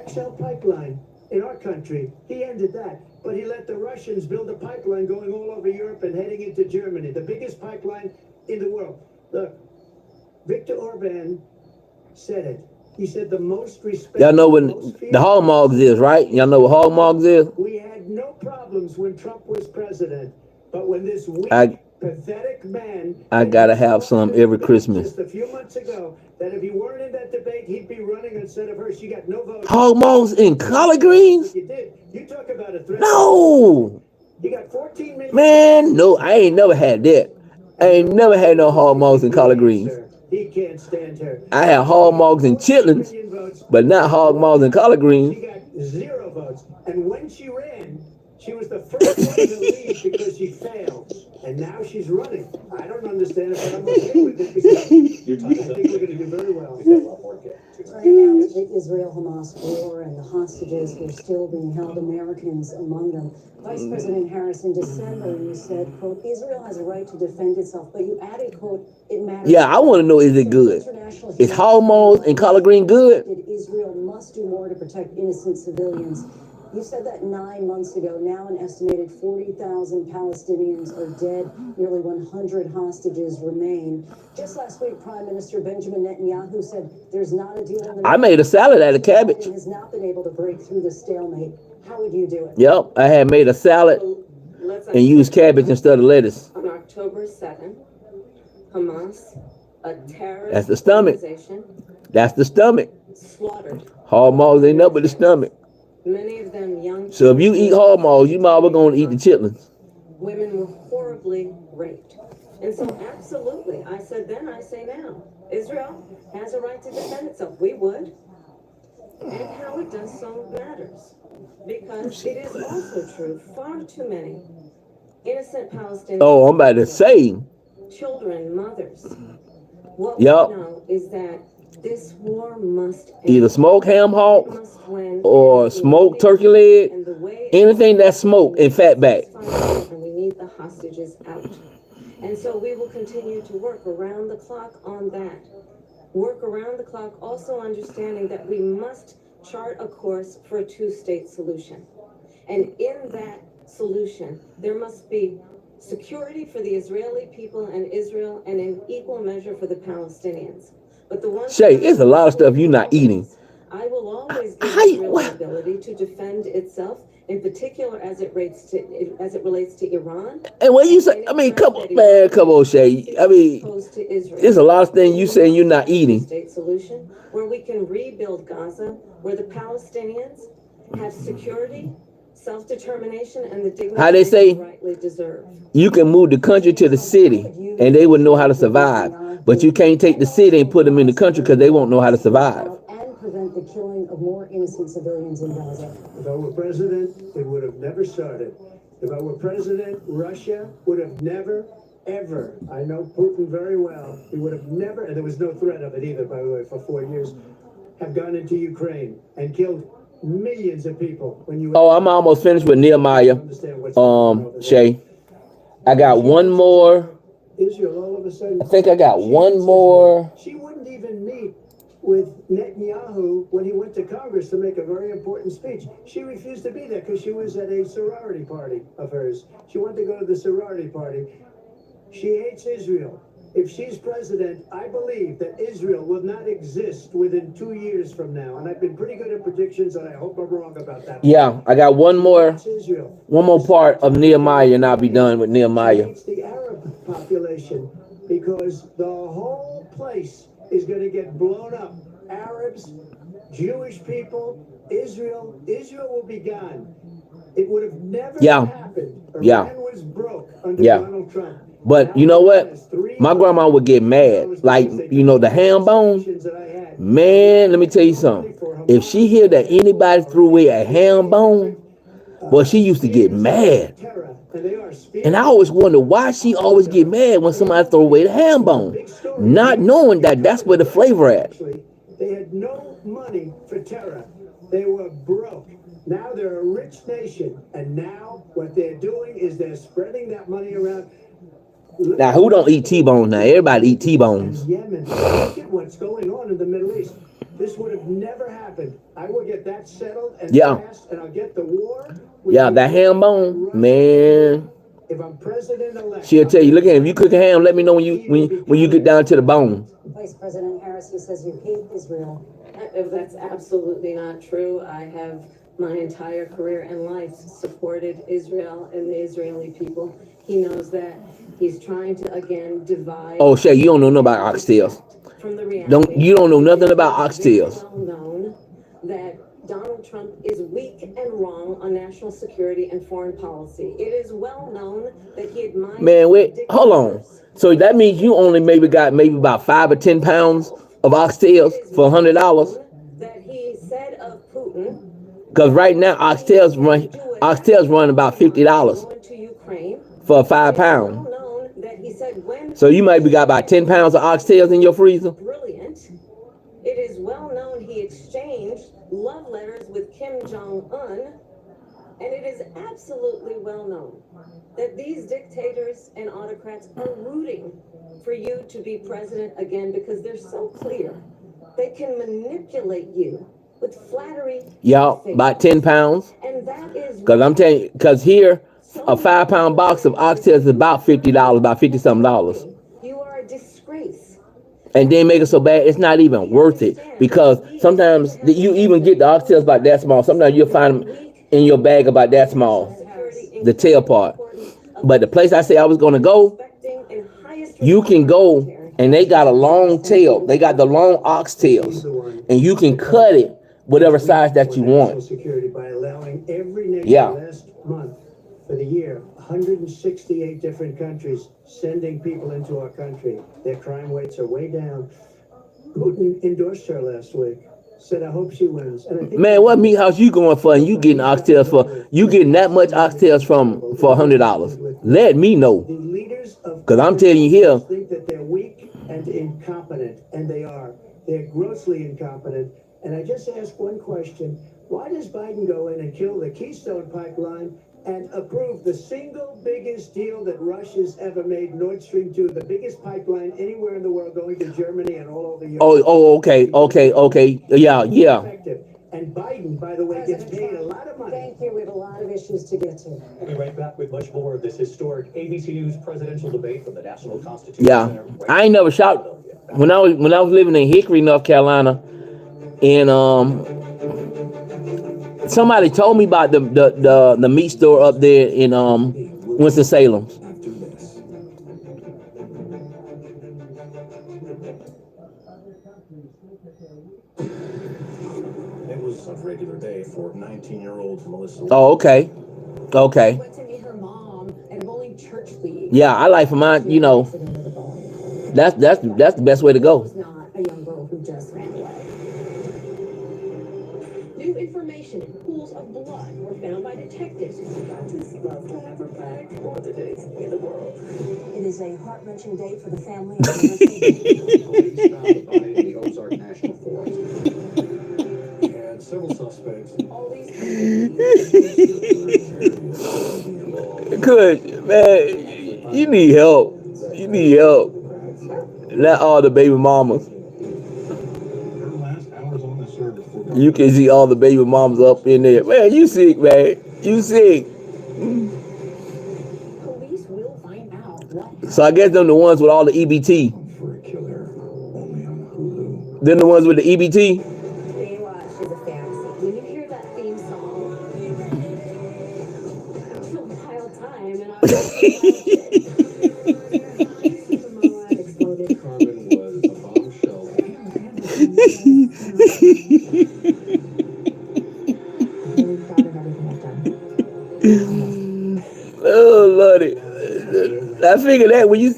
XL pipeline in our country, he ended that. But he let the Russians build a pipeline going all over Europe and heading into Germany, the biggest pipeline in the world. Look, Viktor Orban said it. He said the most respect. Y'all know what the hog mogs is, right? Y'all know what hog mogs is? We had no problems when Trump was president, but when this weak, pathetic man. I gotta have some every Christmas. Just a few months ago, that if he weren't in that debate, he'd be running instead of her. She got no votes. Hog mogs and collard greens? You did. You talk about a threat. No. You got 14 million. Man, no, I ain't never had that. I ain't never had no hog mogs and collard greens. He can't stand her. I had hog mogs and chitlins, but not hog mogs and collard greens. She got 0 votes. And when she ran, she was the first one to leave because she failed. And now she's running. I don't understand it, but I'm okay with it because I think we're going to do very well. Right now, the Israel-Hamas war and the hostages who are still being held, Americans among them. Vice President Harris, in December, you said, quote, Israel has a right to defend itself, but you added, quote, it matters. Yeah, I want to know, is it good? Is hog mogs and collard green good? Israel must do more to protect innocent civilians. You said that 9 months ago. Now an estimated 40,000 Palestinians are dead. Nearly 100 hostages remain. Just last week, Prime Minister Benjamin Netanyahu said there's not a deal in the... I made a salad out of cabbage. ...has not been able to break through the stalemate. How would you do it? Yep, I had made a salad and used cabbage instead of lettuce. On October 7th, Hamas, a terrorist That's the stomach. organization, That's the stomach. slaughtered Hog mogs ain't nothing but the stomach. many of them young. So if you eat hog mogs, you might as well go and eat the chitlins. Women were horribly raped. And so absolutely, I said then, I say now, Israel has a right to defend itself. We would. And how it does so matters. Because it is also true, far too many innocent Palestinians. Oh, I'm about to say. Children, mothers. What Yep. we know is that this war must end. Either smoked ham hock or smoked turkey leg, anything that's smoked and fat back. And we need the hostages out. And so we will continue to work around the clock on that. Work around the clock, also understanding that we must chart a course for a two-state solution. And in that solution, there must be security for the Israeli people and Israel, and in equal measure for the Palestinians. But the one Shay, it's a lot of stuff you're not eating. I will always give Israel the ability to defend itself, in particular as it relates to Iran. And when you say, I mean, come on, man, come on, Shay. I mean, there's a lot of things you saying you're not eating. State solution where we can rebuild Gaza, where the Palestinians have security, self-determination, and the dignity How they say, they rightly deserve. You can move the country to the city and they would know how to survive. But you can't take the city and put them in the country because they won't know how to survive. And prevent the killing of more innocent civilians in Gaza. If I were president, it would have never started. If I were president, Russia would have never, ever, I know Putin very well, he would have never, and there was no threat of it either, by the way, for 4 years, have gone into Ukraine and killed millions of people. When you Oh, I'm almost finished with Nehemiah. Shay, I got one more. Israel all of a sudden. I think I got one more. She wouldn't even meet with Netanyahu when he went to Congress to make a very important speech. She refused to be there because she was at a sorority party of hers. She wanted to go to the sorority party. She hates Israel. If she's president, I believe that Israel will not exist within 2 years from now. And I've been pretty good at predictions, and I hope I'm wrong about that. Yeah, I got one more part of Nehemiah, and I'll be done with Nehemiah. It's the Arab population because the whole place is going to get blown up. Arabs, Jewish people, Israel will be gone. It would have never happened. Iran was broke under Donald Trump. But you know what? My grandma would get mad. Like, you know, the ham bone. Man, let me tell you something. If she hear that anybody threw away a ham bone, well, she used to get mad. And I always wonder why she always get mad when somebody throw away the ham bone, not knowing that that's where the flavor at. They had no money for terror. They were broke. Now they're a rich nation, and now what they're doing is they're spreading that money around. Now, who don't eat T-bones now? Everybody eat T-bones. Yemen. Look at what's going on in the Middle East. This would have never happened. I will get that settled and passed, and I'll get the war. Yeah, that ham bone, man. If I'm president-elect, She'll tell you, look at him. If you cook a ham, let me know when you get down to the bone. Vice President Harris, he says you hate Israel. That's absolutely not true. I have my entire career and life supported Israel and the Israeli people. He knows that. He's trying to again divide. Oh, Shay, you don't know nothing about oxtails. From the reality. You don't know nothing about oxtails. It's well known that Donald Trump is weak and wrong on national security and foreign policy. It is well known that he admires. Man, wait, hold on. So that means you only got about 5 or 10 pounds of oxtails for $100. That he said of Putin. Because right now oxtails run about $50 for a 5 pound. So you might got about 10 pounds of oxtails in your freezer. Brilliant. It is well known he exchanged love letters with Kim Jong-un, and it is absolutely well known that these dictators and autocrats are rooting for you to be president again because they're so clear. They can manipulate you with flattery. Yeah, about 10 pounds. And that is because I'm telling you, because here a 5 pound box of oxtails is about $50, about $50-something. You are a disgrace. And then make it so bad it's not even worth it, because sometimes you even get the oxtails about that small. Sometimes you'll find them in your bag about that small, the tail part. But the place I say I was going to go, you can go and they got a long tail. They got the long oxtails, and you can cut it whatever size that you want. Security by allowing every nation last month for the year, 168 different countries sending people into our country. Their crime rates are way down. Putin endorsed her last week. Said, I hope she wins. And I think man, what meat house you going for? And you getting oxtails for? You getting that much oxtails for $100? Let me know, because I'm telling you here. Think that they're weak and incompetent, and they are. They're grossly incompetent. And I just ask one question: why does Biden go in and kill the Keystone Pipeline and approve the single biggest deal that Russia's ever made, Nord Stream 2, the biggest pipeline anywhere in the world, going to Germany and all over Europe? Okay. Yeah. And Biden, by the way, gets paid a lot of money. Thank you. We have a lot of issues to get to. We'll be right back with much more of this historic ABC News presidential debate from the National Constitution Center. I ain't never shot when I was living in Hickory, North Carolina, and somebody told me about the meat store up there in Winston-Salem. It was a regular day for 19-year-old Melissa. Oh, okay. Went to meet her mom at a bowling church league. Yeah, I like for mine. That's the best way to go. Not a young girl who just ran away. New information: pools of blood were found by detectives. I just love to have her back. All the days in the world. It is a heart-wrenching day for the family. Police found the body in the Ozark National Forest. And several suspects. All these Good, man. You need help. Not all the baby mamas. You can see all the baby mamas up in there. Man, you sick, man. You sick. police will find out what. So I guess them the ones with all the EBT. For a killer, only on Hulu. Them the ones with the EBT. Baywatch is a fantasy. When you hear that theme song, it's a wild time, and I exploded. Carmen was a bombshell. Oh Lordy. I figured that when you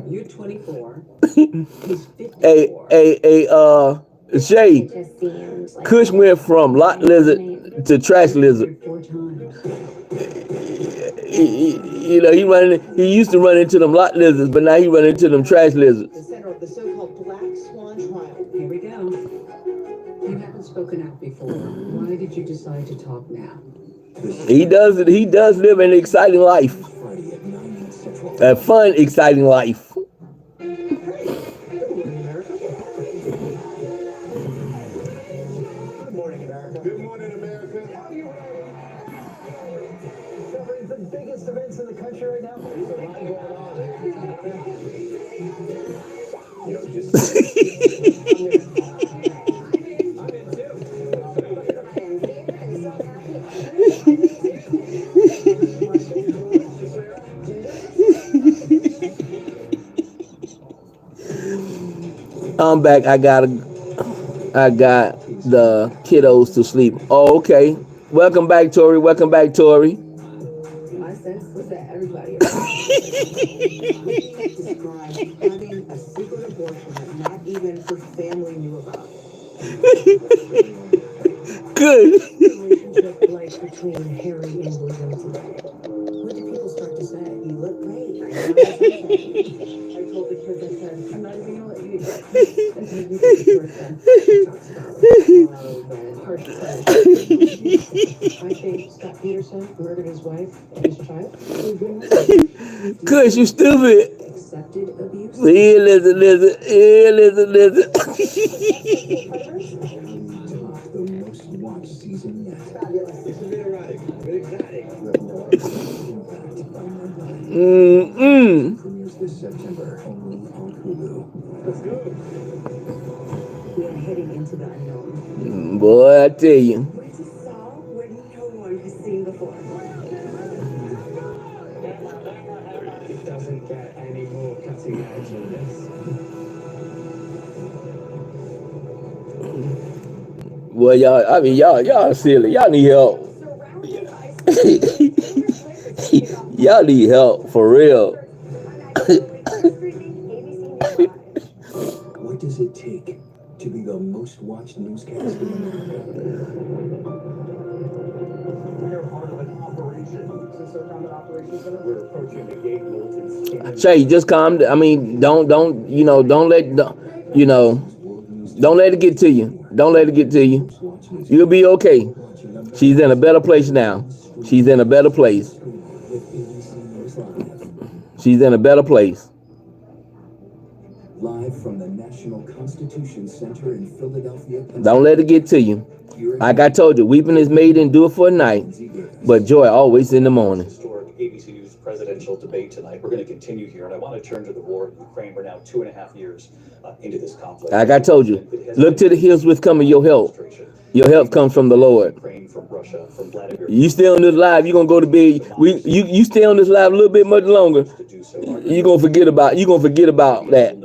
You're 24. hey, Shay, Kush went from lot lizard to trash lizard. He used to run into them lot lizards, but now he run into them trash lizards. The center of the so-called Black Swan trial. Here we go. You haven't spoken out before. Why did you decide to talk now? He does it. He does live an exciting life. A fun, exciting life. Good morning, America. Good morning, America. Covering the biggest events in the country right now. There's a lot going on. You know, just I'm back. I got the kiddos to sleep. Oh, okay. Welcome back, Tori. Welcome back, Tori. My sense was that everybody described having a secret abortion that not even her family knew about. Good. Relationship like between Harry and William today. What did people start to say? You look great. I told the kids, I said, I'm not even gonna let you eat breakfast until you get to birthday. Harsh I think Scott Peterson murdered his wife and his child. Cause you stupid. Accepted abuse. Here, lizard. Here, lizard. The most watched season yet. This is erotic, exotic. Premieres this September only on Hulu. Let's go. We're heading into the unknown. Boy, I tell you. What is a saw where no one has seen before? It doesn't get any more cutting edge than this. Well, y'all silly. Y'all need help. Y'all need help for real. What does it take to be the most watched newscast in America? we are part of an operation. We're approaching the gate, Milton. Shay, just calm down. I mean, don't let it get to you. Don't let it get to you. You'll be okay. She's in a better place now. She's in a better place. She's in a better place. Live from the National Constitution Center in Philadelphia. Don't let it get to you. Like I told you, weeping is made and do it for a night, but joy always in the morning. Historic ABC News presidential debate tonight. We're going to continue here, and I want to turn to the war in Ukraine. We're now 2.5 years into this conflict. Like I told you, look to the hills with coming your help. Your help comes from the Lord. Ukraine, from Russia, from Vladimir. You stay on this live, you're gonna go to bed. You stay on this live a little bit much longer. You're gonna forget about that.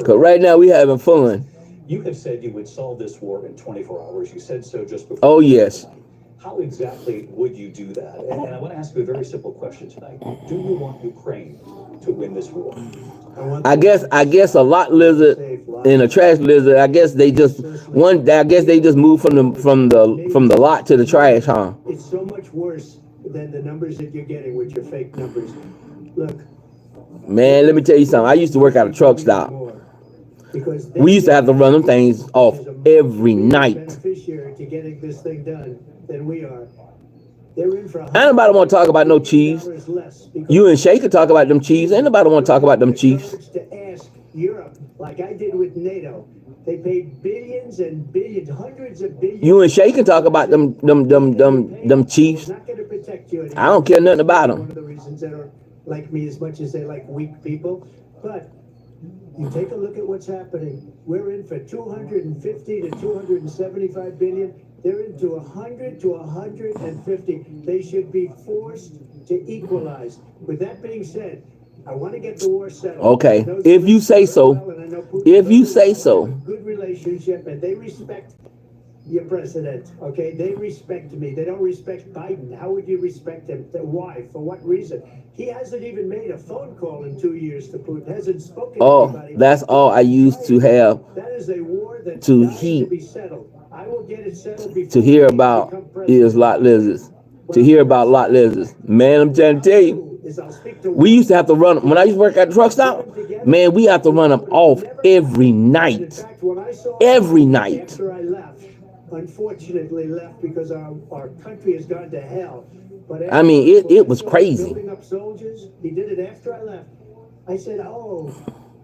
Cause right now we having fun. You have said you would solve this war in 24 hours. You said so just before. Oh yes. How exactly would you do that? And I want to ask you a very simple question tonight. Do you want Ukraine to win this war? I guess a lot lizard and a trash lizard. I guess they just moved from the lot to the trash, huh? It's so much worse than the numbers that you're getting with your fake numbers. Look. Man, let me tell you something. I used to work at a truck stop. We used to have to run them things off every night. Beneficiary to getting this thing done than we are. They're in for Ain't nobody want to talk about no Chiefs. You and Shay could talk about them Chiefs. Ain't nobody want to talk about them Chiefs. To ask Europe, like I did with NATO, they paid billions and billions, hundreds of billions. You and Shay can talk about them Chiefs. Not going to protect you. I don't care nothing about them. One of the reasons they don't like me as much as they like weak people, but you take a look at what's happening. We're in for 250 to 275 billion. They're into 100 to 150. They should be forced to equalize. With that being said, I want to get the war settled. Okay, if you say so. If you say so. Good relationship, and they respect your president. Okay, they respect me. They don't respect Biden. How would you respect him? Why? For what reason? He hasn't even made a phone call in 2 years to Putin. Hasn't spoken to anybody. That's all I used to have That is a war that to needs heat. to be settled. I will get it settled before To hear about is lot lizards. To hear about lot lizards. Man, I'm trying to tell you. is I'll speak to. We used to have to run when I used to work at the truck stop. Man, we have to run them off every In night. fact, when I saw Every night. after I left, unfortunately left because our country has gone to hell. But I mean, it was crazy. Building up soldiers, he did it after I left. I said, oh,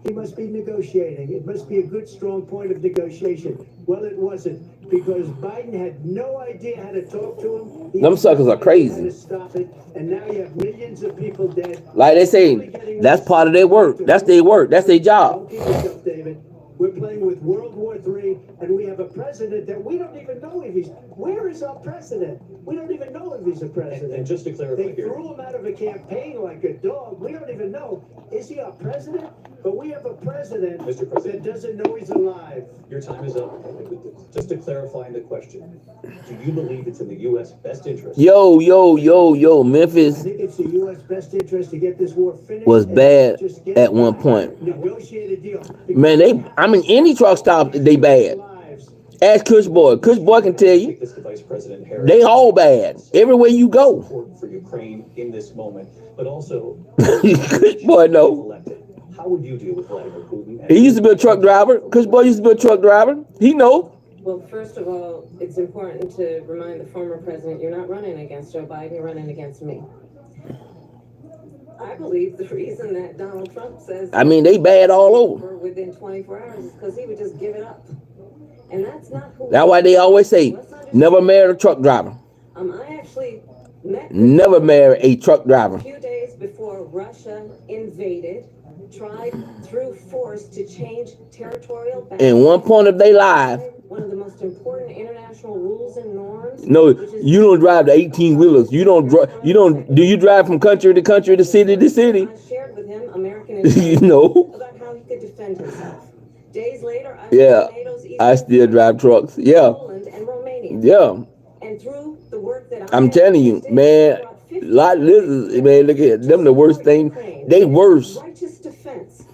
he must be negotiating. It must be a good, strong point of negotiation. Well, it wasn't, because Biden had no idea how to talk to him. He Them had suckers no are idea crazy. how to stop it, and now you have millions of people dead. Like they say, that's part of their work. That's their work. That's their job. Don't kid yourself, David. We're playing with World War III, and we have a president that we don't even know if he's. Where is our president? We don't even know if he's a president. And just to clarify They here, threw him out of a campaign like a dog. We don't even know. Is he our president? But we have a president Mr. President. that doesn't know he's alive. your time is up. Just to clarify the question, do you believe it's in the U.S. best interest? Yo, I Memphis think it's the U.S. best interest to get this war finished. was and bad just get at one point. Negotiate a deal. Man, any truck stop, they bad. Ask Kush Boy. Kush Boy can tell you, Take this to Vice President Harris. they all bad. Everywhere you go. Support for Ukraine in this moment, but also Kush Boy know. elected. How would you deal with Vladimir Putin? And He used to be a truck driver. Kush Boy used to be a truck driver. He know. Well, first of all, it's important to remind the former president you're not running against Joe Biden, you're running against me. I believe the reason that Donald Trump says I mean, they bad all over. within 24 hours is because he would just give it up. And that's not who. That's why they always say, never marry a truck driver. I actually met Never marry a truck driver. a few days before Russia invaded, tried through force to change territorial boundaries. In one point of their life, One of the most important international rules and norms. no, which is you don't drive the 18-wheelers. You don't, do you drive from country to country to city to city? I shared with him American You know? about how he could defend himself. Days later, I Yeah, was in NATO's I still drive trucks. Yeah, Poland and Romania. yeah. And through the work that I'm telling you, man, lot lizards, man, look at them, the worst thing. They worse. righteous defense.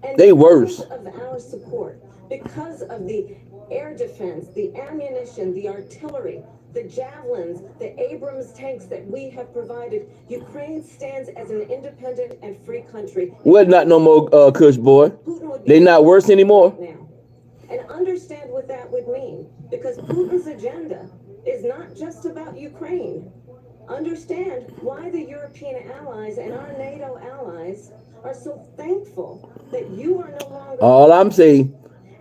And They because worse. of our support, because of the air defense, the ammunition, the artillery, the javelins, the Abrams tanks that we have provided, Ukraine stands as an independent and free country. Well, not no more, Kush Boy. Putin would be They not worse anymore. now. And understand what that would mean, because Putin's agenda is not just about Ukraine. Understand why the European allies and our NATO allies are so thankful that you are no longer, All I'm saying,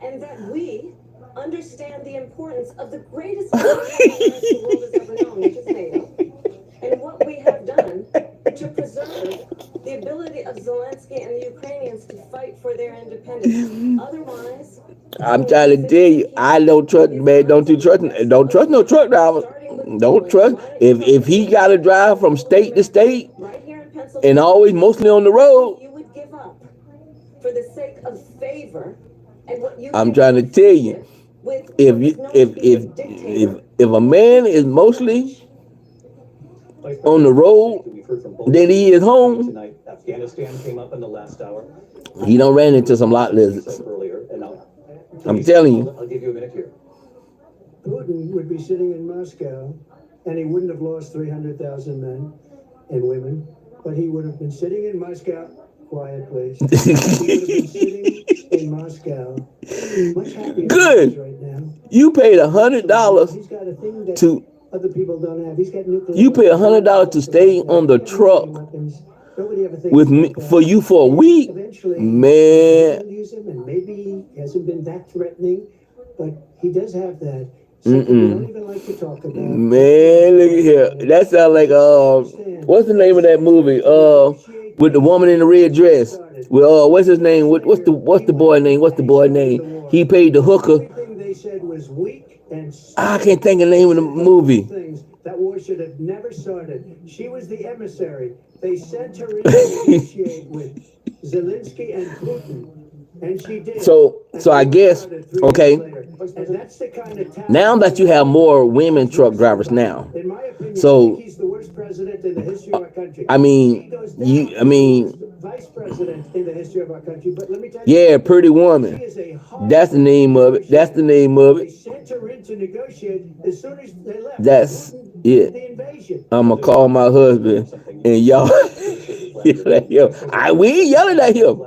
and that we understand the importance of the greatest military alliance the world has ever known, which is NATO, and what we have done to preserve the ability of Zelensky and the Ukrainians to fight for their independence. Otherwise, I'm trying to tell you, I don't trust, man, don't trust no truck driver. Don't trust. If he got to drive from state to state right here in Pennsylvania, and always mostly on the road, you would give up for the sake of favor and what you I'm trying to tell you, with if a man is mostly Vice on the President, road, we've heard from both then he is home, tonight. Afghanistan came up in the last hour. he don't ran into some lot lizards. Earlier, and I'm telling you. I'll give you a minute here. Putin would be sitting in Moscow, and he wouldn't have lost 300,000 men and women, but he would have been sitting in Moscow. Quiet, please. He would have been sitting in Moscow, much happier Good. right now. You paid $100 He's got a thing that to, other people don't have. He's got nuclear. you pay $100 to stay on the truck Nobody ever thinks with me, about that. for you for a week, Eventually, man. he'll use him, and maybe he hasn't been that threatening, but he does have that. Something we don't even like to talk about. Man, look at here. That sounds like what's the name of that movie? With the woman in the red dress. Well, what's his name? What's the boy name? What's the boy name? He paid the hooker. Everything they said was weak and I can't think of the name of the movie. things. That war should have never started. She was the emissary. They sent her in to negotiate with Zelensky and Putin. And she did. So I guess, okay, And that's the kind of talent. now that you have more women truck drivers now, In my opinion, so he's the worst president in the history of our country. I mean, Vice president in the history of our country. But let me tell you, yeah, Pretty Woman. she is a hard That's the name of it. That's the name of They it. sent her in to negotiate as soon as they left. That's Putin it. did the invasion. I'm gonna call my husband and y'all yell at him. We ain't yelling at him.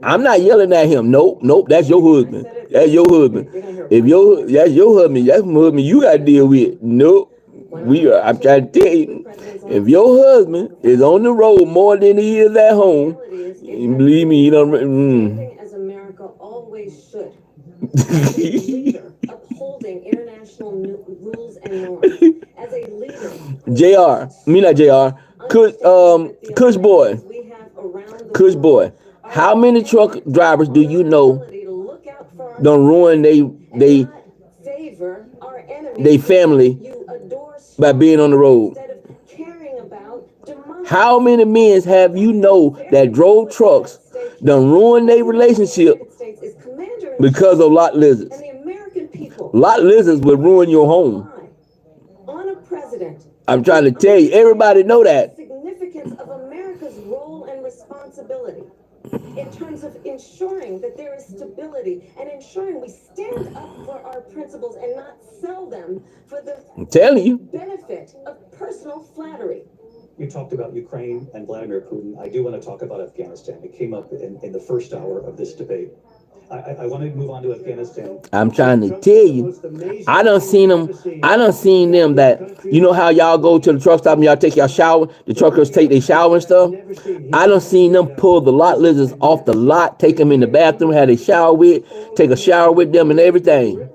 I'm not yelling at him. Nope. That's your husband. That's your husband. If that's your husband, that's my husband. You gotta deal with. Nope. I'm trying to tell you, if your husband is on the road more than he is at home, believe me, he don't. As America always should. As a leader, upholding international rules and norms. As a leader. Not JR. Kush boy. How many truck drivers do you know don't ruin they family by being on the road? How many men have you know that drove trucks done ruin their relationship because of lot lizards? Lot lizards will ruin your home. I'm trying to tell you, everybody know that. Significance of America's role and responsibility in terms of ensuring that there is stability and ensuring we stand up for our principles and not sell them for the benefit of personal flattery. You talked about Ukraine and Vladimir Putin. I do want to talk about Afghanistan. It came up in the first hour of this debate. I want to move on to Afghanistan. I'm trying to tell you, I done seen them that, you know how y'all go to the truck stop and y'all take your shower, the truckers take their shower and stuff. I done seen them pull the lot lizards off the lot, take them in the bathroom, have a shower with, take a shower with them and everything.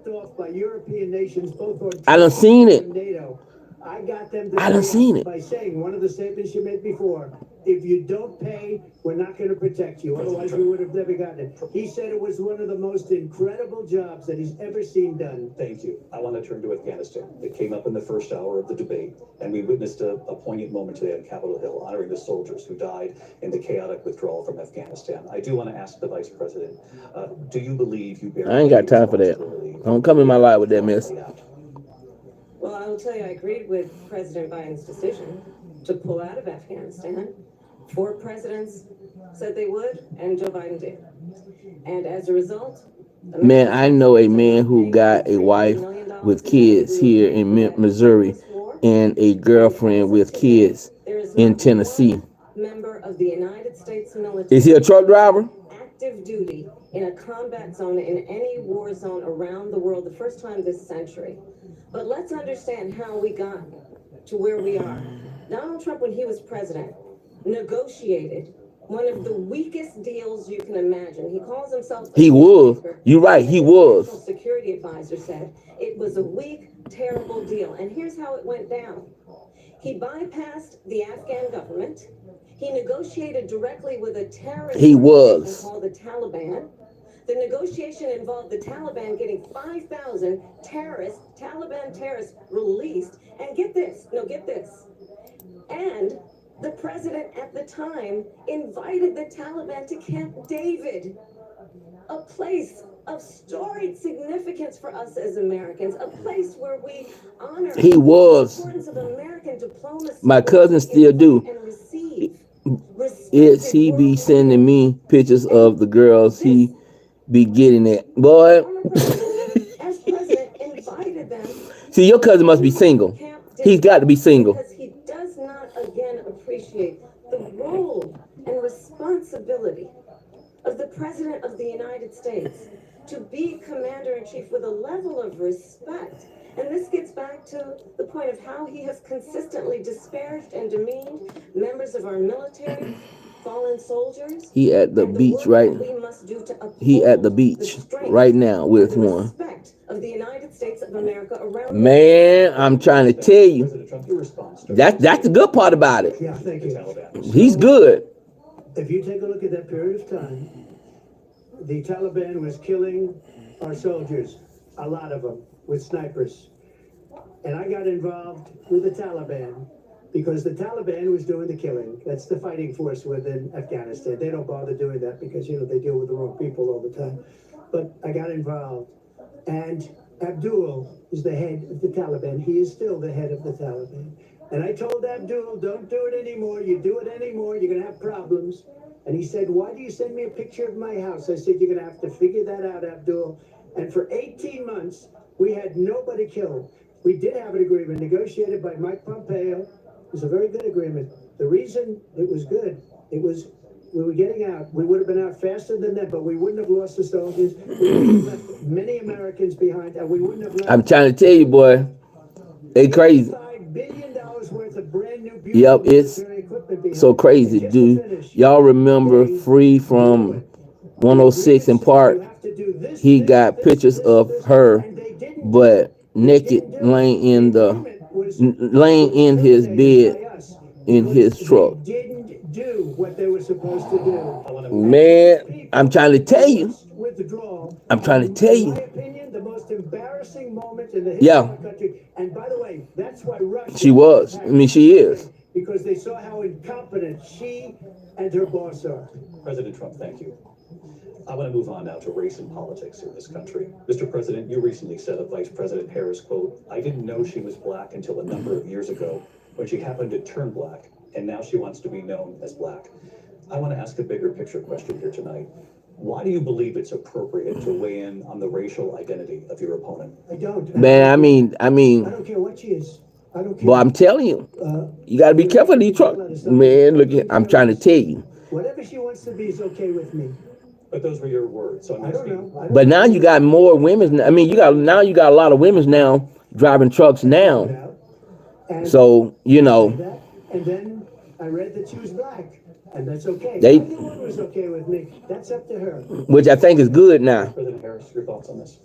I done seen it. I done seen it. By saying one of the statements you made before, if you don't pay, we're not going to protect you. Otherwise, we would have never gotten it. He said it was one of the most incredible jobs that he's ever seen done. Thank you. I want to turn to Afghanistan. It came up in the first hour of the debate, and we witnessed a poignant moment today on Capitol Hill, honoring the soldiers who died in the chaotic withdrawal from Afghanistan. I do want to ask the Vice President, do you believe you bear... I ain't got time for that. Don't come in my life with that mess. Well, I will tell you, I agreed with President Biden's decision to pull out of Afghanistan. 4 presidents said they would, and Joe Biden did. And as a result... Man, I know a man who got a wife with kids here in Missouri and a girlfriend with kids in Tennessee. Member of the United States military. Is he a truck driver? Active duty in a combat zone in any war zone around the world, the first time this century. But let's understand how we got to where we are. Donald Trump, when he was president, negotiated one of the weakest deals you can imagine. He calls himself... He was. You're right, he was. The security advisor said it was a weak, terrible deal. And here's how it went down. He bypassed the Afghan government. He negotiated directly with a terrorist organization called the Taliban. The negotiation involved the Taliban getting 5,000 Taliban terrorists released. And get this. And the president at the time invited the Taliban to Camp David, a place of storied significance for us as Americans, a place where we honor the importance of American diplomacy. My cousin still do. He be sending me pictures of the girls he be getting it. Boy. As president invited them. See, your cousin must be single. He's got to be single. Because he does not, again, appreciate the role and responsibility of the President of the United States to be Commander-in-Chief with a level of respect. And this gets back to the point of how he has consistently disparaged and demeaned members of our military, fallen soldiers. He at the beach, right? He at the beach right now with one. Of the United States of America around Man, I'm trying to tell you. That's the good part about it. Yeah, thank you. He's good. If you take a look at that period of time, the Taliban was killing our soldiers, a lot of them, with snipers. And I got involved with the Taliban because the Taliban was doing the killing. That's the fighting force within Afghanistan. They don't bother doing that because, you know, they deal with the wrong people all the time. But I got involved. And Abdul is the head of the Taliban. He is still the head of the Taliban. And I told Abdul, don't do it anymore. You do it anymore, you're going to have problems. And he said, why do you send me a picture of my house? I said, you're going to have to figure that out, Abdul. And for 18 months, we had nobody killed. We did have an agreement negotiated by Mike Pompeo was a very good agreement. The reason it was good, it was, we were getting out. We would have been out faster than that, but we wouldn't have lost the soldiers. We would have left many Americans behind, and we wouldn't have left. I'm trying to tell you, boy, they crazy. $5 billion worth of brand new Yep, it's so crazy, dude. Y'all remember Free from 106 in Park? He got pictures of her, but naked, laying in his bed in his truck. Didn't do what they were supposed to do. Man, I'm trying to tell you. I'm trying to tell you. The most embarrassing moment in the history of our country. And by the way, that's why Russia. She was. I mean, she is. Because they saw how incompetent she and her boss are. President Trump, thank you. I want to move on now to race and politics in this country. Mr. President, you recently said of Vice President Harris, quote, "I didn't know she was black until a number of years ago when she happened to turn black, and now she wants to be known as black." I want to ask a bigger picture question here tonight. Why do you believe it's appropriate to weigh in on the racial identity of your opponent? I don't. Man, I mean. I don't care what she is. I don't care. Well, I'm telling you, you got to be careful of these trucks. Man, look, I'm trying to tell you. Whatever she wants to be is okay with me. But those were your words, so I'm asking. But now you got more women. I mean, you got a lot of women now driving trucks now. So you know. And then I read that she was black, and that's okay. They- Everyone was okay with me. That's up to her. Which I think is good now. President Harris, your thoughts on this?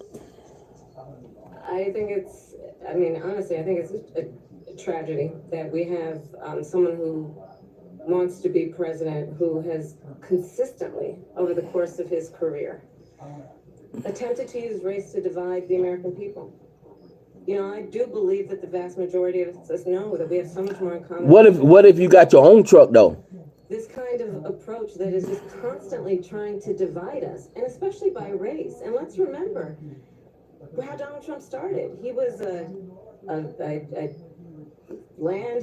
I think it's, I mean, honestly, I think it's a tragedy that we have someone who wants to be president who has consistently, over the course of his career, attempted to use race to divide the American people. You know, I do believe that the vast majority of us know that we have so much more in common. What if you got your own truck though? This kind of approach that is just constantly trying to divide us, and especially by race. And let's remember how Donald Trump started. He was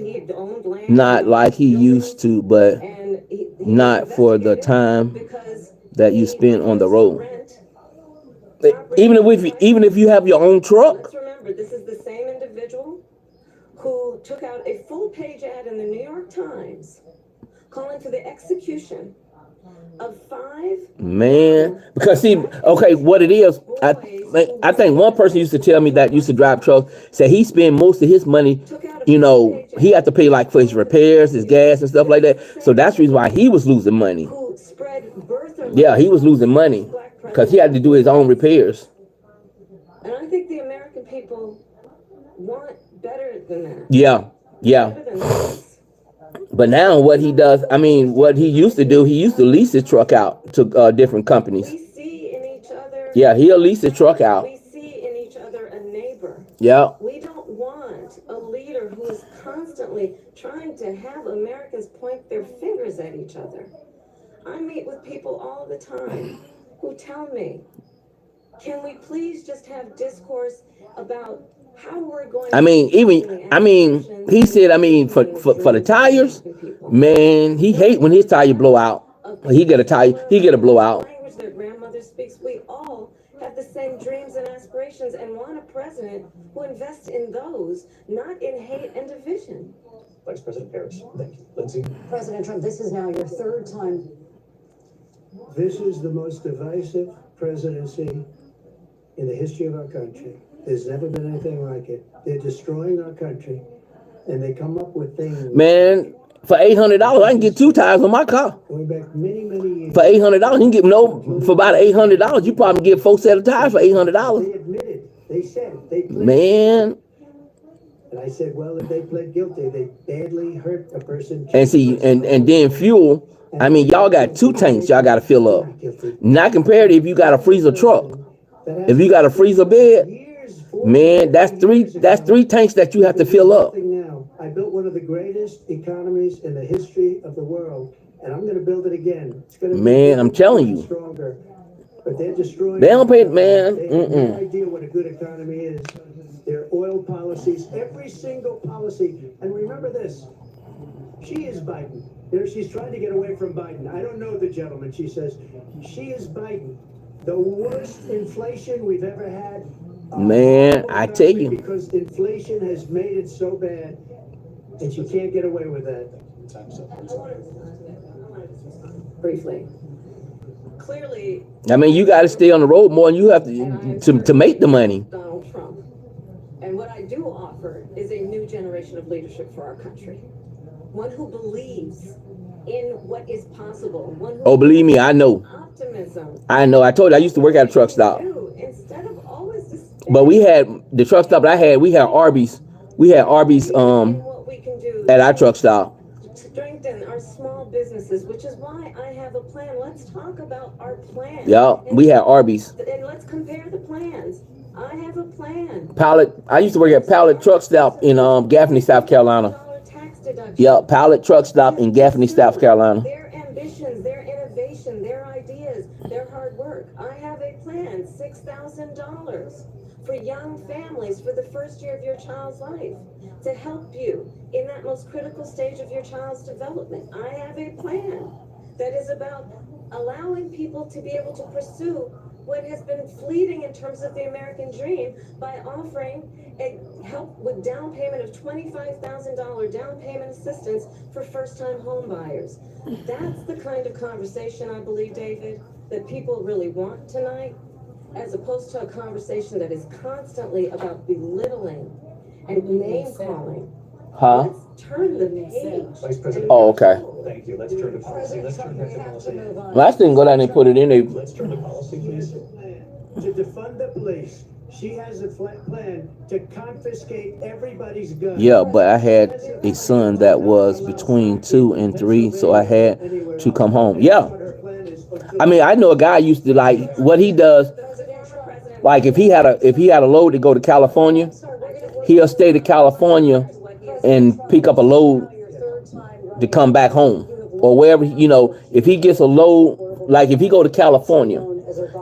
he owned land. Not like he used to, but not for the time that you spent on the road. Even if you have your own truck. Let's remember, this is the same individual who took out a full-page ad in the New York Times calling for the execution of 5. Man, because see, okay, what it is, I think one person used to tell me that used to drive trucks, said he spent most of his money, you know, he had to pay like for his repairs, his gas and stuff like that. So that's the reason why he was losing money. Yeah, he was losing money because he had to do his own repairs. And I think the American people want better than that. Yeah. But now what he does, I mean, what he used to do, he used to lease his truck out to different companies. We see in each other. Yeah, he'll lease his truck out. We see in each other a neighbor. Yeah. We don't want a leader who is constantly trying to have Americans point their fingers at each other. I meet with people all the time who tell me, can we please just have discourse about how we're going to... he said, for the tires, man, he hate when his tire blow out. He get a blowout. Language their grandmother speaks. We all have the same dreams and aspirations and want a president who invests in those, not in hate and division. Vice President Harris, thank you. Lindsay? President Trump, this is now your 3rd time. This is the most divisive presidency in the history of our country. There's never been anything like it. They're destroying our country, and they come up with things. Man, for $800, I can get 2 tires on my car. Going back many years. For $800, you can get for about $800, you probably get 4 set of tires for $800. They admitted. They said they pled. Man. And I said, well, if they pled guilty, they badly hurt a person. And see, and then fuel. I mean, y'all got 2 tanks y'all got to fill up. Not compared to if you got a freezer truck. If you got a freezer bed, man, that's 3 tanks that you have to fill up. Now, I built one of the greatest economies in the history of the world, and I'm going to build it again. It's going to Man, I'm telling you. Stronger, but they're destroying. They don't pay, man. They have no idea what a good economy is. Their oil policies, every single policy. And remember this, she is Biden. She's trying to get away from Biden. I don't know the gentleman, she says. She is Biden. The worst inflation we've ever had. Man, I tell you. Because inflation has made it so bad. And you can't get away with that. Briefly. Clearly, I mean, you got to stay on the road more, and you have to make the money. Donald Trump. And what I do offer is a new generation of leadership for our country. One who believes in what is possible. One who Oh, believe me, I know. Optimism. I know. I told you I used to work at a truck stop. Instead of always But we had the truck stop that I had. We had Arby's. We had Arby's at our truck stop. Strengthen our small businesses, which is why I have a plan. Let's talk about our plan. Yeah, we had Arby's. And let's compare the plans. I have a plan. Pallet. I used to work at Pallet Truck Stop in Gaffney, South Carolina. Yeah, Pallet Truck Stop in Gaffney, South Carolina. Their ambitions, their innovation, their ideas, their hard work. I have a plan. $6,000 for young families for the first year of your child's life to help you in that most critical stage of your child's development. I have a plan that is about allowing people to be able to pursue what has been fleeting in terms of the American dream by offering a help with down payment of $25,000 down payment assistance for first-time home buyers. That's the kind of conversation, I believe, David, that people really want tonight, as opposed to a conversation that is constantly about belittling and name-calling. Huh? Let's turn the page. Vice President. Oh, okay. Thank you. Let's turn to policy. Let's turn back to policy. Last thing, go down and put it in there. Let's turn to policy, please. To defund the police, she has a plan to confiscate everybody's guns. Yeah, but I had a son that was between 2 and 3, so I had to come home. Yeah. I mean, I know a guy used to like what he does. Like if he had a load to go to California, he'll stay to California and pick up a load to come back home or wherever, you know, if he gets a load, like if he go to California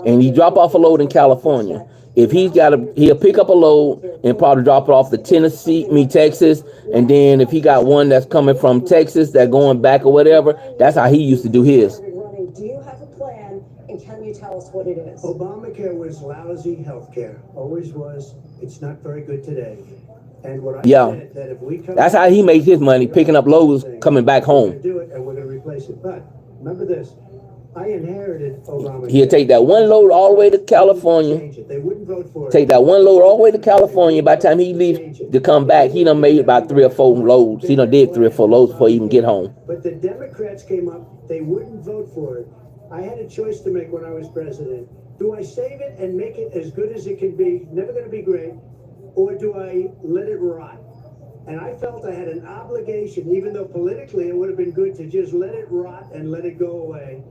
and he drop off a load in California, if he'll pick up a load and probably drop it off to Texas. And then if he got one that's coming from Texas that going back or whatever, that's how he used to do his. Do you have a plan, and can you tell us what it is? Obamacare was lousy health care, always was. It's not very good today. And what I Yeah. said, that if we come That's how he makes his money, picking up loads, coming back we're home. gonna do it, and we're going to replace it. But remember this, I inherited Obamacare. He'll take that one load all the way to California. They wouldn't vote for it. Take that one load all the way to California. By the time he leaves to come back, he done made about 3 or 4 loads. He done did 3 or 4 loads before he even get home. But the Democrats came up, they wouldn't vote for it. I had a choice to make when I was president. Do I save it and make it as good as it can be, never going to be great, or do I let it rot? And I felt I had an obligation, even though politically it would have been good to just let it rot and let it go away.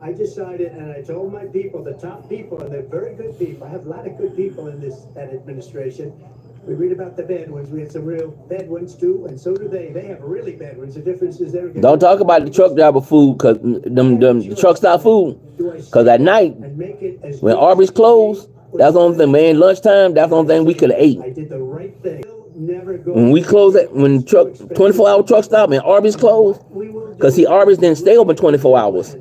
I decided, and I told my people, the top people, and they're very good people. I have a lot of good people in that administration. We read about the bad ones. We had some real bad ones too, and so do they. They have really bad ones. The difference is they're Don't talk about the truck driver food, cause the truck stop food. Cause at night, when Arby's closed, that's the only thing, man. Lunchtime, that's the only thing we could have ate. I did the right thing. Never go. When we close it, when 24-hour truck stop and Arby's closed, cause see, Arby's didn't stay open 24 hours.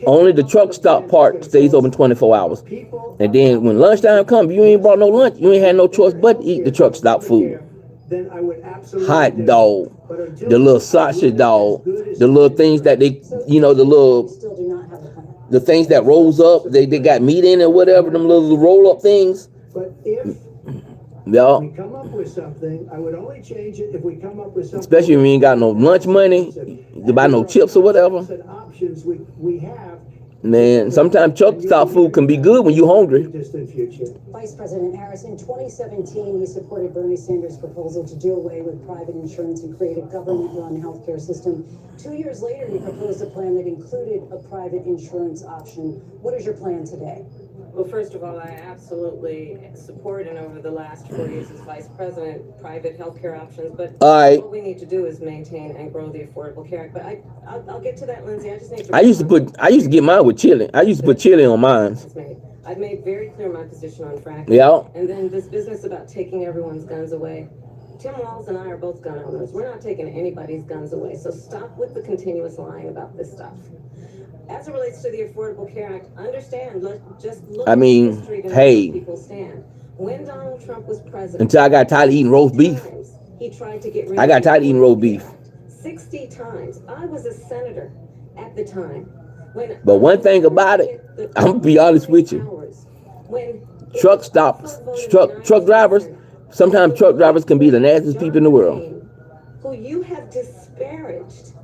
Only the truck stop part stays open 24 hours. And then when lunchtime comes, you ain't brought no lunch. You ain't had no choice but to eat the truck stop food. Hot dog, the little sausage dog, the little things that they, you know, the things that rolls up, they got meat in it, whatever, them little roll up things. But if Yeah. we come up with something, I would only change it if we come up with something. Especially when you ain't got no lunch money to buy no chips or whatever. Options we have. Man, sometimes truck stop food can be good when you hungry. Vice President Harris, in 2017, you supported Bernie Sanders' proposal to do away with private insurance and create a government-run healthcare system. 2 years later, you proposed a plan that included a private insurance option. What is your plan today? Well, first of all, I absolutely support, and over the last 4 years as vice president, private healthcare options. But what we need to do is maintain and grow the Affordable Care Act. But I'll get to that, Lindsay. I just need to. I used to get mine with chili. I used to put chili on mine. I've made very clear my position on fracking. Yeah. And then this business about taking everyone's guns away. Tim Walz and I are both gun owners. We're not taking anybody's guns away. So stop with the continuous lying about this stuff. As it relates to the Affordable Care Act, understand, just look I mean, at history to know hey. where people stand. When Donald Trump was president, Until I got tired of eating roast beef. He tried to get rid I got tired of eating roast beef. 60 times. I was a senator at the time. But one thing about it, I'm gonna be honest with you. When Truck drivers, sometimes truck drivers can be the nastiest people in the world. who you have disparaged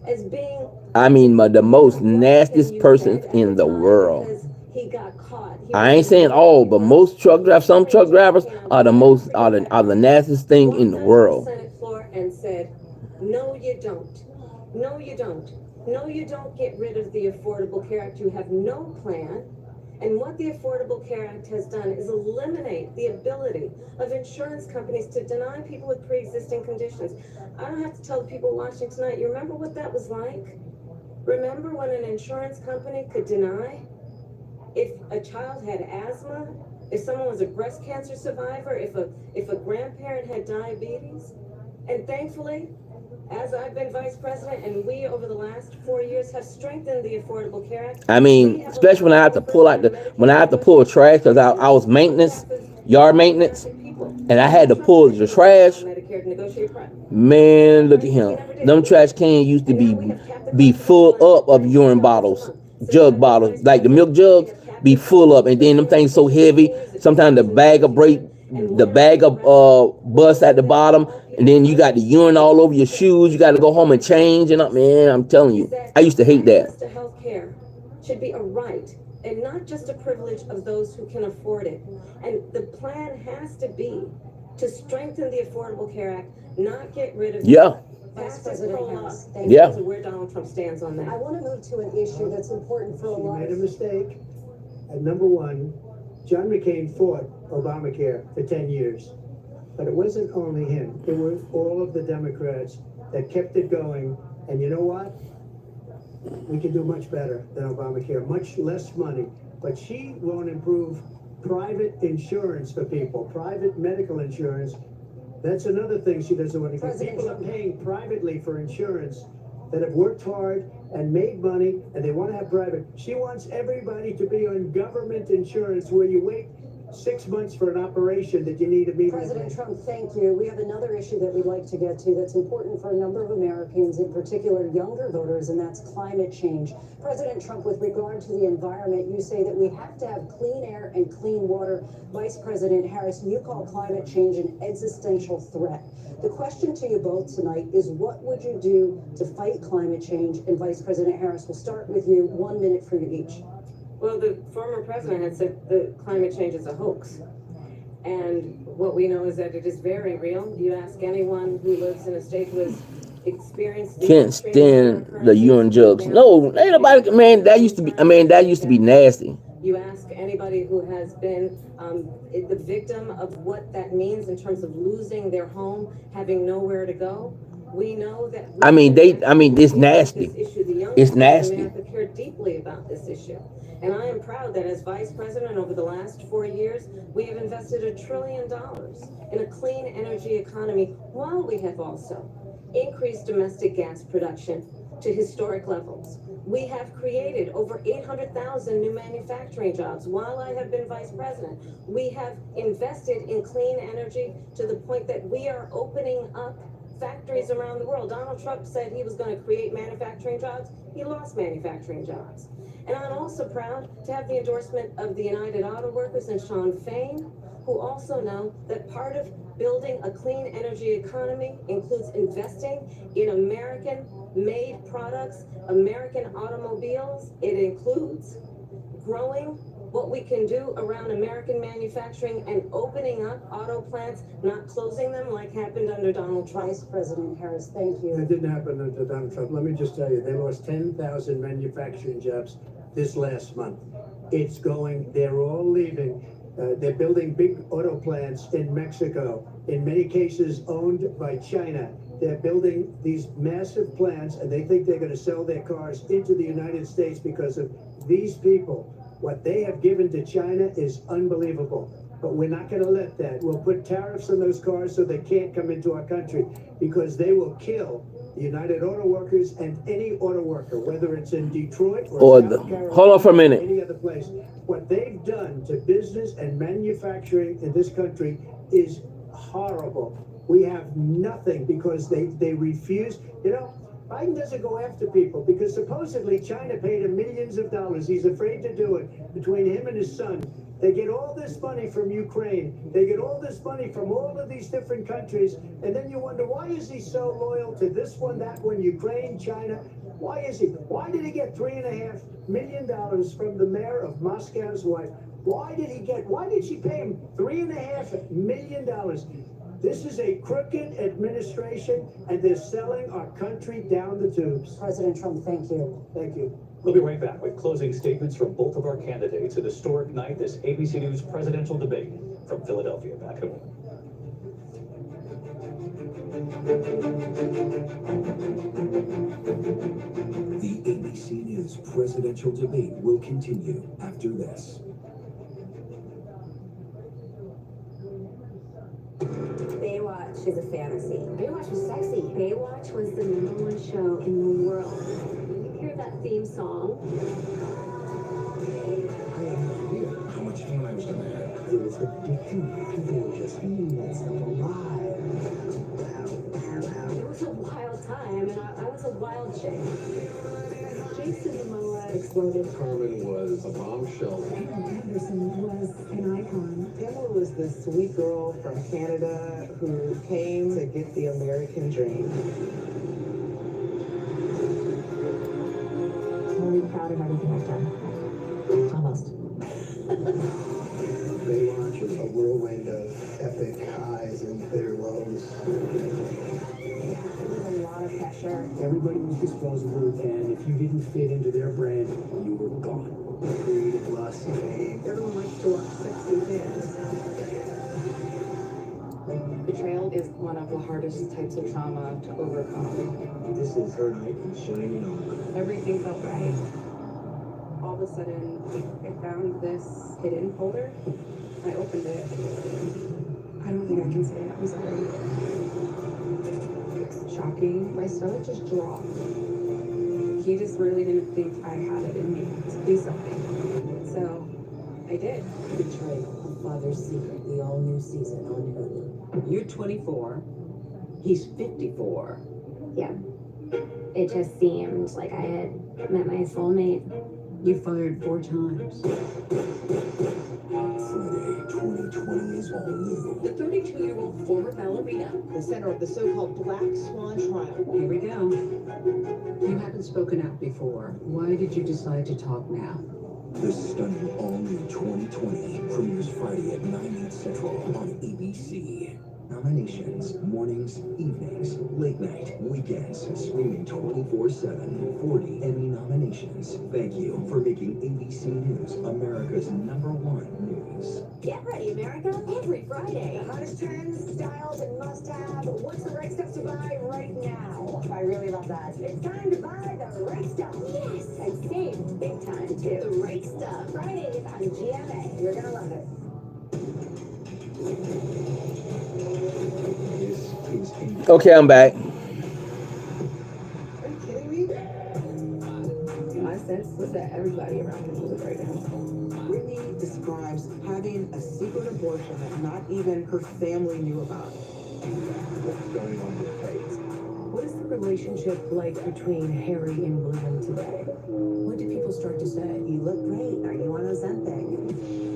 as being I mean, the most nastiest person in the world. he got caught. I ain't saying all, but most truck drivers, some truck drivers are the nastiest thing in the world. Senate floor and said, "No, you don't. No, you don't. No, you don't get rid of the Affordable Care Act. You have no plan." And what the Affordable Care Act has done is eliminate the ability of insurance companies to deny people with pre-existing conditions. I don't have to tell the people watching tonight, you remember what that was like? Remember when an insurance company could deny if a child had asthma, if someone was a breast cancer survivor, if a grandparent had diabetes? And thankfully, as I've been vice president, and we over the last 4 years have strengthened the Affordable Care Act. I mean, especially when I have to pull trash, because I was yard maintenance, and I had to pull the trash. Man, look at him. Them trash cans used to be full up of urine bottles, jug bottles, like the milk jugs, be full up, and then them things so heavy. Sometimes the bag of bust at the bottom, and then you got the urine all over your shoes. You got to go home and change. And man, I'm telling you, I used to hate that. Health care should be a right and not just a privilege of those who can afford it. And the plan has to be to strengthen the Affordable Care Act, not get rid of Vice President Harris, thank you. Where Donald Trump stands on that. I want to move to an issue that's important for a lot. She made a mistake. And number one, John McCain fought Obamacare for 10 years. But it wasn't only him. It was all of the Democrats that kept it going. And you know what? We can do much better than Obamacare. Much less money. But she won't improve private insurance for people. Private medical insurance. That's another thing she doesn't want to do. People are paying privately for insurance that have worked hard and made money, and they want to have private. She wants everybody to be on government insurance where you wait 6 months for an operation that you need immediately. President Trump, thank you. We have another issue that we'd like to get to that's important for a number of Americans, in particular younger voters, and that's climate change. President Trump, with regard to the environment, you say that we have to have clean air and clean water. Vice President Harris, you call climate change an existential threat. The question to you both tonight is, what would you do to fight climate change? And Vice President Harris, we'll start with you. 1 minute for you each. Well, the former president had said that climate change is a hoax. And what we know is that it is very real. You ask anyone who lives in a state who has experienced... Can't stand the urine jugs. No, ain't nobody, man, that used to be nasty. You ask anybody who has been the victim of what that means in terms of losing their home, having nowhere to go. We know that... it's nasty. It's nasty. America care deeply about this issue. And I am proud that as vice president over the last 4 years, we have invested $1 trillion in a clean energy economy, while we have also increased domestic gas production to historic levels. We have created over 800,000 new manufacturing jobs while I have been vice president. We have invested in clean energy to the point that we are opening up factories around the world. Donald Trump said he was going to create manufacturing jobs. He lost manufacturing jobs. And I'm also proud to have the endorsement of the United Auto Workers and Sean Fain, who also know that part of building a clean energy economy includes investing in American-made products, American automobiles. It includes growing what we can do around American manufacturing and opening up auto plants, not closing them like happened under Donald Trump. Vice President Harris, thank you. That didn't happen under Donald Trump. Let me just tell you, they lost 10,000 manufacturing jobs this last month. It's going, they're all leaving. They're building big auto plants in Mexico, in many cases owned by China. They're building these massive plants, and they think they're going to sell their cars into the United States because of these people. What they have given to China is unbelievable. But we're not going to let that. We'll put tariffs on those cars so they can't come into our country, because they will kill the United Auto Workers and any auto worker, whether it's in Detroit or South Carolina, hold on for a minute. Any other place. What they've done to business and manufacturing in this country is horrible. We have nothing because they refuse. You know, Biden doesn't go after people because supposedly China paid him millions of dollars. He's afraid to do it between him and his son. They get all this money from Ukraine. They get all this money from all of these different countries. And then you wonder, why is he so loyal to this one, that one, Ukraine, China? Why is he? Why did he get $3.5 million from the mayor of Moscow's wife? Why did she pay him $3.5 million? This is a crooked administration, and they're selling our country down the tubes. President Trump, thank you. Thank you. We'll be right back with closing statements from both of our candidates. An historic night, this ABC News presidential debate from Philadelphia. Back home. The ABC News presidential debate will continue after this. Baywatch is a fantasy. Baywatch was sexy. Baywatch was the #1 show in the world. When you hear that theme song, I had no idea how much fun I was going to have. It was addicting. People were just eating that stuff alive. it was a wild time, and I was a wild chick. Jason Momoa exploded. Carmen was a bombshell. Pamela Anderson was an icon. Pamela was the sweet girl from Canada who came to get the American dream. I'm really proud of everything I've done. Almost. Baywatch was a whirlwind of epic highs and bitter lows. A lot of pressure. Everybody was disposable, and if you didn't fit into their brand, you were gone. Creative loss of fame. Everyone likes to watch sexy things. Betrayal is one of the hardest types of trauma to overcome. This is her night shining on. Everything felt right. All of a sudden, I found this hidden folder. I opened it. I don't think I can say it. I'm sorry. Shocking. My stomach just dropped. He just really didn't think I had it in me to do something. So, I did. Betrayal, a father's secret, the all-new season on Hulu. You're 24. He's 54. Yeah. It just seemed like I had met my soulmate. You fired 4 times. Friday, 2020 is all new. The 32-year-old former ballerina, The center of the so-called Black Swan trial. here we go. You haven't spoken out before. Why did you decide to talk now? The stunning all-new 2020 premieres Friday at 9/8 Central on ABC. Nominations, mornings, evenings, late night, weekends, streaming 24/7. 40 Emmy nominations. Thank you for making ABC News America's #1 news. Get ready, America. Every Friday. The hottest trends, styles, and must-have. What's the right stuff to buy right now? I really love that. It's time to buy the right stuff. Yes. And save big time, too. The right stuff. Fridays on GMA. You're going to love it. Okay, I'm back. Are you kidding me? My sense was that everybody around him was afraid of him. Brittany describes having a secret abortion that not even her family knew about. What's going on with Kate? What is the relationship like between Harry and William today? What did people start to say? You look great. Are you on Ozempic?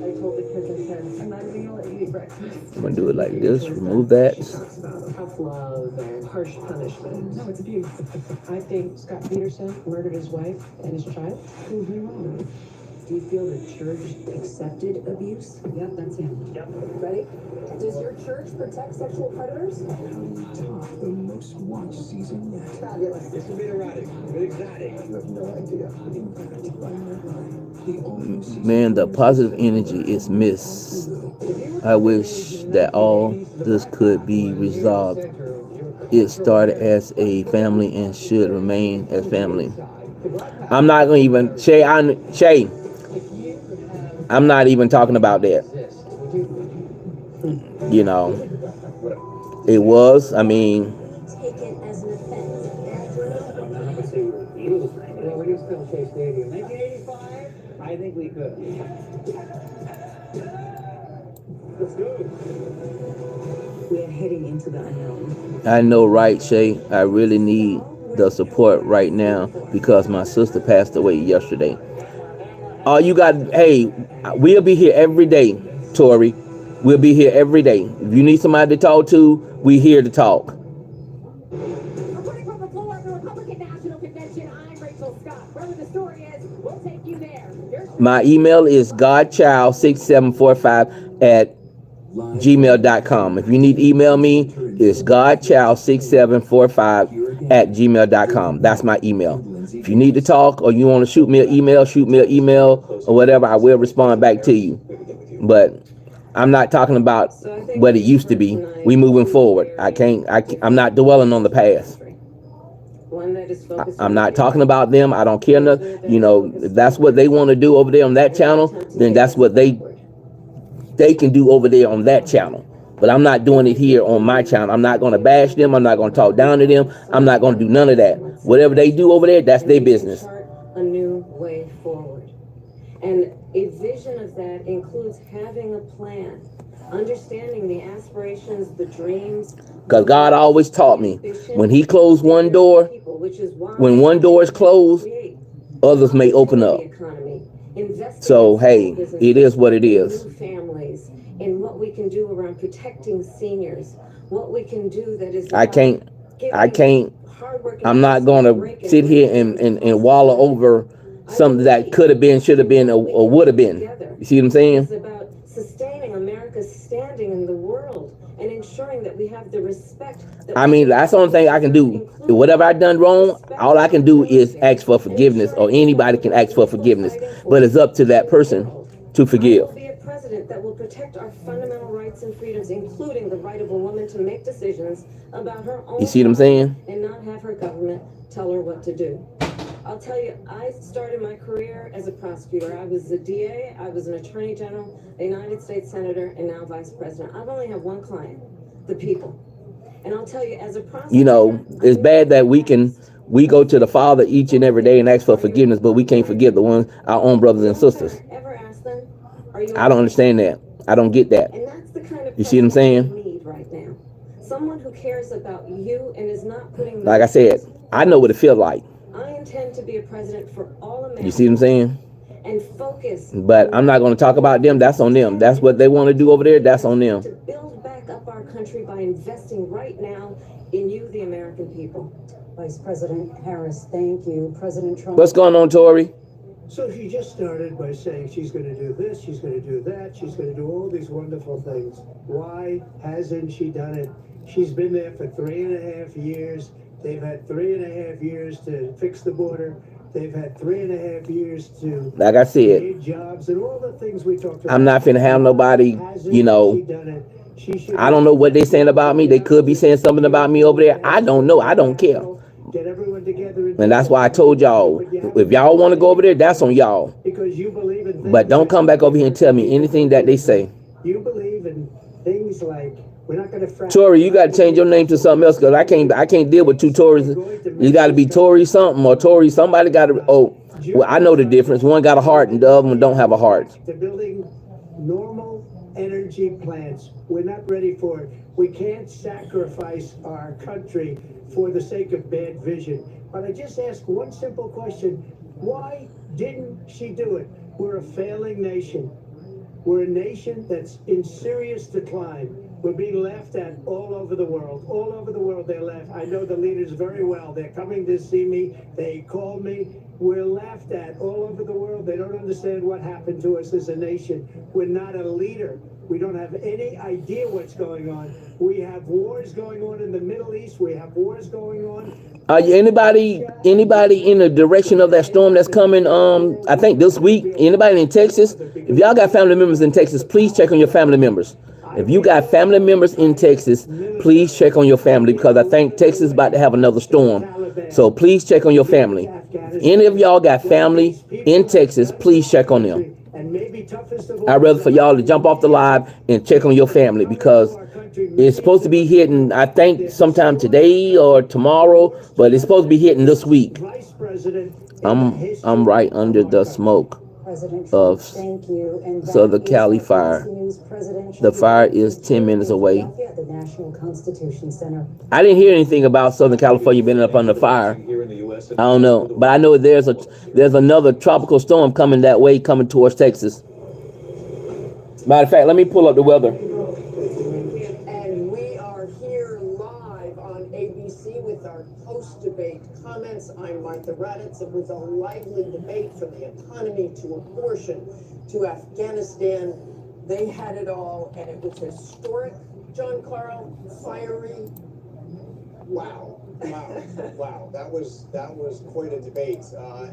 I told the kids, I said, I'm not even gonna let you eat breakfast. I'm gonna do it like this. Remove that. She talks about tough love and harsh punishment. No, it's abuse. I think Scott Peterson murdered his wife and his child. Proved me wrong. Do you feel the church accepted abuse? Yep, that's him. Yep. Ready? Does your church protect sexual predators? How do you top the most watched season yet? Fabulous. It's a bit erratic, a bit exotic. You have no idea. Impact by Maritime. The all-new season. Man, the positive energy is missed. I wish that all this could be resolved. It started as a family and should remain as family. I'm not gonna even Shay. I'm not even talking about that. You know, it was. I mean, Take it as an offense. Yeah, we can still say stadium. 1985? I think we could. Let's go. We're heading into the unknown. I know, right, Shay? I really need the support right now because my sister passed away yesterday. All you got, hey, we'll be here every day, Tori. We'll be here every day. If you need somebody to talk to, we here to talk. Reporting from the floor of the Republican National Convention, I'm Rachel Scott. Wherever the story is, we'll take you there. My email is godchild6745@gmail.com. If you need to email me, it's godchild6745@gmail.com. That's my email. If you need to talk or you want to shoot me an email or whatever, I will respond back to you. But I'm not talking about what it used to be. We moving forward. I'm not dwelling on the past. I'm not talking about them. I don't care enough. You know, if that's what they want to do over there on that channel, then that's what they can do over there on that channel. But I'm not doing it here on my channel. I'm not going to bash them. I'm not going to talk down to them. I'm not going to do none of that. Whatever they do over there, that's their business. A new way forward. And a vision of that includes having a plan, understanding the aspirations, the dreams. Because God always taught me, when he closed one door, when one door is closed, others may open up. So, hey, it is what it is. Families, and what we can do around protecting seniors, what we can do that is I'm not going to sit here and wallow over something that could have been, should have been, or would have been. You see what I'm saying? It's about sustaining America's standing in the world and ensuring that we have the respect. I mean, that's the only thing I can do. Whatever I done wrong, all I can do is ask for forgiveness, or anybody can ask for forgiveness. But it's up to that person to forgive. Be a president that will protect our fundamental rights and freedoms, including the right of a woman to make decisions about her own. You see what I'm saying? And not have her government tell her what to do. I'll tell you, I started my career as a prosecutor. I was a DA, I was an attorney general, a United States senator, and now vice president. I've only had one client, the people. And I'll tell you, as a prosecutor, you know, it's bad that we go to the Father each and every day and ask for forgiveness, but we can't forgive our own brothers and sisters. Ever ask them, are you I don't understand that. I don't get that. And that's the kind of you see what I'm saying? we need right now. Someone who cares about you and is not putting. Like I said, I know what it feels like. I intend to be a president for all Americans. You see what I'm saying? And focus. But I'm not going to talk about them. That's on them. That's what they want to do over there. That's on them. To build back up our country by investing right now in you, the American people. Vice President Harris, thank you. President Trump. What's going on, Tori? So she just started by saying she's going to do this, she's going to do that, she's going to do all these wonderful things. Why hasn't she done it? She's been there for 3.5 years. They've had 3.5 years to fix the border. They've had 3.5 years to like I said, create jobs and all the things we talked about. I'm not finna have nobody, you know, I don't know what they're saying about me. They could be saying something about me over there. I don't know. I don't care. Get everyone together. And that's why I told y'all, if y'all want to go over there, that's on y'all. Because you believe in but don't come back over here and tell me anything that they say. You believe in things like, we're not going to. Tori, you got to change your name to something else, because I can't deal with two Tories. You got to be Tori something or Tori. Somebody got to. Oh, well, I know the difference. One got a heart and the other one don't have a heart. They're building normal energy plants. We're not ready for it. We can't sacrifice our country for the sake of bad vision. But I just ask one simple question: why didn't she do it? We're a failing nation. We're a nation that's in serious decline. We're being laughed at all over the world. All over the world, they're laughed. I know the leaders very well. They're coming to see me. They call me. We're laughed at all over the world. They don't understand what happened to us as a nation. We're not a leader. We don't have any idea what's going on. We have wars going on in the Middle East. We have wars going on. Anybody in the direction of that storm that's coming, I think this week, anybody in Texas? If y'all got family members in Texas, please check on your family members. If you got family members in Texas, please check on your family, because I think Texas is about to have another storm. So please check on your family. If any of y'all got family in Texas, please check on them. I'd rather for y'all to jump off the live and check on your family, because it's supposed to be hitting, I think, sometime today or tomorrow, but it's supposed to be hitting this week. I'm right under the smoke. President of Trump, thank you. And Southern that is Cali the fire. ABC News presidential The fire debate is 10 minutes away. at the National Constitution Center. I didn't hear anything about Southern California being up under fire. I don't know, but I know there's another tropical storm coming that way, coming towards Texas. Matter of fact, let me pull up the weather. And we are here live on ABC with our post-debate comments. I'm Martha Raddatz. It was a lively debate from the economy to abortion to Afghanistan. They had it all, and it was historic. John Carl, fiery. Wow. That was quite a debate.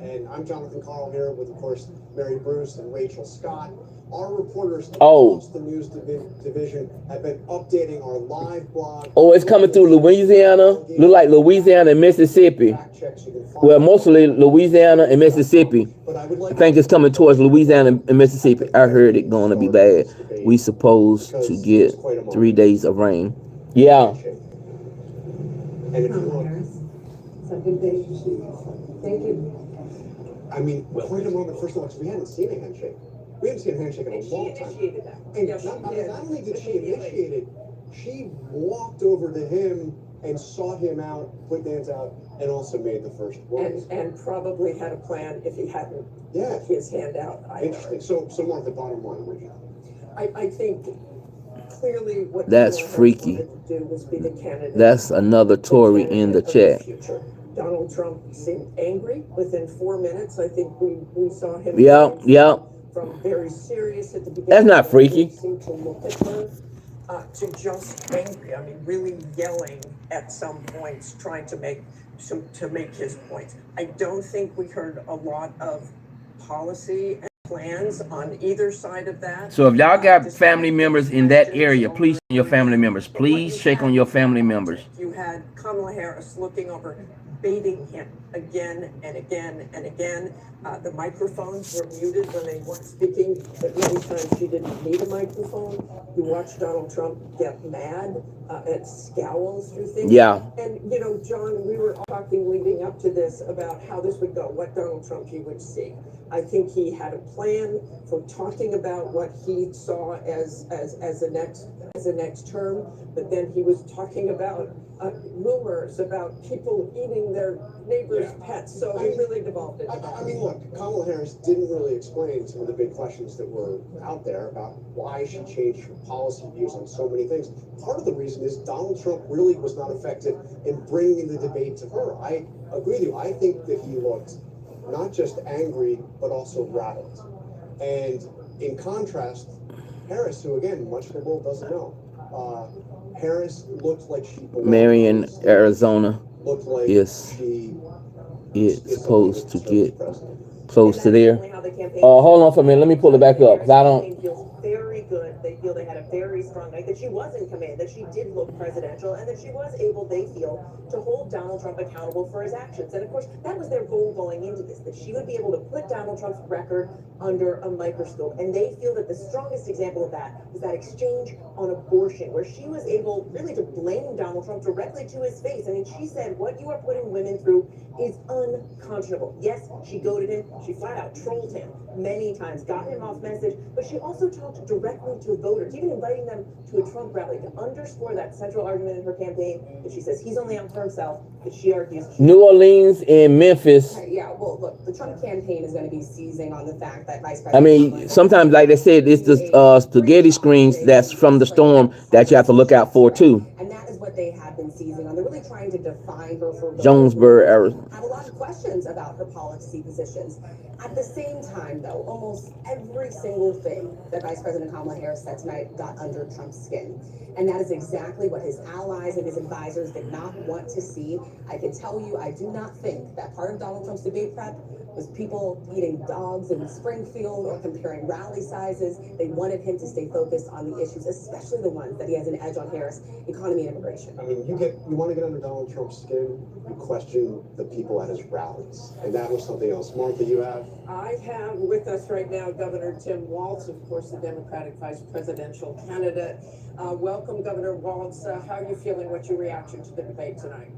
And I'm Jonathan Carl here with, of course, Mary Bruce and Rachel Scott. Our reporters across the news division have been updating our live blog. Oh, it's coming through Louisiana. Look like Louisiana and Mississippi. Well, mostly Louisiana and Mississippi. I think it's coming towards Louisiana and Mississippi. I heard it going to be bad. We supposed to get 3 days of rain. Yeah. And if you look, Thank you. I mean, quite a moment. First of all, because we hadn't seen a handshake. We haven't seen a handshake in a long time. And not only did she initiate it, she walked over to him and sought him out, put hands out, and also made the first words. And probably had a plan if he hadn't put his hand out. Interesting. So Martha, bottom line, Richard. I think clearly what That's Kamala Harris freaky. wanted to do was be the candidate. That's another Tory in the chat. Donald Trump seemed angry within 4 minutes. I think we saw him. Yeah. From very serious at the beginning. That's not freaky. Seemed to look at her to just angry. I mean, really yelling at some points, trying to make his points. I don't think we heard a lot of policy and plans on either side of that. So if y'all got family members in that area, please check on your family members. Please check on your family members. You had Kamala Harris looking over, baiting him again and again and again. The microphones were muted when they weren't speaking, but many times she didn't need a microphone. You watch Donald Trump get mad and scowls through things. Yeah. And, you know, John, we were talking leading up to this about how this would go, what Donald Trump he would see. I think he had a plan for talking about what he saw as the next term, but then he was talking about rumors about people eating their neighbors' pets. So he really devolved into that. I mean, look, Kamala Harris didn't really explain some of the big questions that were out there about why she changed her policy views on so many things. Part of the reason is Donald Trump really was not effective in bringing the debate to her. I agree with you. I think that he looked not just angry, but also rattled. And in contrast, Harris, who again, much of the world doesn't know, Harris looked like she belonged. Marion, Arizona Looked like is she it's supposed to get close to there. Hold on for a minute. Let me pull it back up because I don't. Feels very good. They feel they had a very strong night, that she was in command, that she did look presidential, and that she was able, they feel, to hold Donald Trump accountable for his actions. And of course, that was their goal going into this, that she would be able to put Donald Trump's record under a microscope. And they feel that the strongest example of that was that exchange on abortion, where she was able really to blame Donald Trump directly to his face. I mean, she said, what you are putting women through is unconscionable. Yes, she goaded him. She flat out trolled him many times, got him off message, but she also talked directly to voters, even inviting them to a Trump rally to underscore that central argument in her campaign that she says he's only out for himself, that she argues. New Orleans and Memphis. Yeah, well, look, the Trump campaign is going to be seizing on the fact that Vice President. I mean, sometimes, like they said, it's the spaghetti screens that's from the storm that you have to look out for too. And that is what they have been seizing on. They're really trying to define her for Jonesboro, Arizona. I have a lot of questions about her policy positions. At the same time, though, almost every single thing that Vice President Kamala Harris said tonight got under Trump's skin. And that is exactly what his allies and his advisors did not want to see. I can tell you, I do not think that part of Donald Trump's debate prep was people eating dogs in Springfield or comparing rally sizes. They wanted him to stay focused on the issues, especially the ones that he has an edge on Harris, economy and immigration. I mean, you want to get under Donald Trump's skin, you question the people at his rallies. And that was something else. Martha, you have? I have with us right now Governor Tim Walz, of course, the Democratic vice presidential candidate. Welcome, Governor Walz. How are you feeling? What's your reaction to the debate tonight?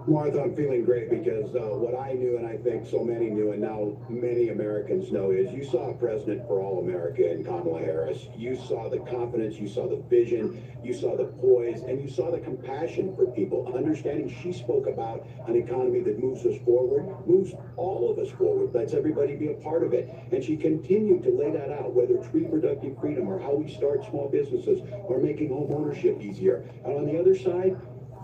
Martha, I'm feeling great because what I knew, and I think so many knew, and now many Americans know, is you saw a president for all America in Kamala Harris. You saw the confidence, you saw the vision, you saw the poise, and you saw the compassion for people, understanding she spoke about an economy that moves us forward, moves all of us forward, lets everybody be a part of it. And she continued to lay that out, whether it's reproductive freedom or how we start small businesses or making home ownership easier. And on the other side,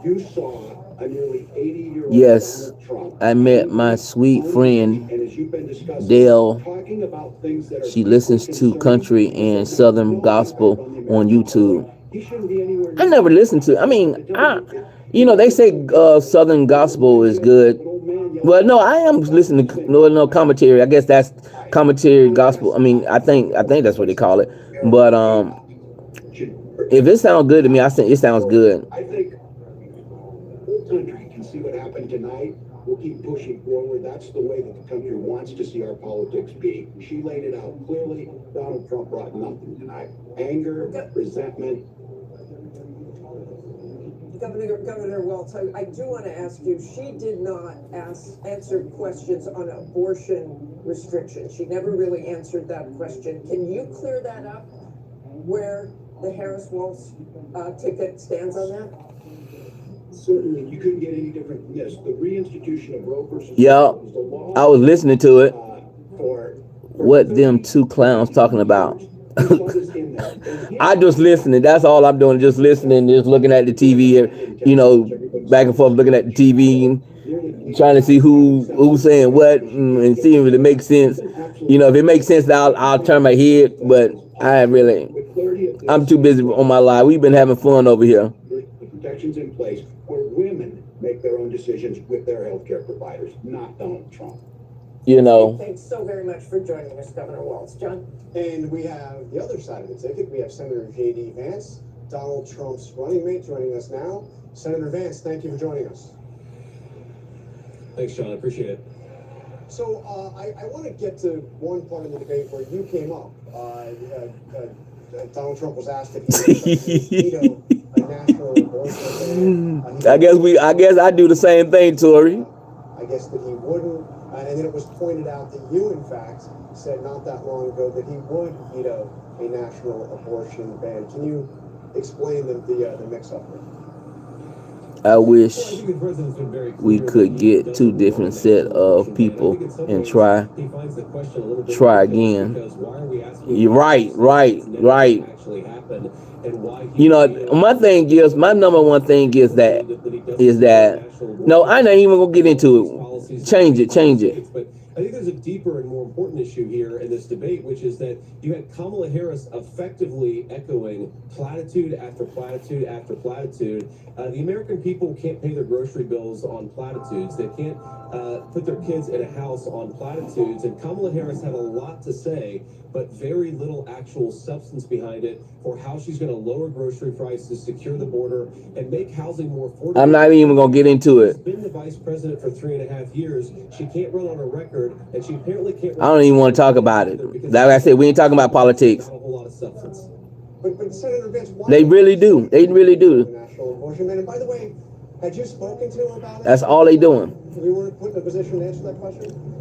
you saw a nearly 80-year-old Yes, Donald Trump. I met my sweet friend And as you've been discussing, Dale. talking about things that are She listens to country and southern gospel on YouTube. he shouldn't be anywhere I never listened to. I mean, they say southern gospel is good. Well, no, I am listening to no commentary. I guess that's commentary gospel. I mean, I think that's what they call it. But if it sounds good to me, I think it sounds good. I think the whole country can see what happened tonight. We'll keep pushing forward. That's the way that the country wants to see our politics be. She laid it out clearly. Donald Trump brought nothing tonight. Anger, resentment. Governor Walz, I do want to ask you, she did not answer questions on abortion restrictions. She never really answered that question. Can you clear that up, where the Harris-Walz ticket stands on that? Certainly, you couldn't get any different than this. The reinstitution of Roe versus Yeah, Wade was the law I was listening to it. for What them two clowns talking about? I just listening. That's all I'm doing. Just listening, just looking at the TV, back and forth, looking at the TV, trying to see who's saying what and seeing if it makes sense. If it makes sense, I'll turn my head. But I'm too busy on my live. We've been having fun over here. the protections in place where women make their own decisions with their healthcare providers, not Donald Trump. Thanks so very much for joining us, Governor Walz. John? And we have the other side of the ticket. We have Senator J.D. Vance, Donald Trump's running mate, joining us now. Senator Vance, thank you for joining us. Thanks, John. I appreciate it. So I want to get to one part of the debate where you came up. Donald Trump was asked if he would veto a national abortion ban. I guess I do the same thing, Tori. I guess that he wouldn't. And then it was pointed out that you, in fact, said not that long ago that he would veto a national abortion ban. Can you explain the mix-up here? I wish we could get two different set of people and try again. You're right. My number one thing is that no, I'm not even gonna get into it. Change it. But I think there's a deeper and more important issue here in this debate, which is that you had Kamala Harris effectively echoing platitude after platitude after platitude. The American people can't pay their grocery bills on platitudes. They can't put their kids in a house on platitudes. And Kamala Harris had a lot to say, but very little actual substance behind it for how she's going to lower grocery prices, secure the border, and make housing more affordable. I'm not even going to get into it. She's been the vice president for 3.5 years. She can't run on a record, and she apparently can't. I don't even want to talk about it. Like I said, we ain't talking about politics. Not a whole lot of substance. But Senator Vance, why They really do. national abortion ban? And by the way, had you spoken to him about it? That's all they doing. You weren't put in a position to answer that question?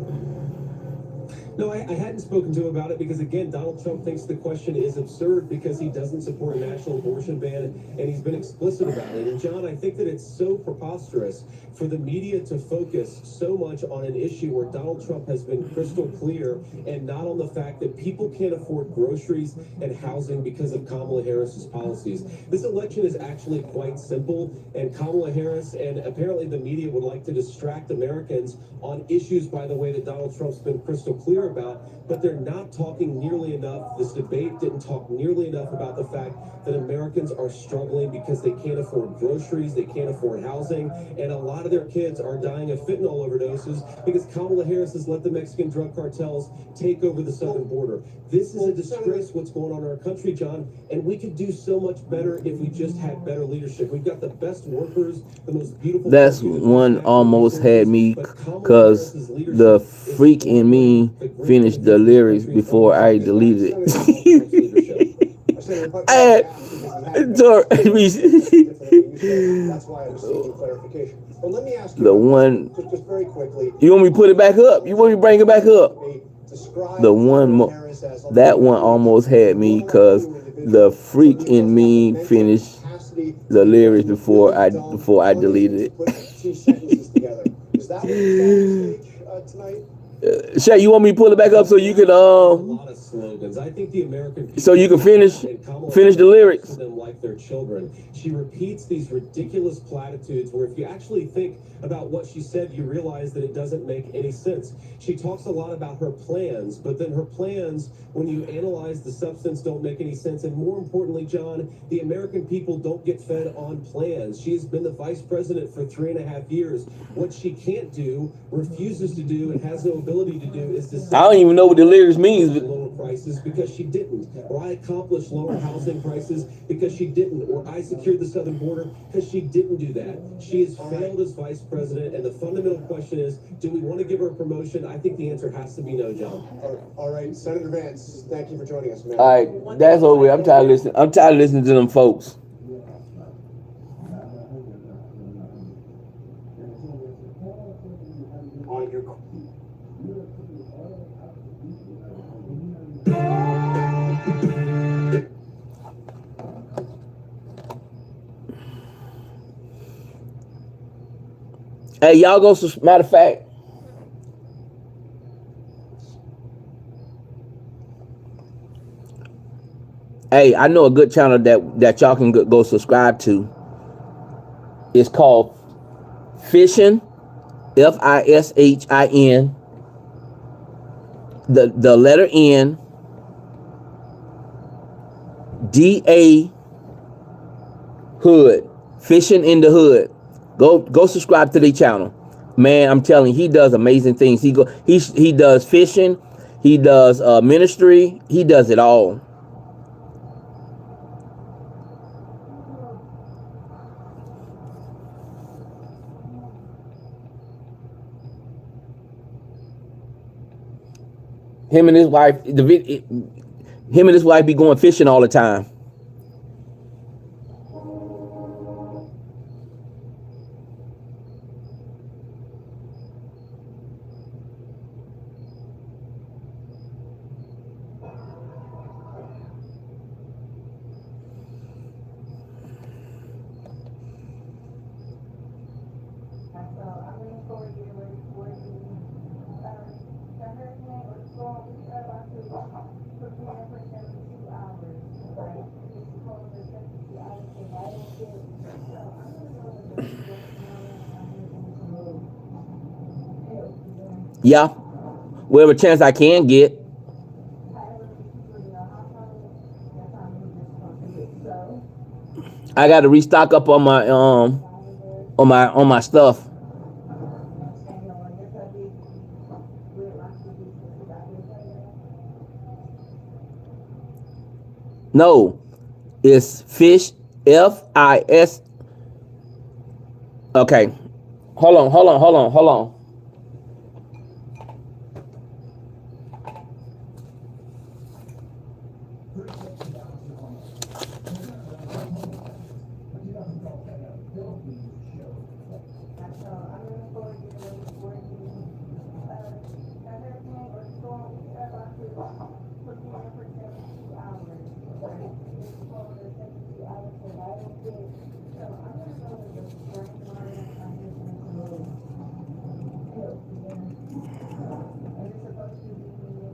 No, I hadn't spoken to him about it because, again, Donald Trump thinks the question is absurd because he doesn't support a national abortion ban, and he's been explicit about it. And, John, I think that it's so preposterous for the media to focus so much on an issue where Donald Trump has been crystal clear and not on the fact that people can't afford groceries and housing because of Kamala Harris's policies. This election is actually quite simple, and Kamala Harris and apparently the media would like to distract Americans on issues, by the way, that Donald Trump's been crystal clear about, but they're not talking nearly enough. This debate didn't talk nearly enough about the fact that Americans are struggling because they can't afford groceries, they can't afford housing, and a lot of their kids are dying of fentanyl overdoses because Kamala Harris has let the Mexican drug cartels take over the southern border. This is a disgrace what's going on in our country, John, and we could do so much better if we just had better leadership. We've got the best workers, the most beautiful. That's one almost had me because the freak in me finished the lyrics before I deleted it. That's why I was seeking clarification. But let me ask you The one, just very quickly. you want me to put it back up? You want me to bring it back up? The one, that one almost had me because the freak in me finished the lyrics before I deleted it. Is that what you tonight? Shay, you want me to pull it back up so you can A lot of slogans. I think the American people so you can finish the lyrics? Them like their children. She repeats these ridiculous platitudes where if you actually think about what she said, you realize that it doesn't make any sense. She talks a lot about her plans, but then her plans, when you analyze the substance, don't make any sense. And more importantly, John, the American people don't get fed on plans. She has been the vice president for 3.5 years. What she can't do, refuses to do, and has no ability to do is to I don't even know what the lyrics means. lower prices because she didn't, or I accomplished lower housing prices because she didn't, or I secured the southern border because she didn't do that. She has failed as vice president, and the fundamental question is, do we want to give her a promotion? I think the answer has to be no, John. All right, Senator Vance, thank you for joining us, man. All right, that's over. I'm tired of listening. I'm tired of listening to them folks. On your Hey, y'all go. Matter of fact, hey, I know a good channel that y'all can go subscribe to. It's called Fishin, Fishin. The letter N, DA Hood, Fishing in the Hood. Go subscribe to their channel. Man, I'm telling you, he does amazing things. He does fishing, he does ministry, he does it all. Him and his wife, him and his wife be going fishing all the time. Yeah, whatever chance I can get. I got to restock up on my stuff. No, it's fish, F-I-S. Okay, hold on.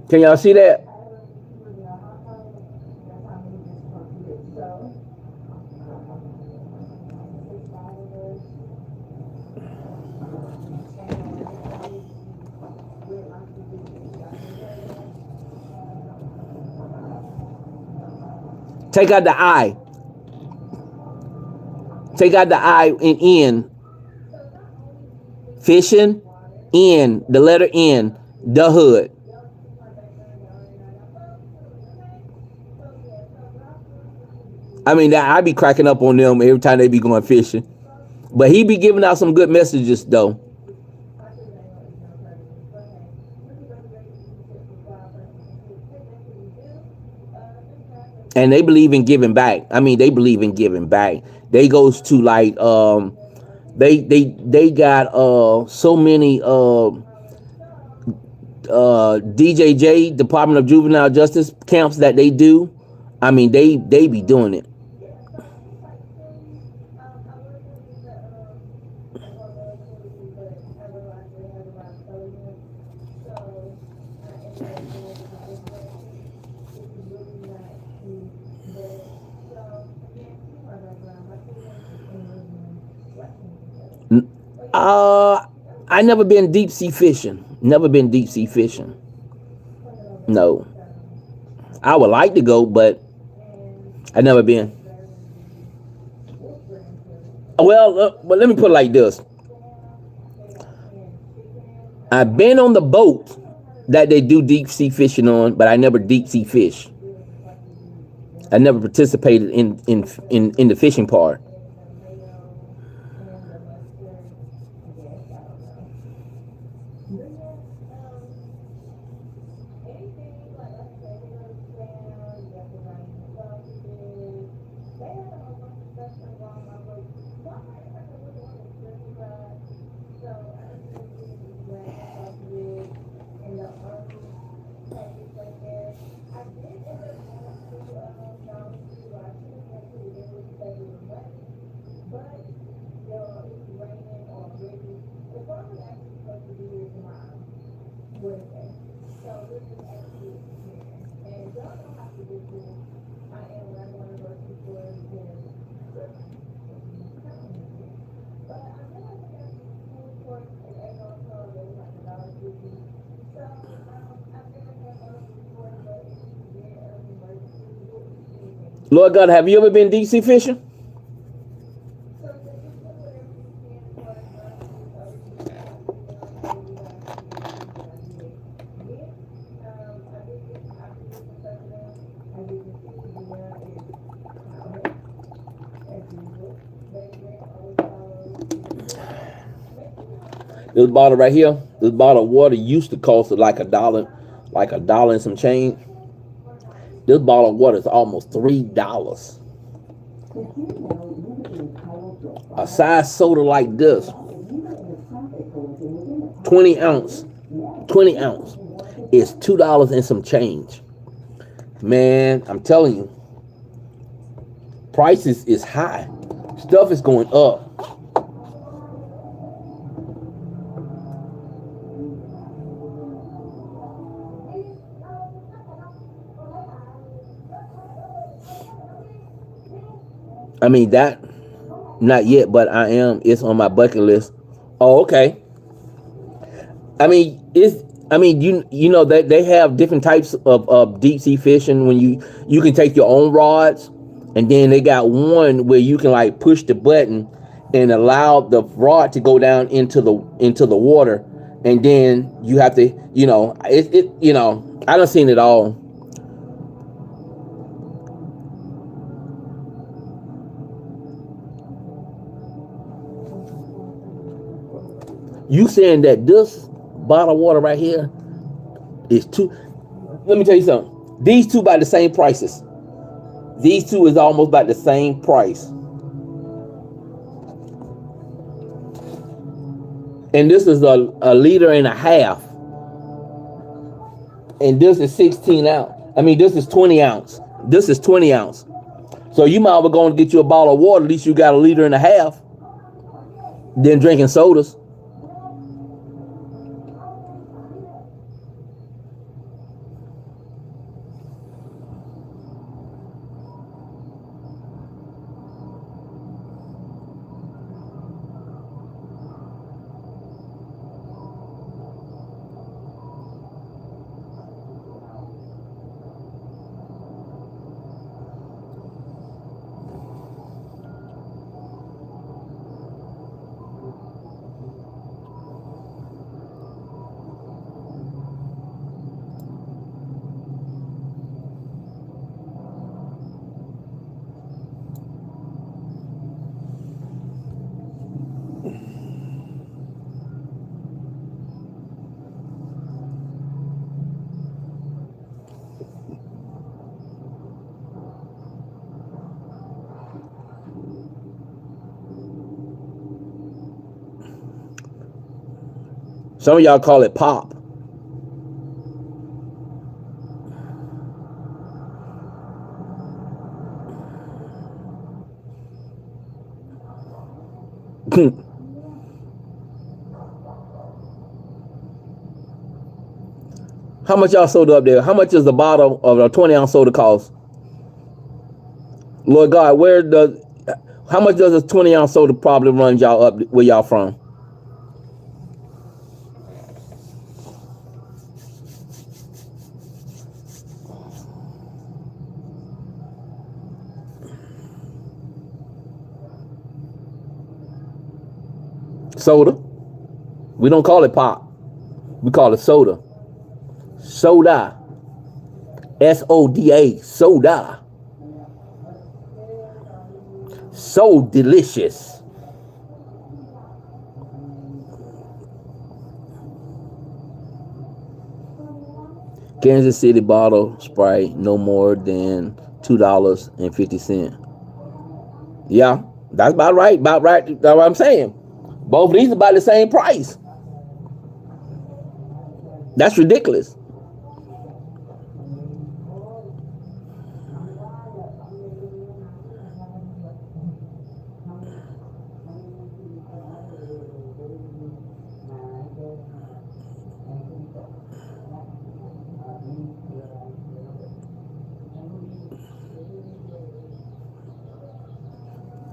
Can y'all see that? Take out the I. Take out the I and N. Fishing, N, the letter N, the hood. I mean, I be cracking up on them every time they be going fishing. But he be giving out some good messages, though. and they believe in giving back. I mean, they believe in giving back. They goes to like they got so many DJJ, Department of Juvenile Justice camps that they do. I mean, they be doing it. I never been deep sea fishing. Never been deep sea fishing. No. I would like to go, but I never been. Well, but let me put it like this. I've been on the boat that they do deep sea fishing on, but I never deep sea fish. I never participated in the fishing part. Lord God, have you ever been deep sea fishing? This bottle right here, this bottle of water used to cost like $1 and some change. This bottle of water is almost $3. A size soda like this, 20 ounce, is $2 and some change. Man, I'm telling you, prices is high. Stuff is going up. I mean, that, not yet, but I am. It's on my bucket list. Oh, okay. I mean, you know that they have different types of deep sea fishing when you can take your own rods, and then they got one where you can like push the button and allow the rod to go down into the water, and then you have to, I done seen it all. You saying that this bottle of water right here is two? Let me tell you something. These two by the same prices. These two is almost about the same price. And this is a 1.5 liters. And this is 16 ounce. I mean, this is 20 ounce. This is 20 ounce. So you might as well go and get you a bottle of water. At least you got 1.5 liters. Then drinking sodas. Some of y'all call it pop. How much y'all soda up there? How much is the bottle of a 20-ounce soda cost? Lord God, how much does a 20-ounce soda probably run y'all up where y'all from? Soda. We don't call it pop. We call it soda. Soda. S-O-D-A. Soda. So delicious. Kansas City bottle Sprite no more than $2.50. Yeah, that's about right. About right. That's what I'm saying. Both of these are about the same price. That's ridiculous.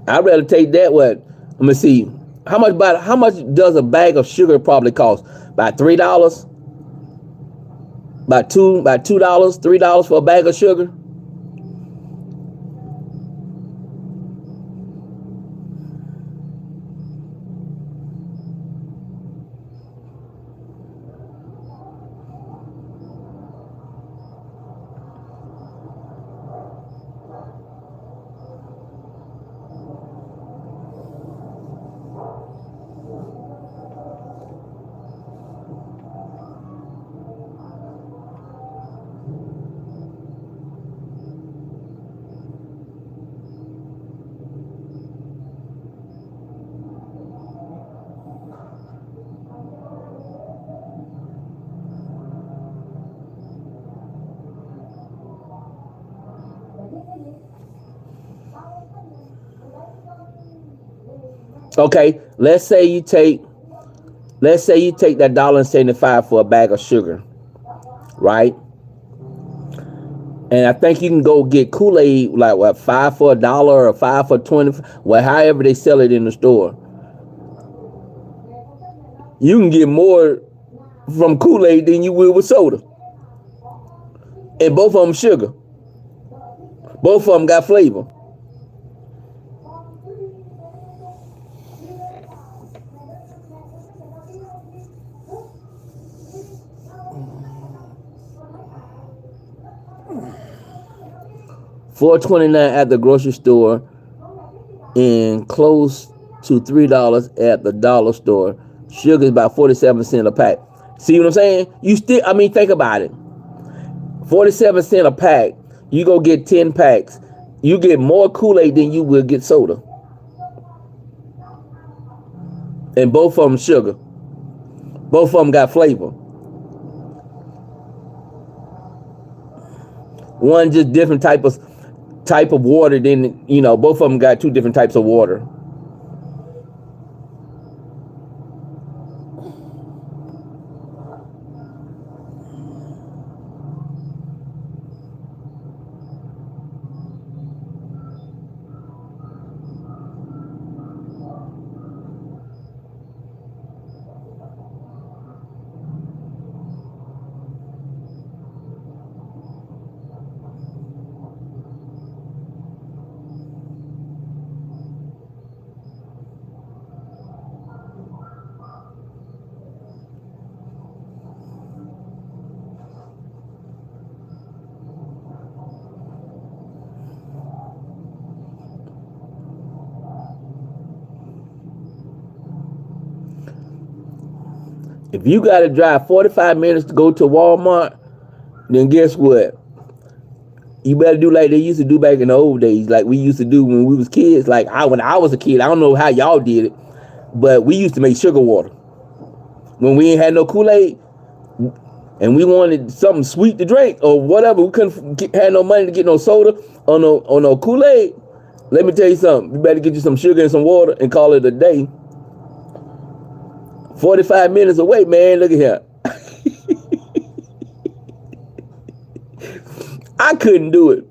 I'd rather take that. What? Let me see. How much does a bag of sugar probably cost? About $3? About $2, $3 for a bag of sugar? Okay, let's say you take that $1.75 for a bag of sugar, right? And I think you can go get Kool-Aid like what, 5 for $1 or 5 for 20, well, however they sell it in the store. You can get more from Kool-Aid than you will with soda. And both of them sugar. Both of them got flavor. $4.29 at the grocery store and close to $3 at the dollar store. Sugar is about 47 cents a pack. See what I'm saying? Think about it. 47 cents a pack. You go get 10 packs. You get more Kool-Aid than you will get soda. And both of them sugar. Both of them got flavor. One just different type of water than, both of them got two different types of water. If you got to drive 45 minutes to go to Walmart, then guess what? You better do like they used to do back in the old days, like we used to do when we was kids. When I was a kid, I don't know how y'all did it, but we used to make sugar water. when we ain't had no Kool-Aid and we wanted something sweet to drink or whatever, we couldn't had no money to get no soda or no Kool-Aid. Let me tell you something. You better get you some sugar and some water and call it a day. 45 minutes away, man. Look at here. I couldn't do it.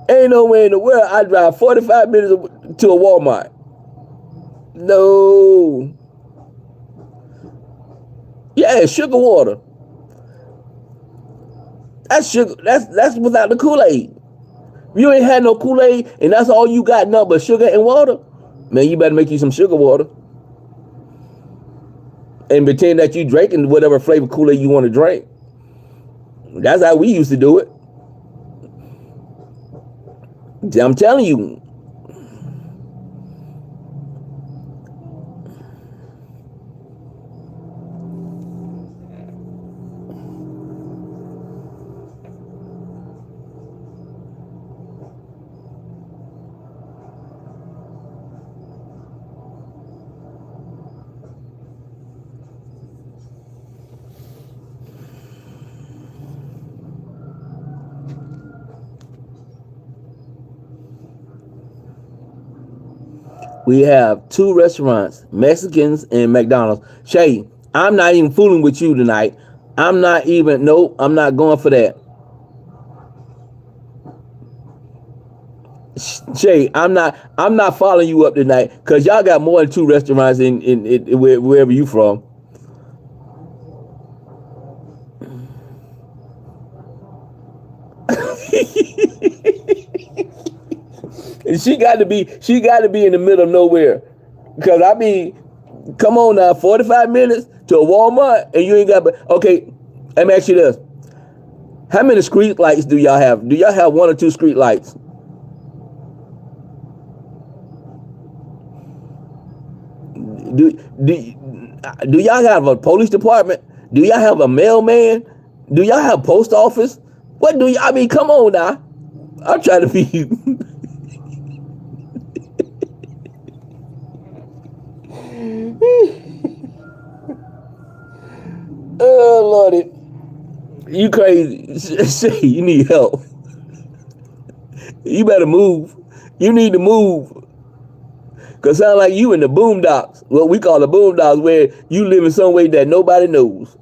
Ain't no way in the world I drive 45 minutes to a Walmart. No. Yeah, sugar water. That's sugar. That's without the Kool-Aid. If you ain't had no Kool-Aid and that's all you got, nothing but sugar and water, man, you better make you some sugar water. And pretend that you drinking whatever flavor Kool-Aid you want to drink. That's how we used to do it. I'm telling you. We have 2 restaurants, Mexicans and McDonald's. Shay, I'm not even fooling with you tonight. I'm not going for that. Shay, I'm not following you up tonight because y'all got more than 2 restaurants in wherever you from. She got to be in the middle of nowhere. Because I mean, come on now, 45 minutes to a Walmart and you ain't got, okay, let me ask you this. How many street lights do y'all have? Do y'all have 1 or 2 street lights? Do y'all have a police department? Do y'all have a mailman? Do y'all have post office? What do y'all, I mean, come on now. I'm trying to be oh Lordy, you crazy. Say you need help. You better move. You need to move. Cause sound like you in the boondocks. What we call the boondocks, where you live in some way that nobody knows.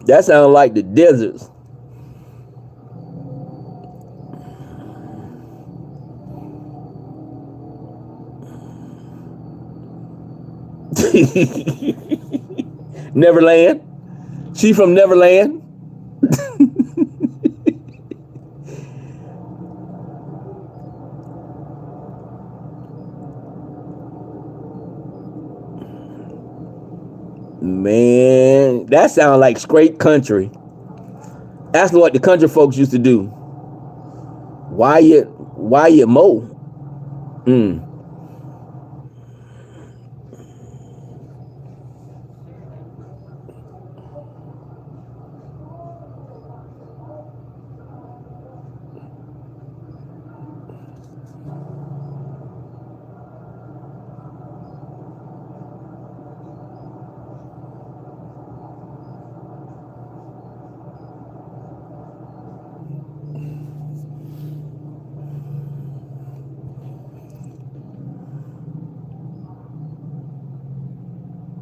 That sounds like the deserts. Neverland. She from Neverland. Man, that sounds like straight country. That's what the country folks used to do. Wyatt Moe.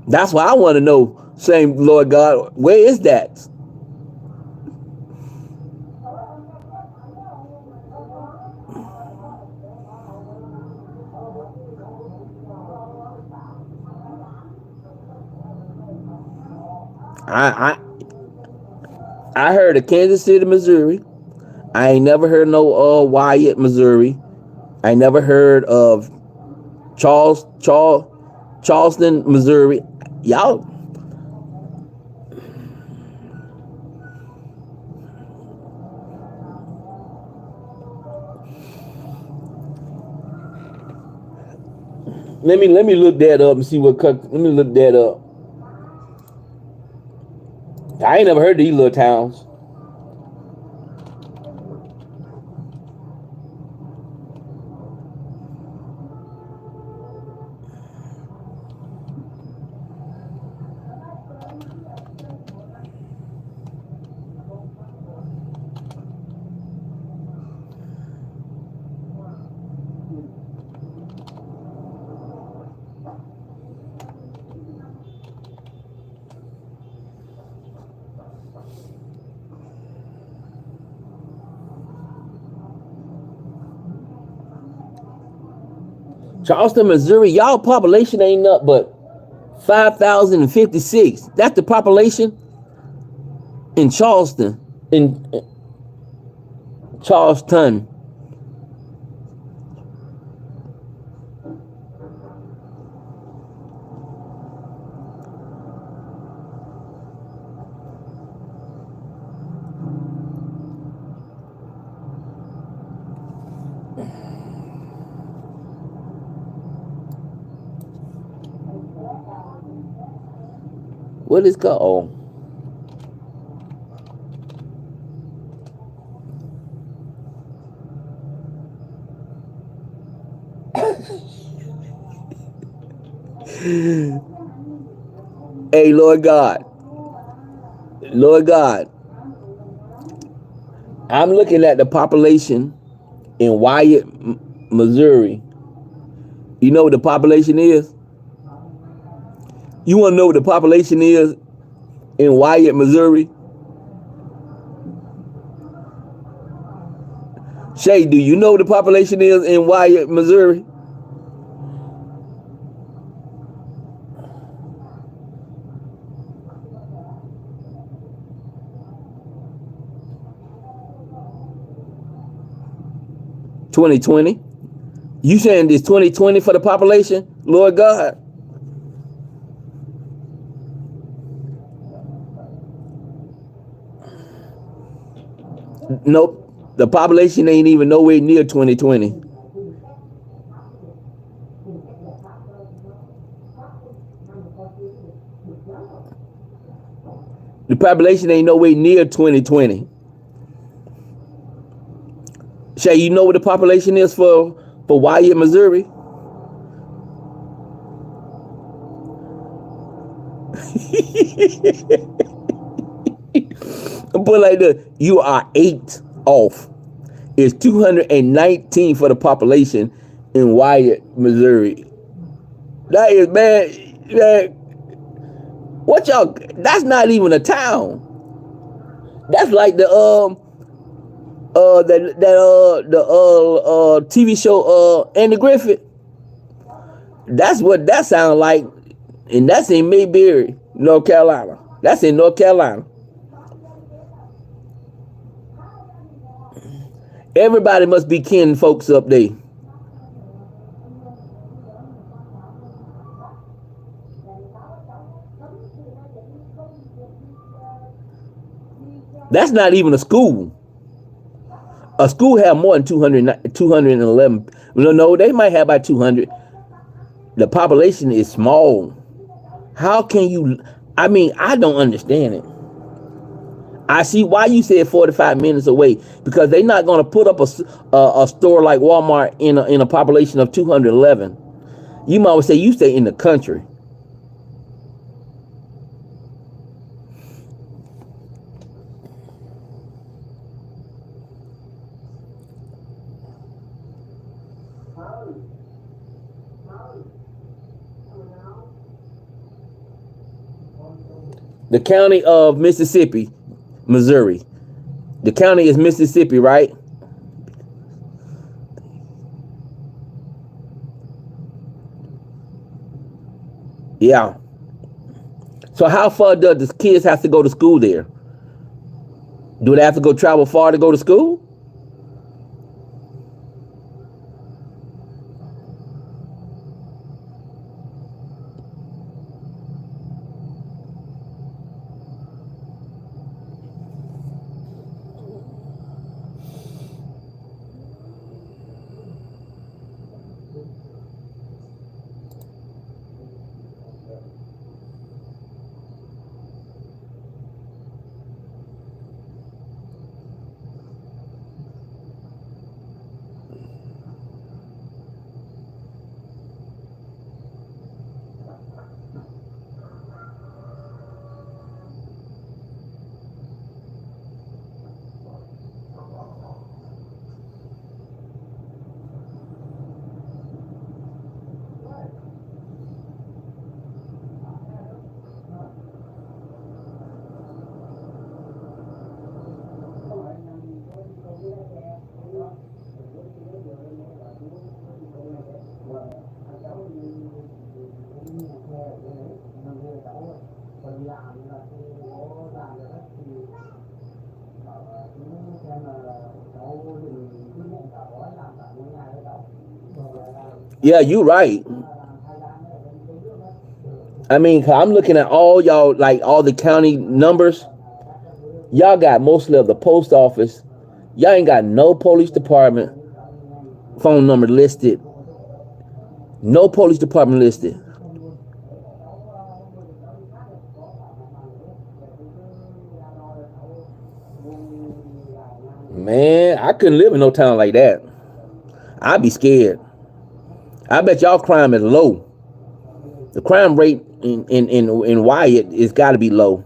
That's why I want to know, saying, Lord God, where is that? I heard of Kansas City, Missouri. I ain't never heard no Wyatt, Missouri. I never heard of Charleston, Missouri. Y'all. Let me look that up and see what. Let me look that up. I ain't never heard of these little towns. Charleston, Missouri, y'all population ain't nothing but 5,056. That's the population in Charleston, in Charleston. What is called? Hey, Lord God, I'm looking at the population in Wyatt, Missouri. You know what the population is? You want to know what the population is in Wyatt, Missouri? Shay, do you know what the population is in Wyatt, Missouri? (2020). You saying it's 2020 for the population, Lord God? Nope. The population ain't even nowhere near 2020. The population ain't nowhere near 2020. Shay, you know what the population is for Wyatt, Missouri? Put like this, you are 8 off. It's 219 for the population in Wyatt, Missouri. That is bad. What y'all? That's not even a town. That's like the TV show Andy Griffith. That's what that sounds like, and that's in Mayberry, North Carolina. That's in North Carolina. Everybody must be kin folks up there. That's not even a school. A school have more than 211. No, they might have about 200. The population is small. How can you? I mean, I don't understand it. I see why you said 45 minutes away, because they're not going to put up a store like Walmart in a population of 211. You might say you stay in the country. The county of Mississippi, Missouri. The county is Mississippi, right? Yeah. So how far does the kids have to go to school there? Do they have to go travel far to go to school? Yeah, you right. I mean, 'cause I'm looking at all y'all, like all the county numbers. Y'all got mostly of the post office. Y'all ain't got no police department phone number listed. No police department listed. Man, I couldn't live in no town like that. I'd be scared. I bet y'all crime is low. The crime rate in Wyatt is got to be low.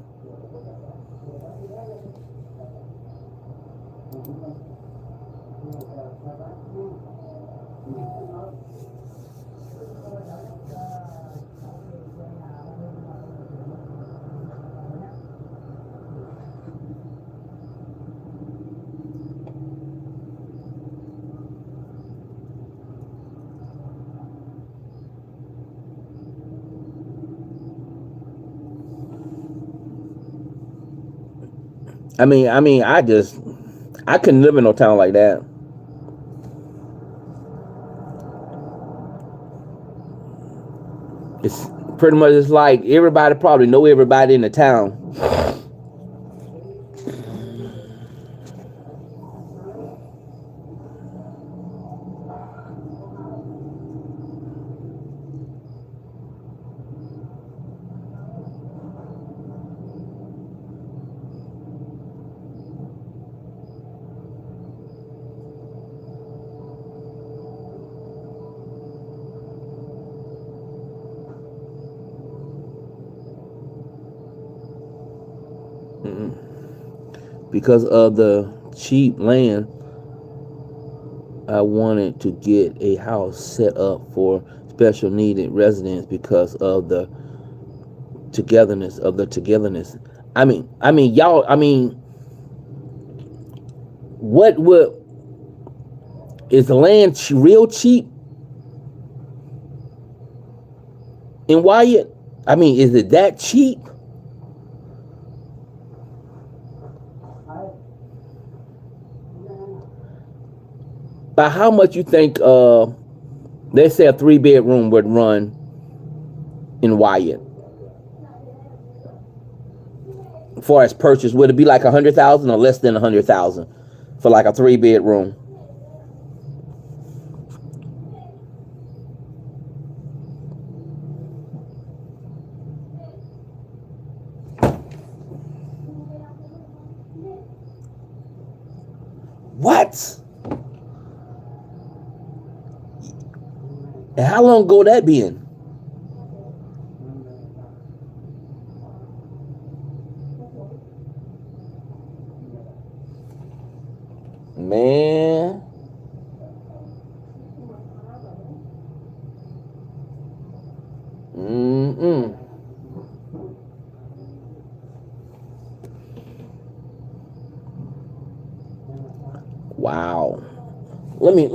I couldn't live in no town like that. It's pretty much, it's like everybody probably know everybody in the town. Because of the cheap land, I wanted to get a house set up for special needed residents because of the togetherness I mean, y'all, what would, is the land real cheap in Wyatt? I mean, is it that cheap? By how much you think, they say a 3-bedroom would run in Wyatt? As far as purchase, would it be like 100,000 or less than 100,000 for like a 3-bedroom? What? And how long ago that been? Man. Wow. Let me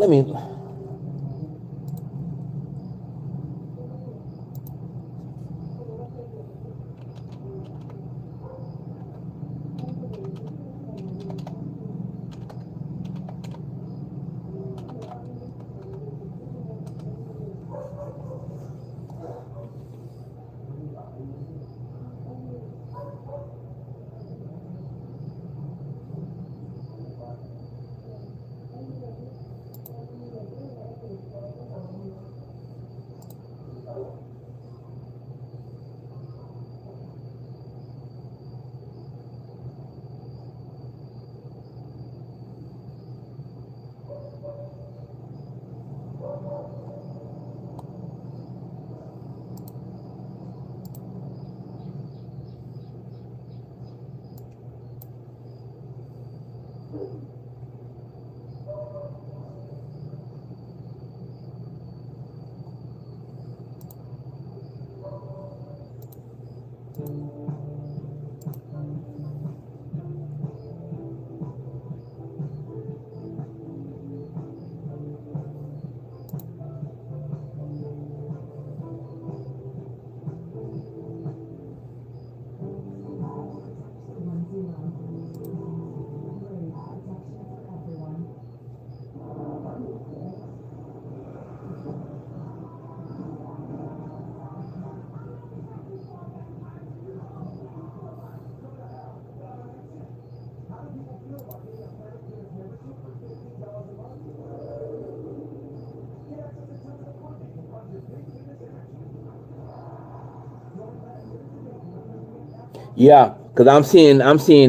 Yeah, because I'm seeing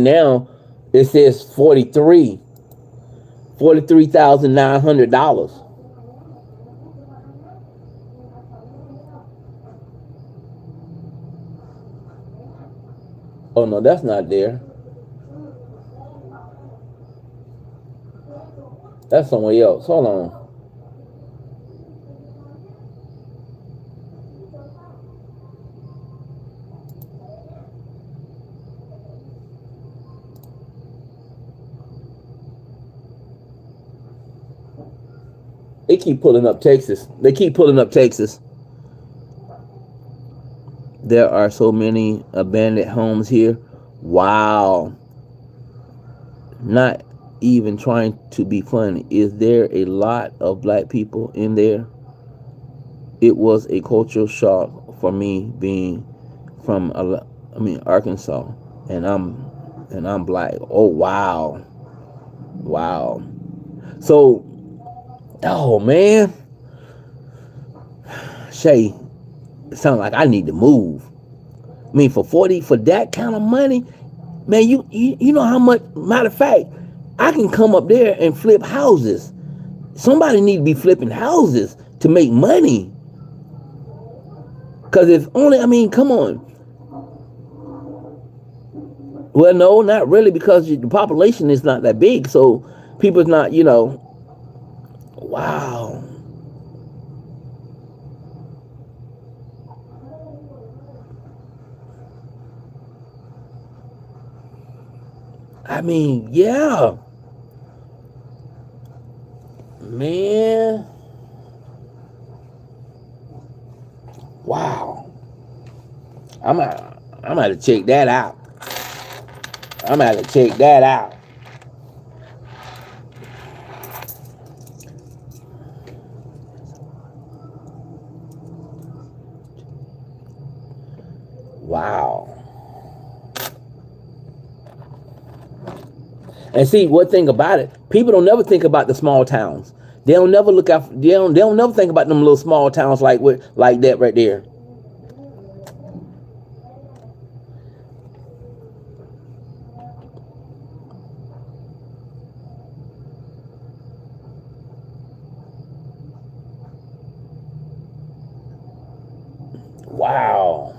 now it says $43,900. Oh no, that's not there. That's somewhere else. Hold on. They keep pulling up Texas. They keep pulling up Texas. There are so many abandoned homes here. Wow. Not even trying to be funny. Is there a lot of black people in there? It was a cultural shock for me being from Arkansas, and I'm black. Oh wow. Wow. So, oh man. Shay, it sounds like I need to move. I mean, for that kind of money, man, you know how much, matter of fact, I can come up there and flip houses. Somebody need to be flipping houses to make money. Because if only, I mean, come on. Well, no, not really, because the population is not that big. So people's not, wow. I mean, yeah. Man. Wow. I'm gonna have to check that out. I'm gonna have to check that out. Wow. And see, one thing about it, people don't never think about the small towns. They don't never look out. They don't never think about them little small towns like that right there. Wow.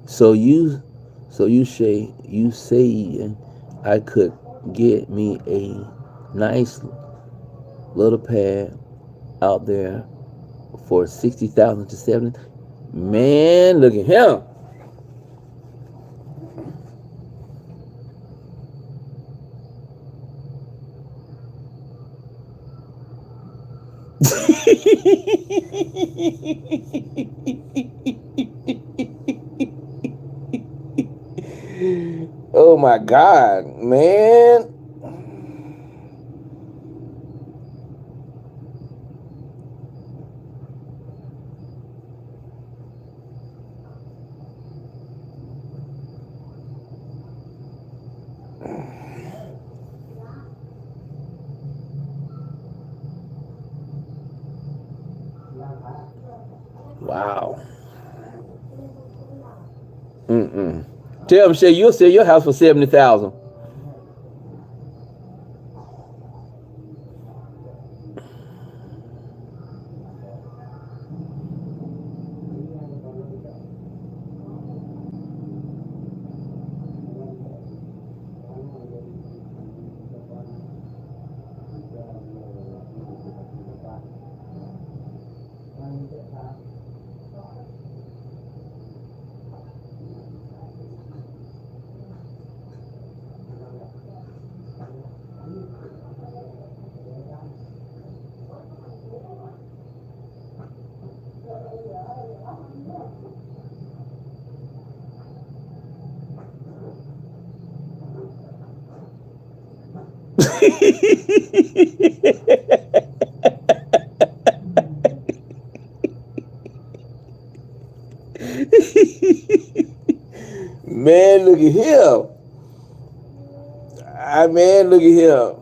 So you say I could get me a nice little pad out there for 60,000 to 70. Man, look at him. Oh my God, man. Wow. Tell him, Shay, you'll sell your house for 70,000. Man, look at him. Man, look at him.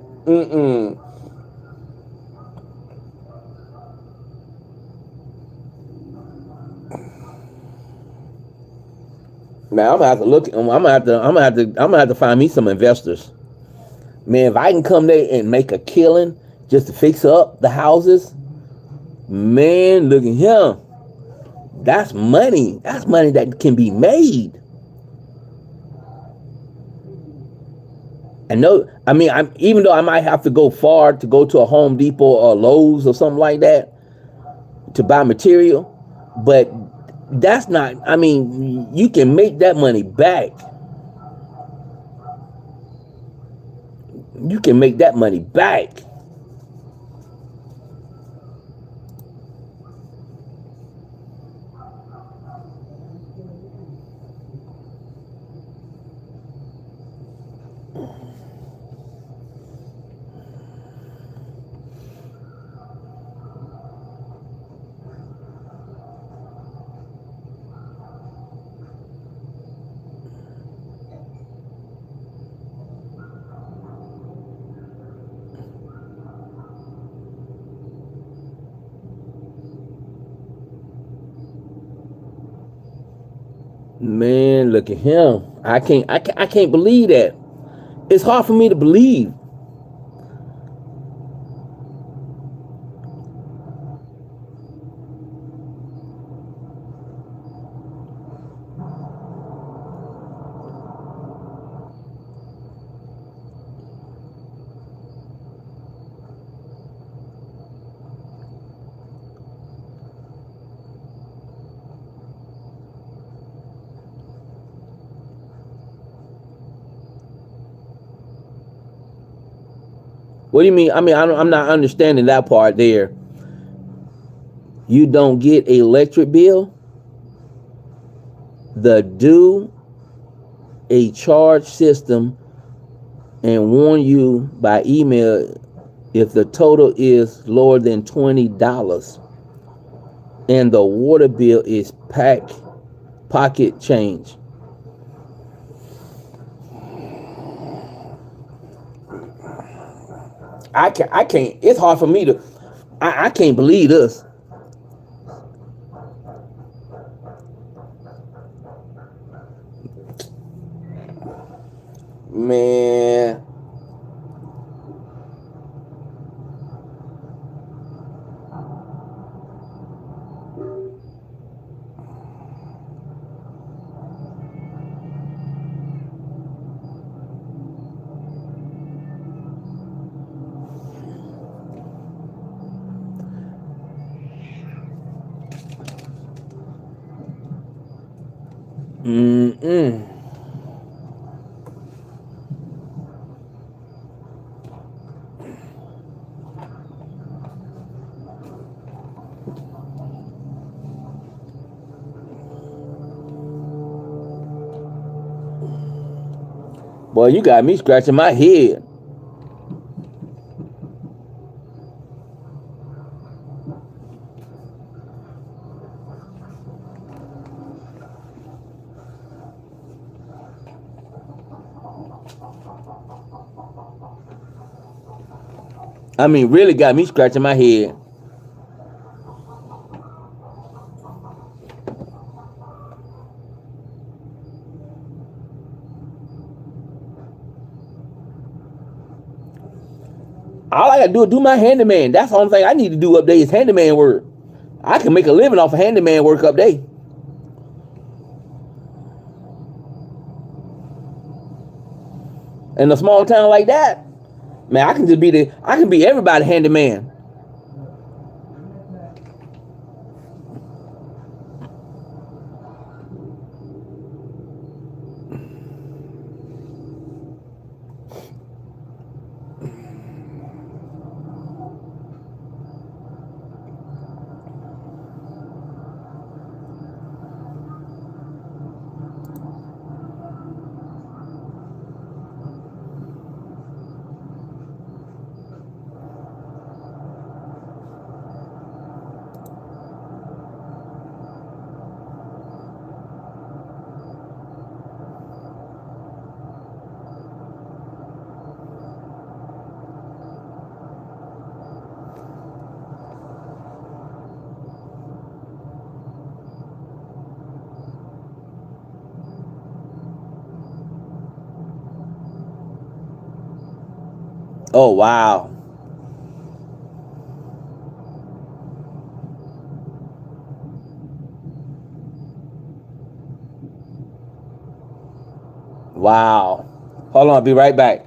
Now I'm gonna have to look. I'm gonna have to find me some investors. Man, if I can come there and make a killing just to fix up the houses, man, look at him. That's money. That's money that can be made. I know. I mean, even though I might have to go far to go to a Home Depot or Lowe's or something like that to buy material, but that's not. I mean, you can make that money back. You can make that money back. Man, look at him. I can't believe that. It's hard for me to believe. What do you mean? I mean, I'm not understanding that part there. You don't get an electric bill? Do a charge system and warn you by email if the total is lower than $20 and the water bill is pocket change. I can't. It's hard for me to. I can't believe this. Man. Boy, you got me scratching my head. I mean, really got me scratching my head. All I gotta do is do my handyman. That's the only thing I need to do up there is handyman work. I can make a living off of handyman work up there. In a small town like that, man, I can be everybody's handyman. Oh, wow. Wow. Hold on, I'll be right back.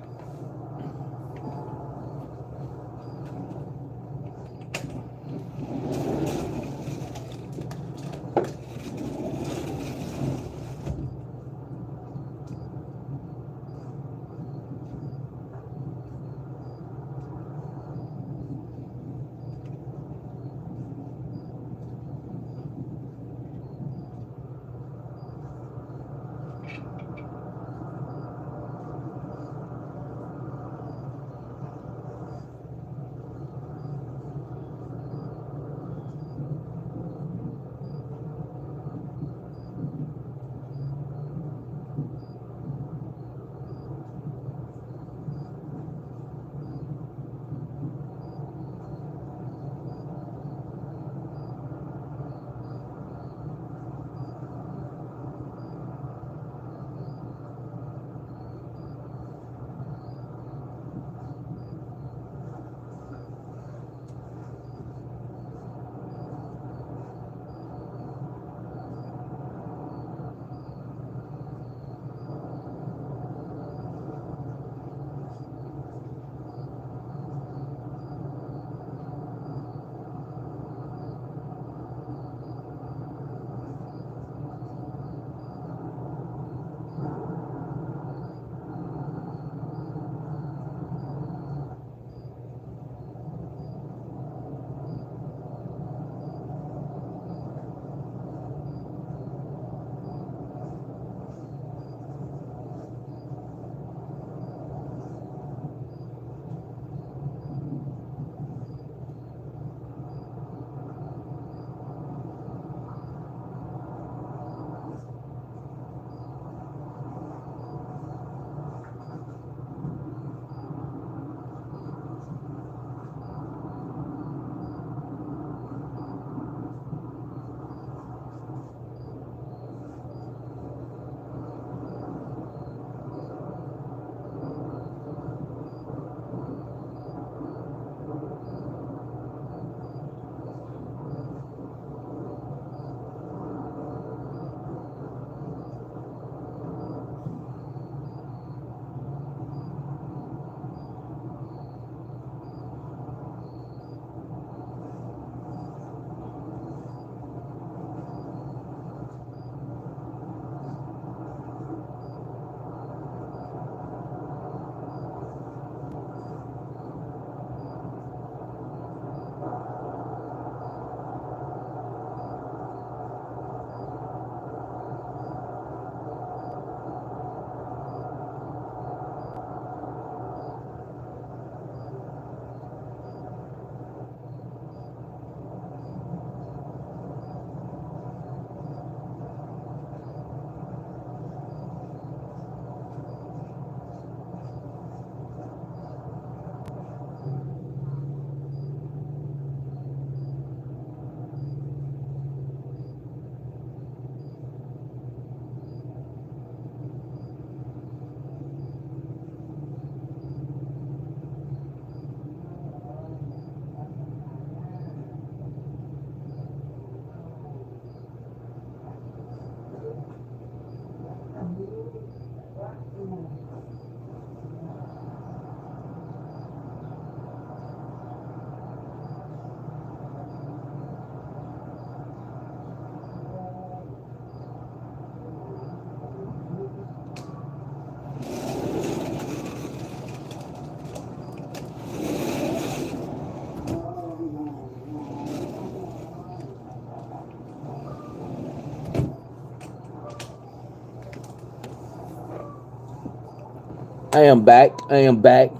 I am back. I am back.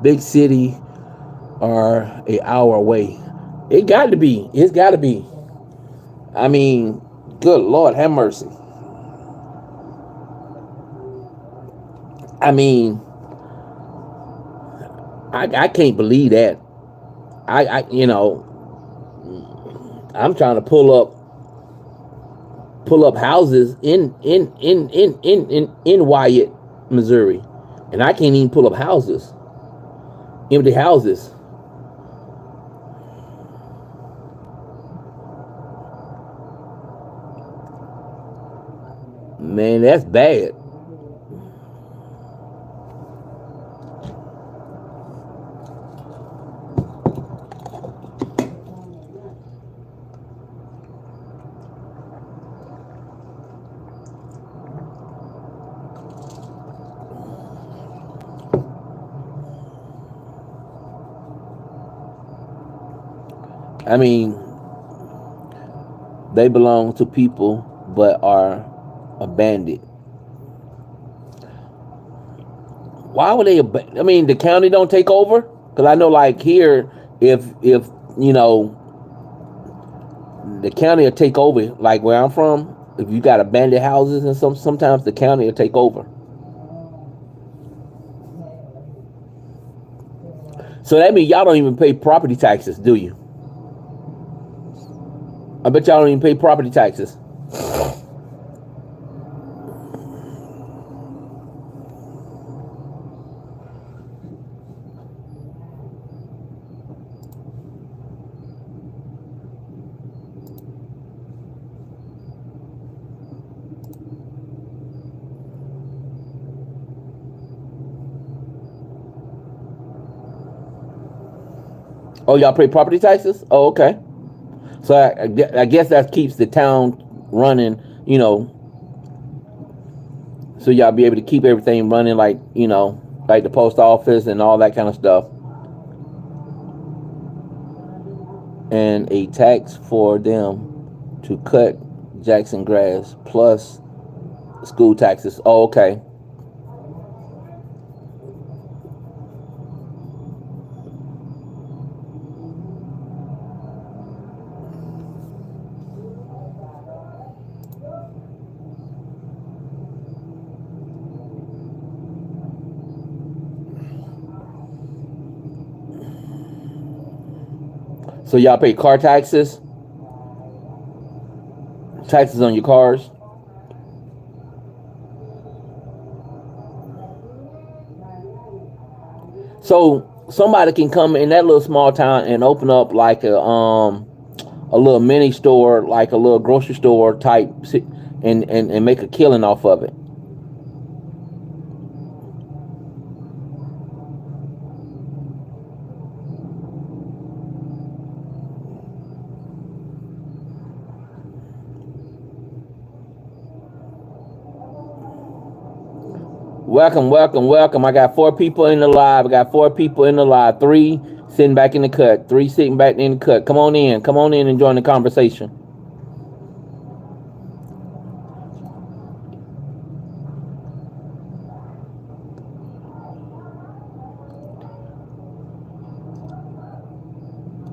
Big city are an hour away. It got to be. It's got to be. I mean, good Lord, have mercy. I mean, I can't believe that. You know, I'm trying to pull up houses in Wyatt, Missouri, And I can't even pull up houses. Empty houses. Man, that's bad. I mean, they belong to people but are abandoned. Why would they? I mean, the county don't take over? Because I know, like here, if you know, the county will take over. Like where I'm from, if you got abandoned houses and sometimes the county will take over. So that means y'all don't even pay property taxes, do you? I bet y'all don't even pay property taxes. Oh, y'all pay property taxes? Oh, okay. So I guess that keeps the town running, you know. So y'all be able to keep everything running, like, you know, like the post office and all that kind of stuff. And a tax for them to cut Jackson grass plus school taxes. Oh, okay. So y'all pay car taxes? Taxes on your cars? So somebody can come in that little small town and open up like a little mini store, like a little grocery store type, and make a killing off of it. Welcome, welcome, welcome. I got 4 people in the live. I got 4 people in the live. 3 sitting back in the cut. 3 sitting back in the cut. Come on in. Come on in and join the conversation.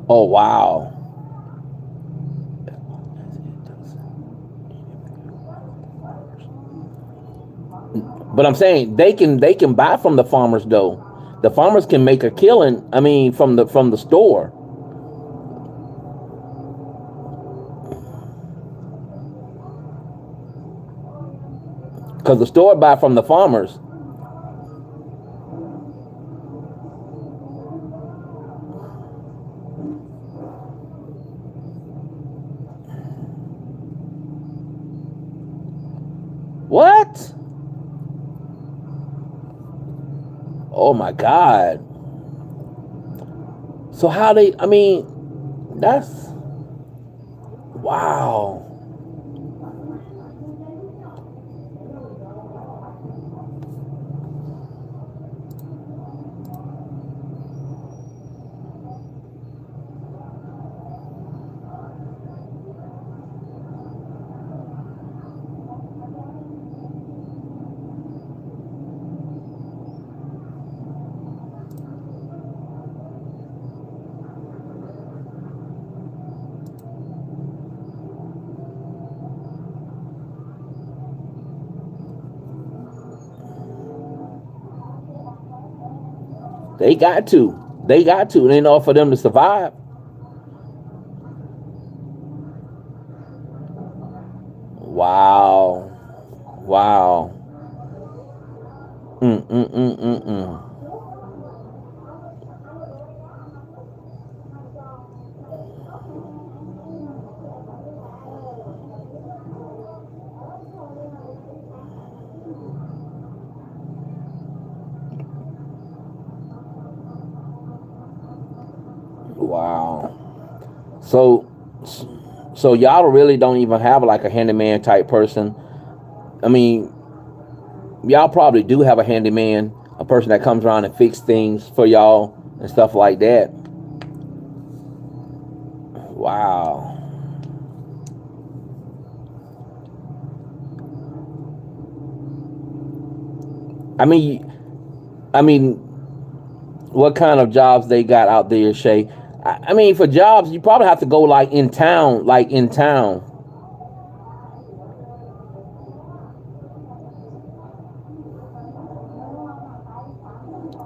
Oh, wow. But I'm saying they can buy from the farmers though. The farmers can make a killing. I mean, from the store. Because the store buy from the farmers. What? Oh my God. So how they, I mean, that's, wow. They got to. They got to. In order for them to survive. Wow. Wow. Mm, mm, mm, mm, mm. Wow. So, so y'all really don't even have like a handyman type person. I mean, y'all probably do have a handyman, a person that comes around and fix things for y'all and stuff like that. Wow. I mean, what kind of jobs they got out there, Shay? I mean, for jobs, you probably have to go like in town,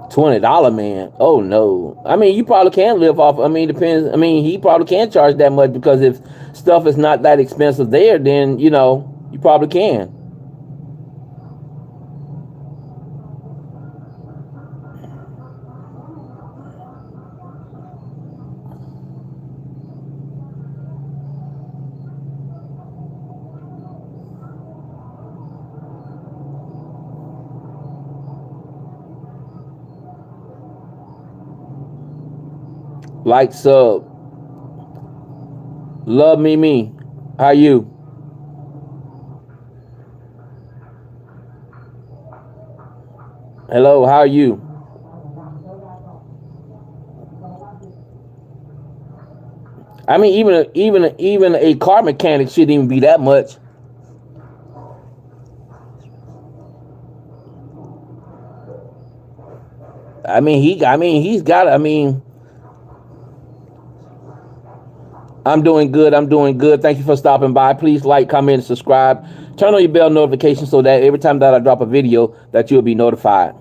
$20 man. Oh no. I mean, you probably can live off. I mean, depends. I mean, he probably can't charge that much because if stuff is not that expensive there, then you probably can. Like sub. Love me. How you? Hello, how are you? I mean, even a car mechanic shouldn't even be that much. He's got. I'm doing good. I'm doing good. Thank you for stopping by. Please like, comment, and subscribe. Turn on your bell notification so that every time that I drop a video, that you'll be notified.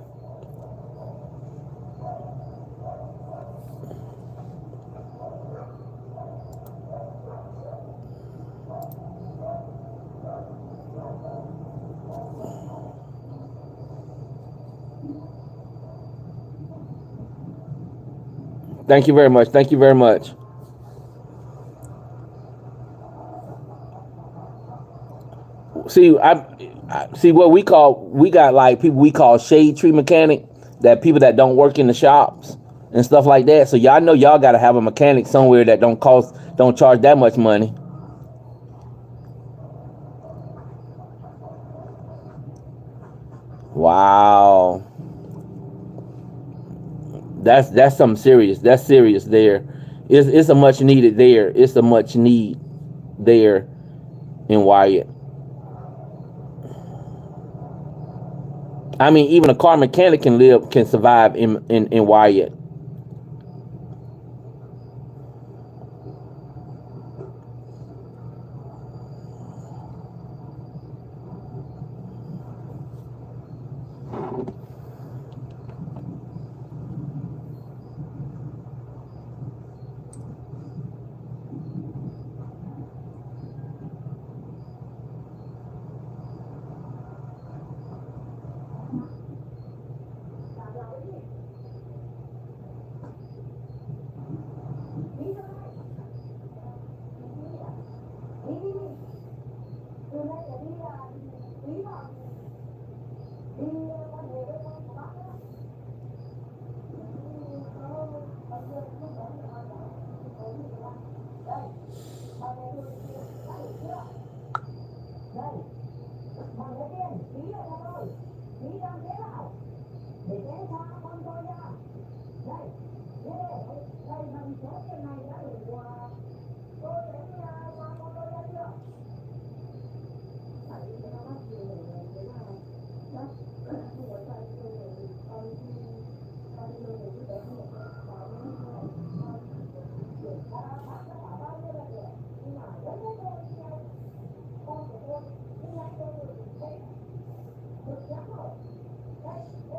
Thank you very much. Thank you very much. See, I see what we got like people we call shade tree mechanic, that people that don't work in the shops and stuff like that. So y'all know y'all gotta have a mechanic somewhere that don't charge that much money. Wow. That's something serious. That's serious there. It's a much needed there. It's a much need there in Wyatt. I mean, even a car mechanic can survive in Wyatt.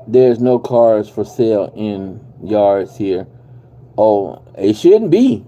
There's no cars for sale in yards here. Oh, it shouldn't be.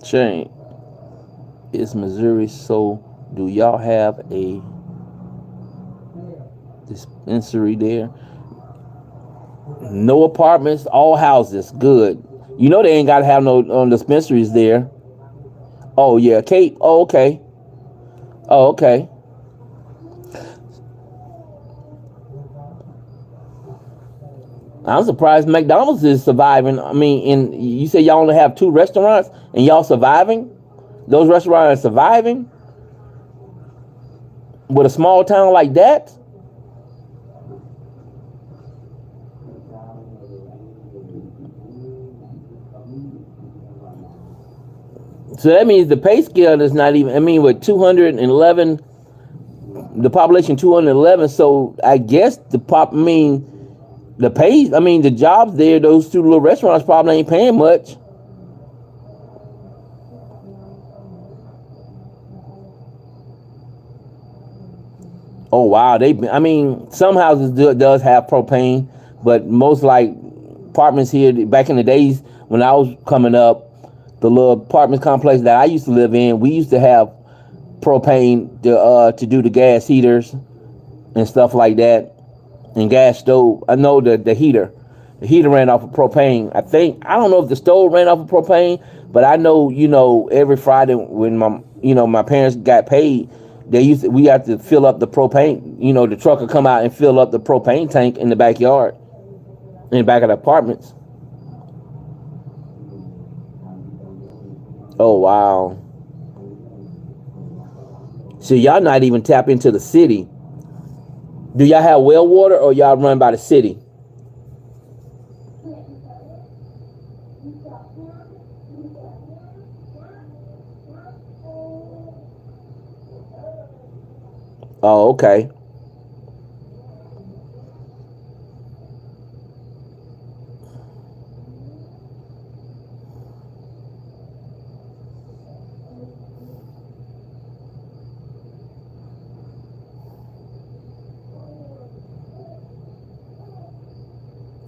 Shane, is Missouri so? Do y'all have a dispensary there? No apartments, all houses. Good. You know they ain't gotta have no dispensaries there. Oh yeah, Kate. Oh okay. Oh okay. I'm surprised McDonald's is surviving. I mean, you say y'all only have 2 restaurants and y'all surviving? Those restaurants are surviving? With a small town like that? So that means the pay scale is not even, I mean, with 211, the population 211, so I guess the jobs there, those 2 little restaurants probably ain't paying much. Oh wow, some houses does have propane, but most like apartments here back in the days when I was coming up, the little apartment complex that I used to live in, we used to have propane to do the gas heaters and stuff like that. And gas stove. I know the heater ran off of propane. I don't know if the stove ran off of propane, but I know, every Friday when my parents got paid, we had to fill up the propane. The truck would come out and fill up the propane tank in the backyard, in the back of the apartments. Oh wow. So y'all not even tap into the city. Do y'all have well water or y'all run by the city? Oh, okay.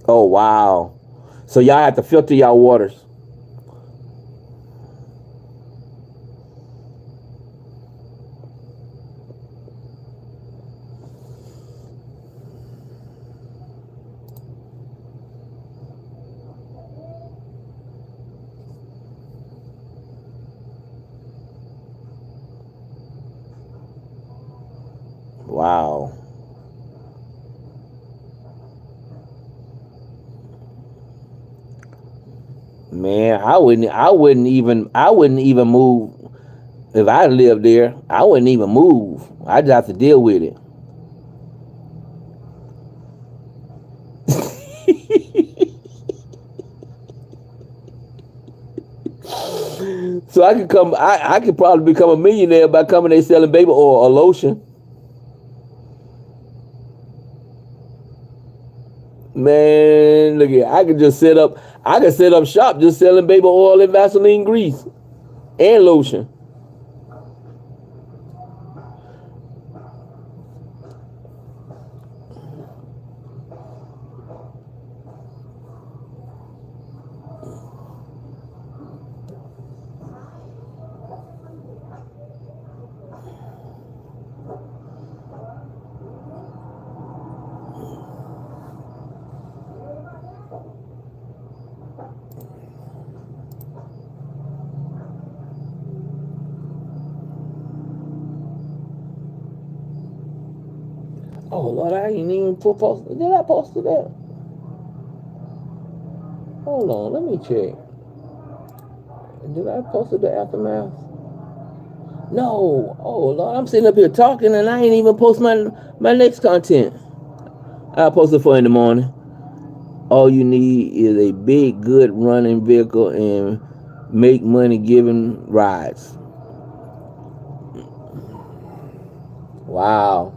Oh, wow. So y'all have to filter y'all waters. Wow. Man, I wouldn't even move if I lived there. I wouldn't even move. I just have to deal with it. So I could probably become a millionaire by coming there selling baby oil or lotion. Man, look at, I could set up shop just selling baby oil and Vaseline grease and lotion. Oh Lord, I ain't even post. Did I post that? Hold on, let me check. Did I post the aftermath? No. Oh Lord, I'm sitting up here talking and I ain't even post my next content. I'll post it for in the morning. All you need is a big, good running vehicle and make money giving rides. Wow.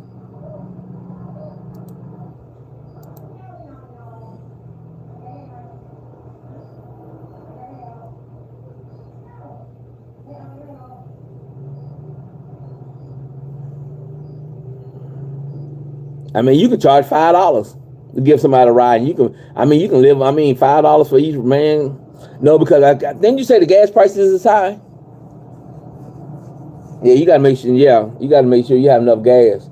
I mean, you can charge $5 to give somebody a ride. And you can, you can live. $5 for each man. No, because didn't you say the gas prices is high? Yeah, you gotta make sure. Yeah, you gotta make sure you have enough gas.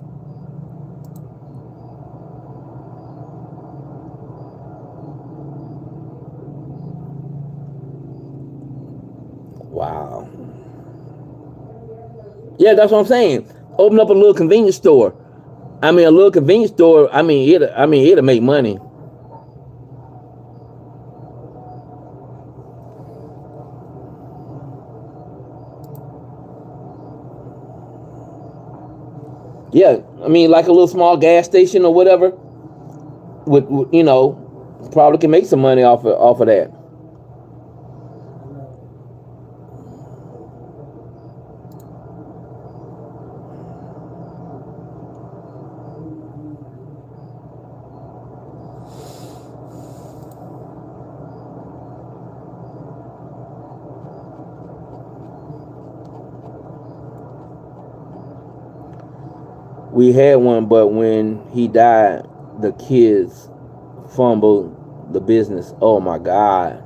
Wow. Yeah, that's what I'm saying. Open up a little convenience store. A little convenience store. It'll make money. Yeah, like a little small gas station or whatever. With probably can make some money off of that. We had one, but when he died, the kids fumbled the business. Oh my God.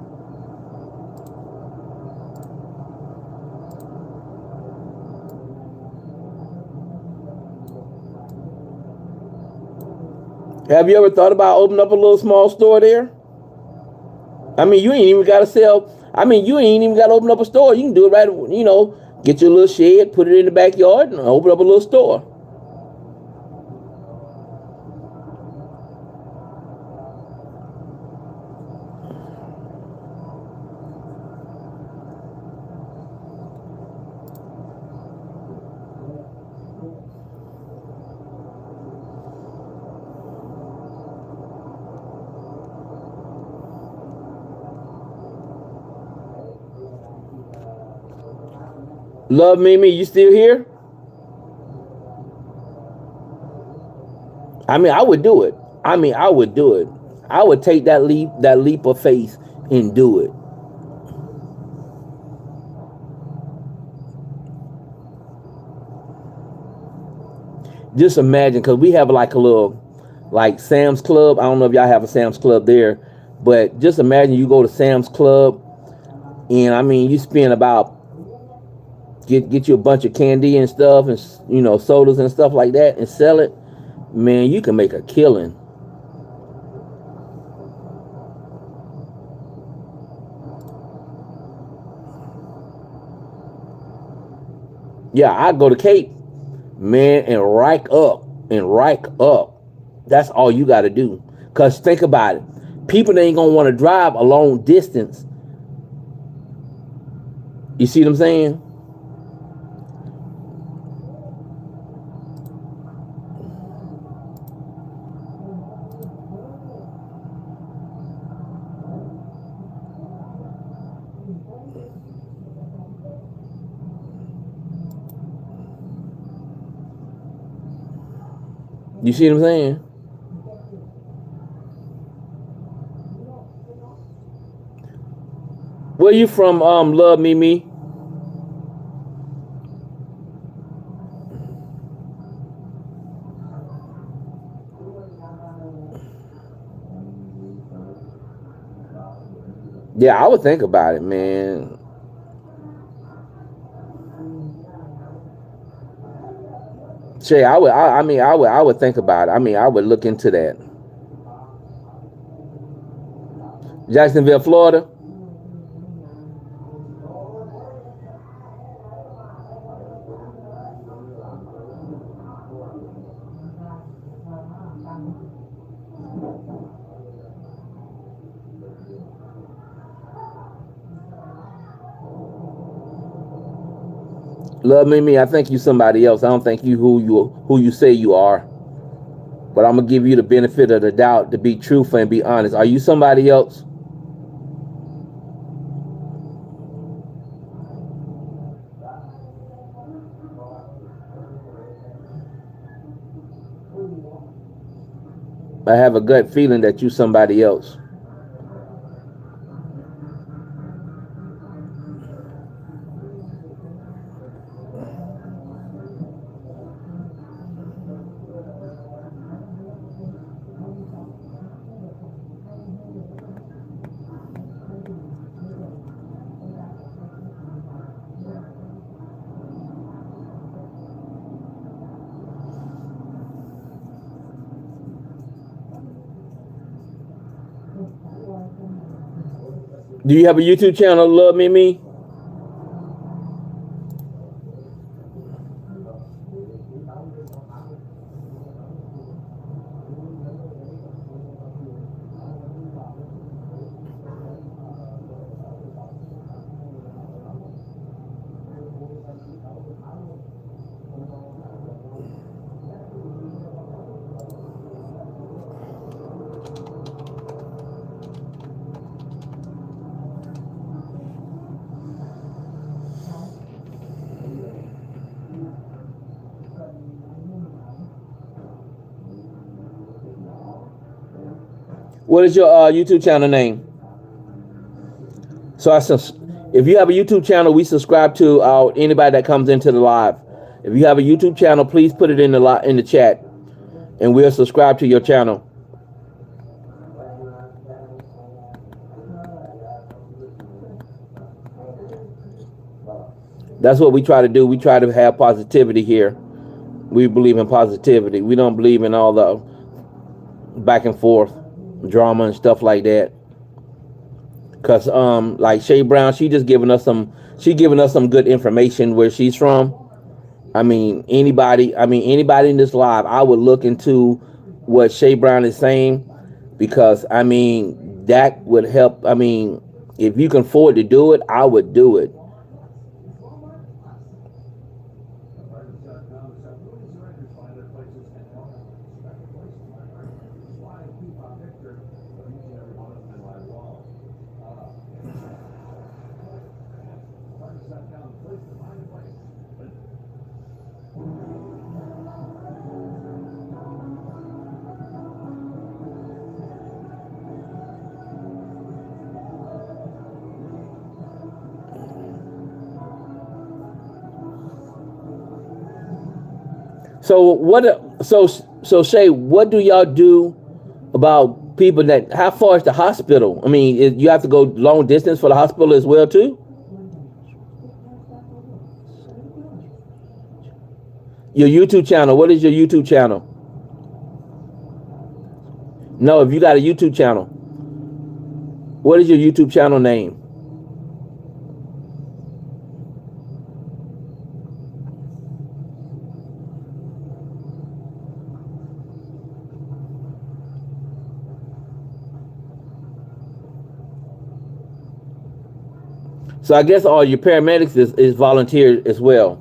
Have you ever thought about opening up a little small store there? You ain't even got to sell. You ain't even got to open up a store. You can do it right, get your little shed, put it in the backyard, and open up a little store. Love Mimi, you still here? I would do it. I would do it. I would take that leap of faith and do it. Just imagine, because we have like a little, like Sam's Club. I don't know if y'all have a Sam's Club there, but just imagine you go to Sam's Club and you spend about, get you a bunch of candy and stuff and sodas and stuff like that and sell it. Man, you can make a killing. Yeah, I go to Cape, man, and rack up. That's all you got to do. Because think about it. People ain't going to want to drive a long distance. You see what I'm saying? You see what I'm saying? Where you from, Love Mimi? Yeah, I would think about it, man. Shay, I would think about it. I would look into that. Jacksonville, Florida. Love me. I think you somebody else. I don't think you who you say you are. But I'm gonna give you the benefit of the doubt to be truthful and be honest. Are you somebody else? I have a gut feeling that you somebody else. Do you have a YouTube channel, Love Me? What is your YouTube channel name? So if you have a YouTube channel, we subscribe to anybody that comes into the live. If you have a YouTube channel, please put it in the chat, and we'll subscribe to your channel. That's what we try to do. We try to have positivity here. We believe in positivity. We don't believe in all the back and forth drama and stuff like that. Cause like Shay Brown, she giving us some good information where she's from. I mean anybody in this live, I would look into what Shay Brown is saying, because I mean that would help. I mean, if you can afford to do it, I would do it. So Shay, what do y'all do about people that, how far is the hospital? I mean, you have to go long distance for the hospital as well too? Your YouTube channel, what is your YouTube channel? No, if you got a YouTube channel, what is your YouTube channel name? So I guess all your paramedics is volunteer as well.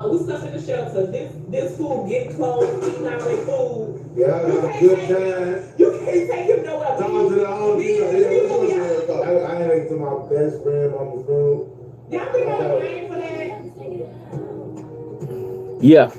We stuck in the shelter. This food get clothes, eating out their food. Yeah, good time. You can't take him nowhere. I had it to my best friend on the food. Y'all think I'm paying for that? Yeah.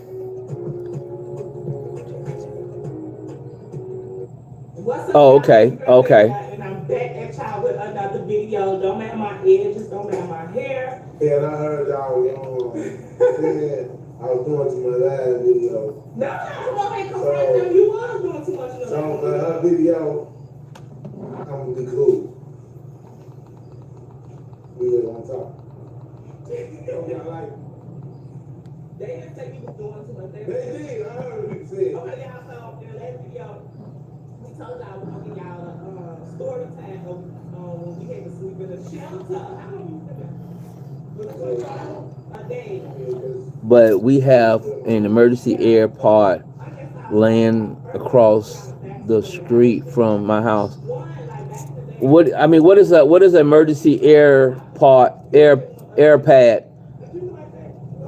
Oh, okay. Okay. And I'm back at y'all with another video. Don't matter my edges, don't matter my hair. Yeah, and I heard y'all saying I was doing too much last video. No, come on, man, correct them. You was doing too much of So her video, I'm gonna be cool. We live on top. They didn't say you was doing too much. They did, I heard what you said. Okay, y'all, so in the last video, we told y'all we're gonna give y'all a story time of when we had to sleep in a shelter. I don't even know. but we have an emergency air pod laying across the street from my house. What is an emergency air pad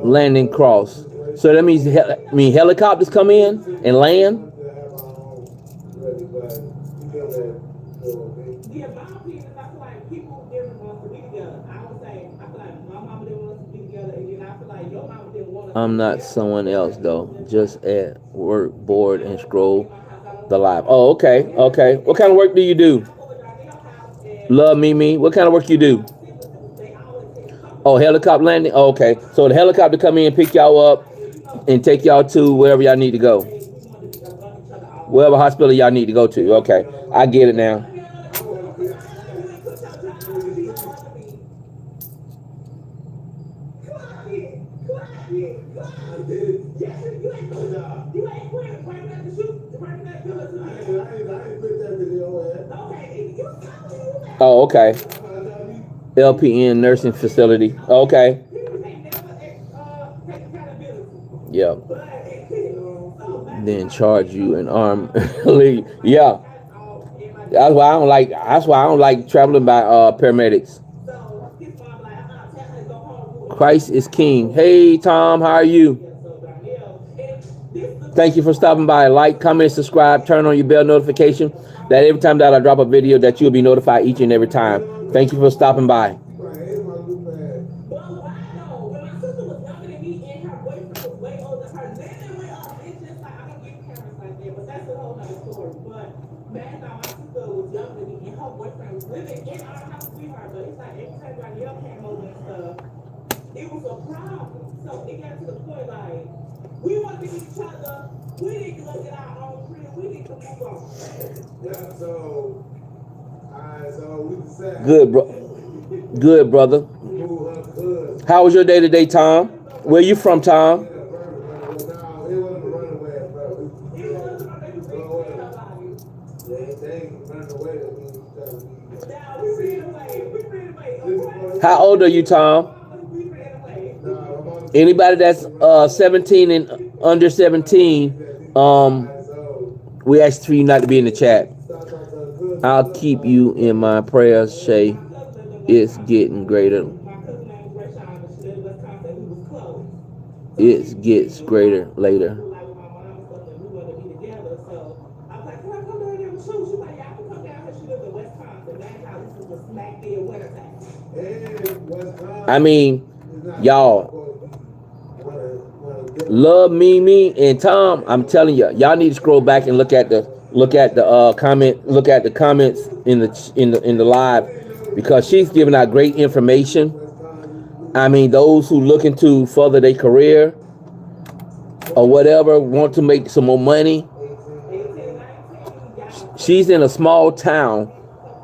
landing cross? So that means helicopters come in and land. I'm not someone else though. Just at work, bored, and scroll the live. Oh, okay. What kind of work do you do? Love me. What kind of work you do? Oh, helicopter landing. Oh, okay. So the helicopter come in, pick y'all up, and take y'all to wherever y'all need to go. Wherever hospital y'all need to go to. Okay, I get it now. Oh, okay. LPN nursing facility. Okay. Yeah. Then charge you an arm. Yeah. That's why I don't like traveling by paramedics. Christ is King. Hey Tom, how are you? Thank you for stopping by. Like, comment, subscribe, turn on your bell notification. That every time that I drop a video that you'll be notified each and every time. Thank you for stopping by. It was a problem. So it got to the point like we want to each other. We need to look at our own crib. We need to move on. Yeah, so we decided. Good, brother. How was your day today, Tom? Where you from, Tom? How old are you, Tom? Anybody that's 17 and under 17, we ask for you not to be in the chat. I'll keep you in my prayers, Shay. It's getting greater. It gets greater later. I mean, y'all, Love me and Tom. I'm telling you, y'all need to scroll back and look at the comments in the live, because she's giving out great information. I mean, those who looking to further their career or whatever, want to make some more money. She's in a small town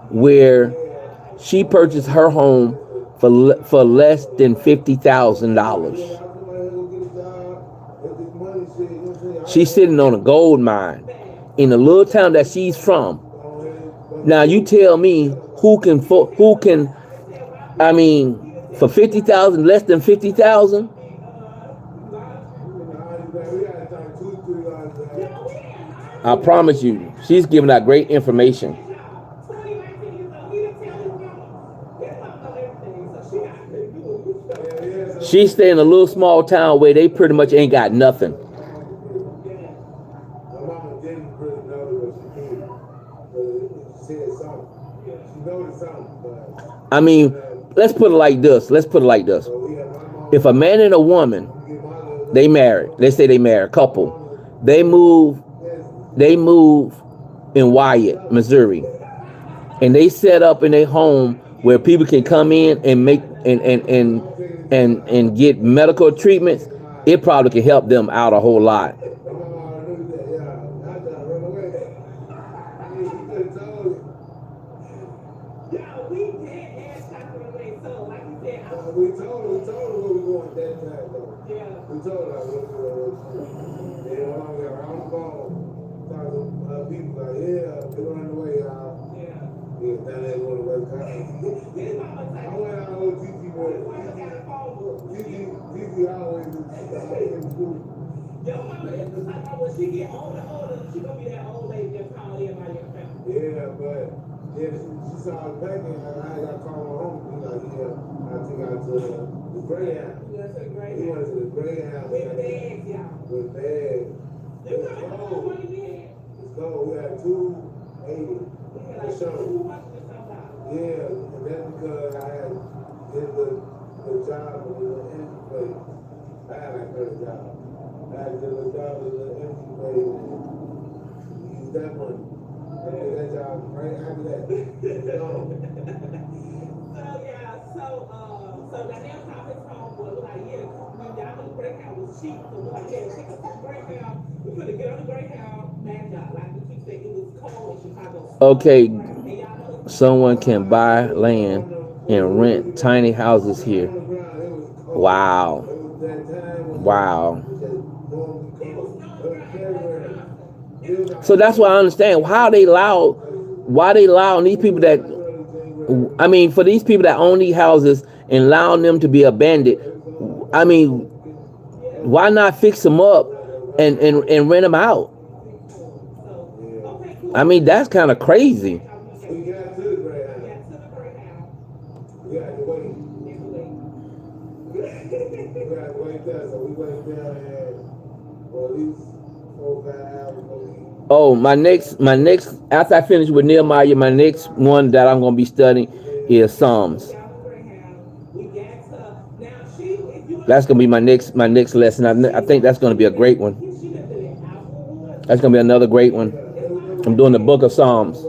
where she purchased her home for less than $50,000. She's sitting on a gold mine in the little town that she's from. Now you tell me who can I mean, for 50,000, less than 50,000. I promise you, she's giving out great information. She stay in a little small town where they pretty much ain't got nothing. I mean, let's put it like this. If a man and a woman, they married, let's say they married, a couple, they move in Wyatt, Missouri, and they set up in a home where people can come in and make and get medical treatments. It probably can help them out a whole lot. We told her where we going at that time, though. Yeah. We told her where we were. I'm going talk to people like, we're on the way, y'all. Yeah. Down there going to West Coast. I went out to OTT boy. Gigi always in school. When she get older, she gonna be that old lady that called everybody in the family. Yeah, but she saw us back and I got called home. He like, yeah, I took out to the Greyhound. Yeah, to the Greyhound. He went to the Greyhound. With bags, y'all. With bags. You coming home when you did? Let's go. We had 280 for sure. Yeah, and that's because I had did the job with the empty place. I had like 30 jobs. I had to do the job with the empty place and use that money. I did that job right after that. So Danielle called his homeboy, like, yeah, y'all know the Greyhound was cheap. So we're like, yeah, check out the Greyhound. We finna get on the Greyhound, bad job. Like we keep saying, it was cold in Chicago. Okay, someone can buy land and rent tiny houses here. Wow. Wow. So that's why I understand why they allow these people that, I mean, for these people that own these houses and allowing them to be abandoned. I mean, why not fix them up and rent them out? I mean, that's kind of crazy. We got to the Greyhound. We had to wait. We had to wait there, so we went down there for at least 4 or 5 hours. Oh, my next, after I finish with Nehemiah, my next one that I'm going to be studying is Psalms. That's going to be my next lesson. I think that's going to be a great one. That's going to be another great one. I'm doing the book of Psalms.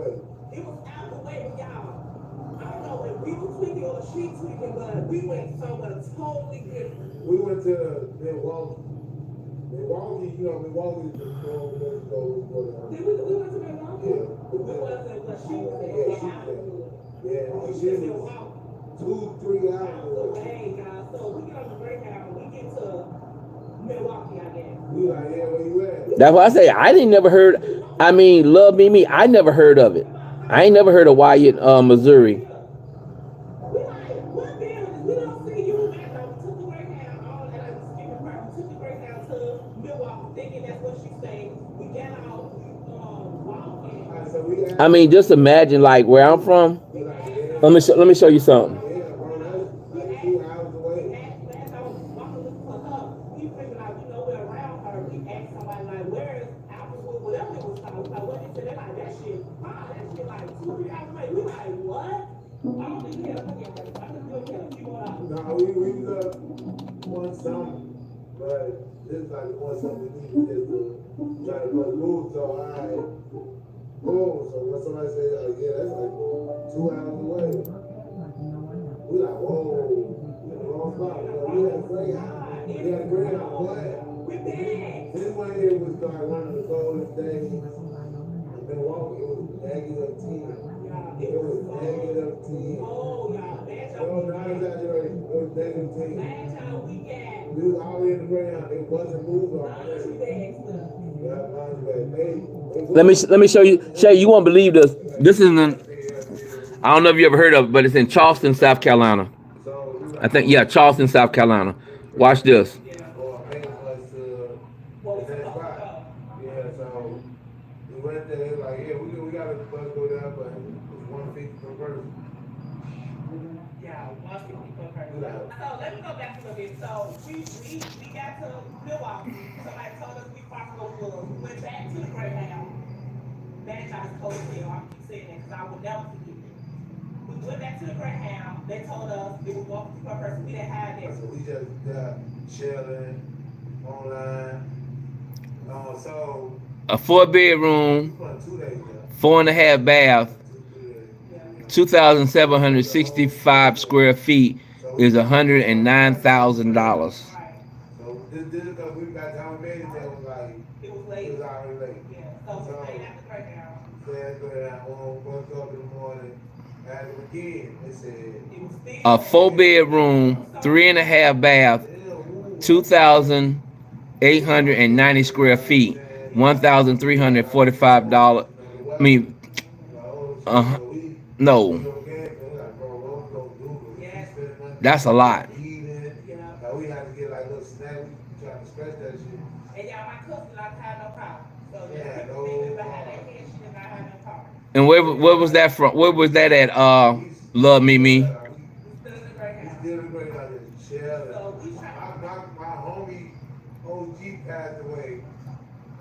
We went to Milwaukee. Milwaukee, you know, Milwaukee is the we went to Milwaukee? Yeah, she was 2-3 hours away. So we get on the Greyhound, we get to Milwaukee, I guess. We like, yeah, where you at? That's why I say I didn't never heard. I mean, Love Me, I never heard of it. I ain't never heard of Wyatt, Missouri. I mean, just imagine like where I'm from. Let me show you something. No, we was one something, but this is like one something we need just to try to move. So I boom. So when somebody says, like, yeah, that's like 2 hours away. We like, whoa, in the wrong spot. We had a Greyhound. We had a Greyhound. This one here was like one of the coldest days in Milwaukee. It was -10. It was -10. No, not exaggeration. It was -10. We was all in the Greyhound. It wasn't moving. Let me show you. Shay, you won't believe this. This is in, I don't know if you ever heard of it, but it's in Charleston, South Carolina. I think, yeah, Charleston, South Carolina. Watch this. Yeah, so we went there. They were like, yeah, we got to go down, but it's 150 per person. Yeah, 150 per person. So let me go back a little bit. So we got to Milwaukee. Somebody told us we crossed those woods. We went back to the Greyhound. Bad guys told us, I keep saying that because I would never forget it. We went back to the Greyhound. They told us it was 150 per person. We didn't have that. So we just chilling online. So A 4-bedroom, 4.5 bath, 2,765 square feet is $109,000. So this is because we got time made it. That was like it was already late. So stayed at the Greyhound. Woke up in the morning. At it again, they said A 4-bedroom, 3.5 bath, 2,890 square feet, $1,345. I mean, no, that's a lot. And y'all, my cousin like had no problem. So Yeah, people no. behind that head, she did not have no problem. And where was that from? Where was that at? Love Me. He's still in great out there. Shell. My homie OG passed away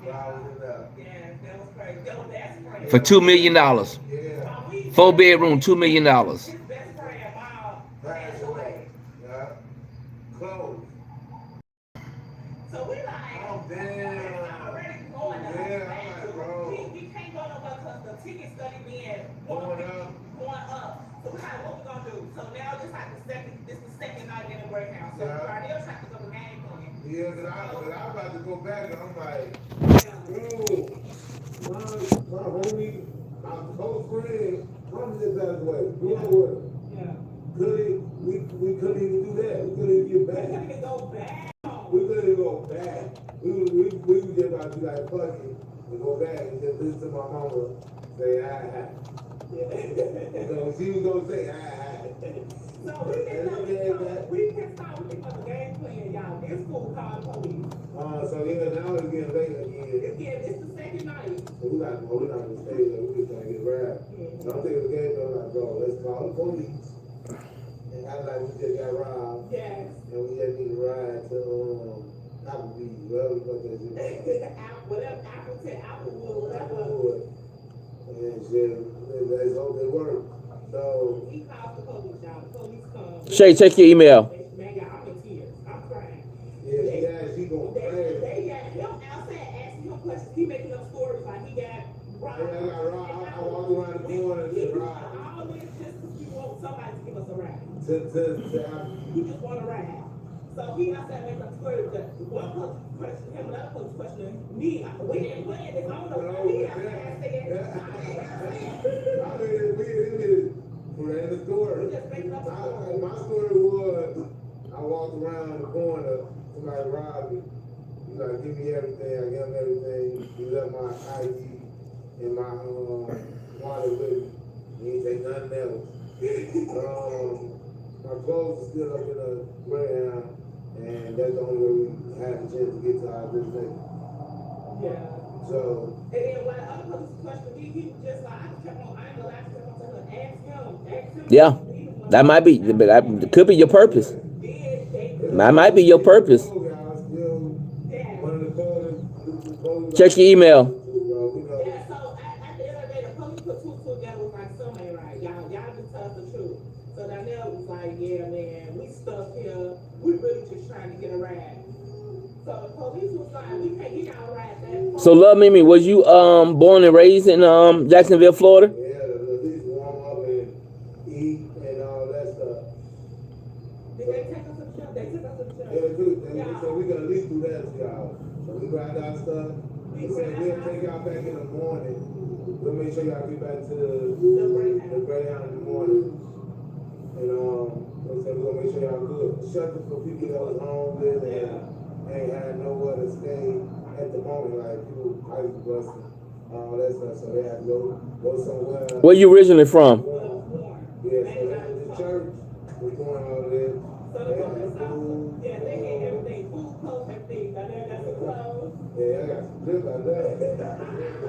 while I was in there. Yeah, that was crazy. That's crazy. For $2 million. Yeah. 4-bedroom, $2 million. His best friend, Bob, Passed away. Yeah. Close. So we like, Oh, damn. already going up. Yeah, I'm like, bro. We can't go nowhere because the ticket study being Going up. going up. So we like, what we gonna do? So now this like the second night in the Greyhound. So Yeah. Cardell tried to go to game plan. Yeah, but I'm about to go back and I'm like, bro, my homie, my close friend, I'm just passed away. You know what? Yeah. We couldn't even do that. We couldn't even get back. We couldn't even go back. We couldn't even go back. We was just about to be like, fuck it, and go back and just listen to my mama say, ah. So she was gonna say, ah. So we can start with the game plan, y'all. This school called police. So yeah, now it's getting late again. It's the second night. So we not gonna stay there. We just trying to get right. So I'm thinking the game, I'm like, bro, let's call the police. And act like we just got robbed. Yes. And we just need to ride to Applebee's, whatever the fuck that shit. Whatever, Appleton, Applewood, whatever. Applewood. And shit, let's hope it works. So We called the police, y'all. The police come. Shay, check your email. Man, y'all, I'm in tears. I'm crying. yeah, she gonna crash. They got him outside asking him questions. He making up stories like he got robbed. I got robbed. I walked around the corner and get robbed. All this just because we want somebody to give us a ride. To We just want a ride. So he outside making up stories. One police question him, another police question me. We didn't win this. I don't know. He outside saying, We ran the story. My story was, I walked around the corner, somebody robbed me. He's like, give me everything. I gave him everything. He left my ID and my wallet with me. He ain't take nothing else. My clothes are still up in a Greyhound, and that's the only way we had a chance to get to our destination. yeah. So, And then when the other police questioned me, he was just like, I just kept on, I ain't gonna lie, I just kept on telling him, ask him. Yeah, that might be, but that could be your purpose. That might be your purpose. Check your email. Yeah, so at the end of the day, the police put two together was like, something ain't right. Y'all just tell us the truth. So Danielle was like, yeah, man, we stuck here. We really just trying to get a ride. So the police was like, we can't get y'all a ride. So, Love Mimi, was you born and raised in Jacksonville, Florida? yeah, at least warm up and eat and all that stuff. Did they take us to the show? They took us to the show. Yeah, good. And we said we can at least do that to y'all. So we grabbed our stuff. We said we'll take y'all back in the morning. We'll make sure y'all get back to the Greyhound in the morning. And we said we're gonna make sure y'all good. Shelter for people that was homeless and ain't had nowhere to stay at the moment, like people ice busting, all that stuff. So they had to go somewhere. Where you originally from? Yeah, so the church was going over there. They had food. Yeah, they had everything, food, clothes, everything. Danielle got some clothes. Yeah, I got some drip like that.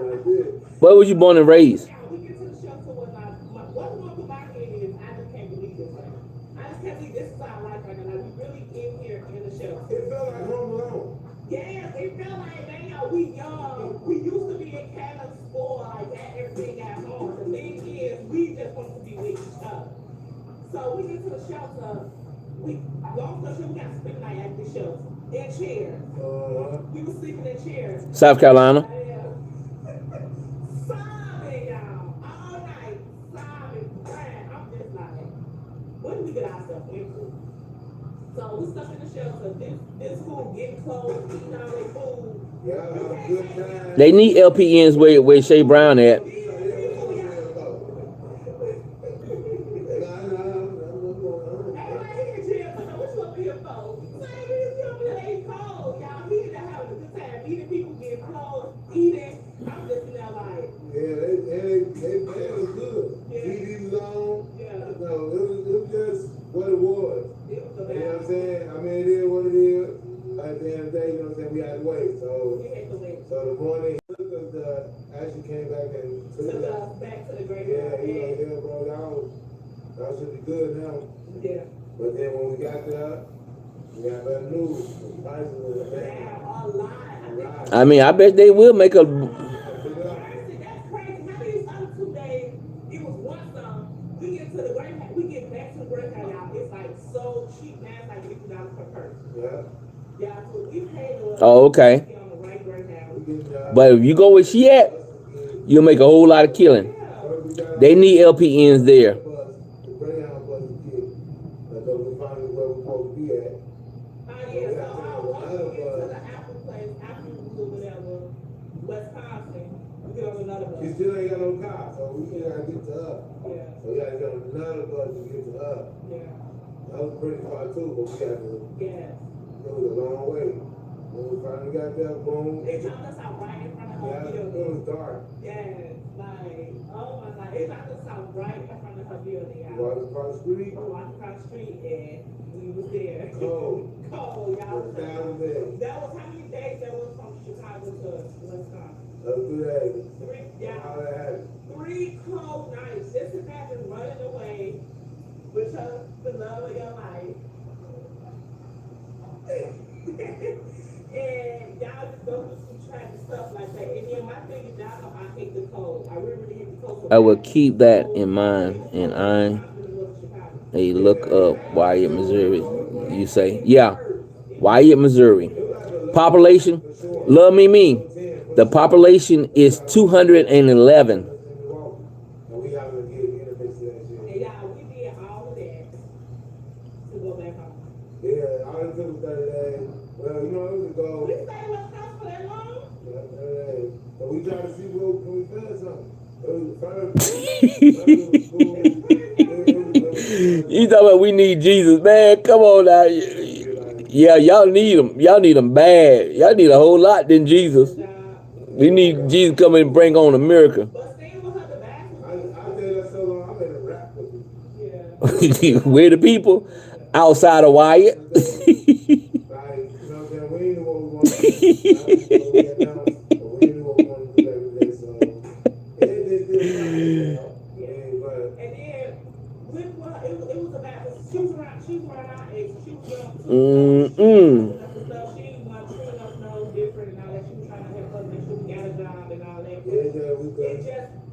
Where was you born and raised? We get to the shelter with what's going through my head is I just can't believe this right now. I just can't believe this is our life right now. Like we really in here in the shelter. It felt like Home Alone. Yes, it felt like, man, we young. We used to be in Canada school, like that, everything at home. The thing is, we just want to be with each other. So we get to the shelter. Long story short, we got to spend the night at the shelter. In chairs. We were sleeping in chairs. South Carolina. Sobbing, y'all. All night. Sobbing, crying. I'm just like, what did we get ourselves into? So we stuck in the shelter. This food getting clothes, eating all their food. Yeah, good time. They need LPNs where Shay Brown at. What it was. You know what I'm saying? I mean, it is what it is. At the end of the day, you know what I'm saying? We had to wait. wait. So, We had to wait. so the morning, actually came back and Took us back to the yeah, graveyard. yeah, bro, y'all should be good now. Yeah. But then when we got there, we got better news. The prices were Yeah, a lot. I mean, I bet they will make a. That's crazy. How these other 2 days, it was one song. We get to the Greyhound, we get back to the Greyhound, y'all. It's like so cheap now, it's like $50 per person. Yeah. Yeah, so we paid a Oh, okay. get on the right Greyhound. But if you go where she at, you'll make a whole lot of killing. They need LPNs there. The Greyhound bus is good. Because we finally where we're supposed to be at. Yeah, so I walked into the Apple place, Apple whatever, Wisconsin. We get on another bus. She still ain't got no car, so we gotta get to her. Yeah. So we gotta get on another bus to get to her. Yeah. That was pretty far too, but we got to. Yeah. It was a long way. When we finally got there, boom. They dropped us out right in front of her Yeah, building. it was dark. Yes, like, oh my God, they dropped us out right in front of her building. We walked across the street. We walked across the street and we was there. Cold. Cold, y'all. Down there. That was how many days that was from Chicago to Wisconsin? That was 3 days. Yeah. How that happened. 3 cold nights. Just imagine running away with the love of your life. And y'all just go through some tragic stuff like that. And then my thing is, y'all know I hate the cold. I really hate the cold. I will keep that in mind, and hey, look up Wyatt, Missouri. You say, yeah, Wyatt, Missouri. Population, love me. The population is 211. And we got to get interface to that shit. And y'all, we did all of that to go back home. Yeah, all it took was 30 days. Well, you know, it was a goal. We stayed with us for that long? Yeah, 30 days. So we tried to see where can we find something. It was the first. You talking about we need Jesus, man? Come on now. Yeah, y'all need him. Y'all need him bad. Y'all need a whole lot than Jesus. We need Jesus coming and bring on America. We're the people outside of Wyatt.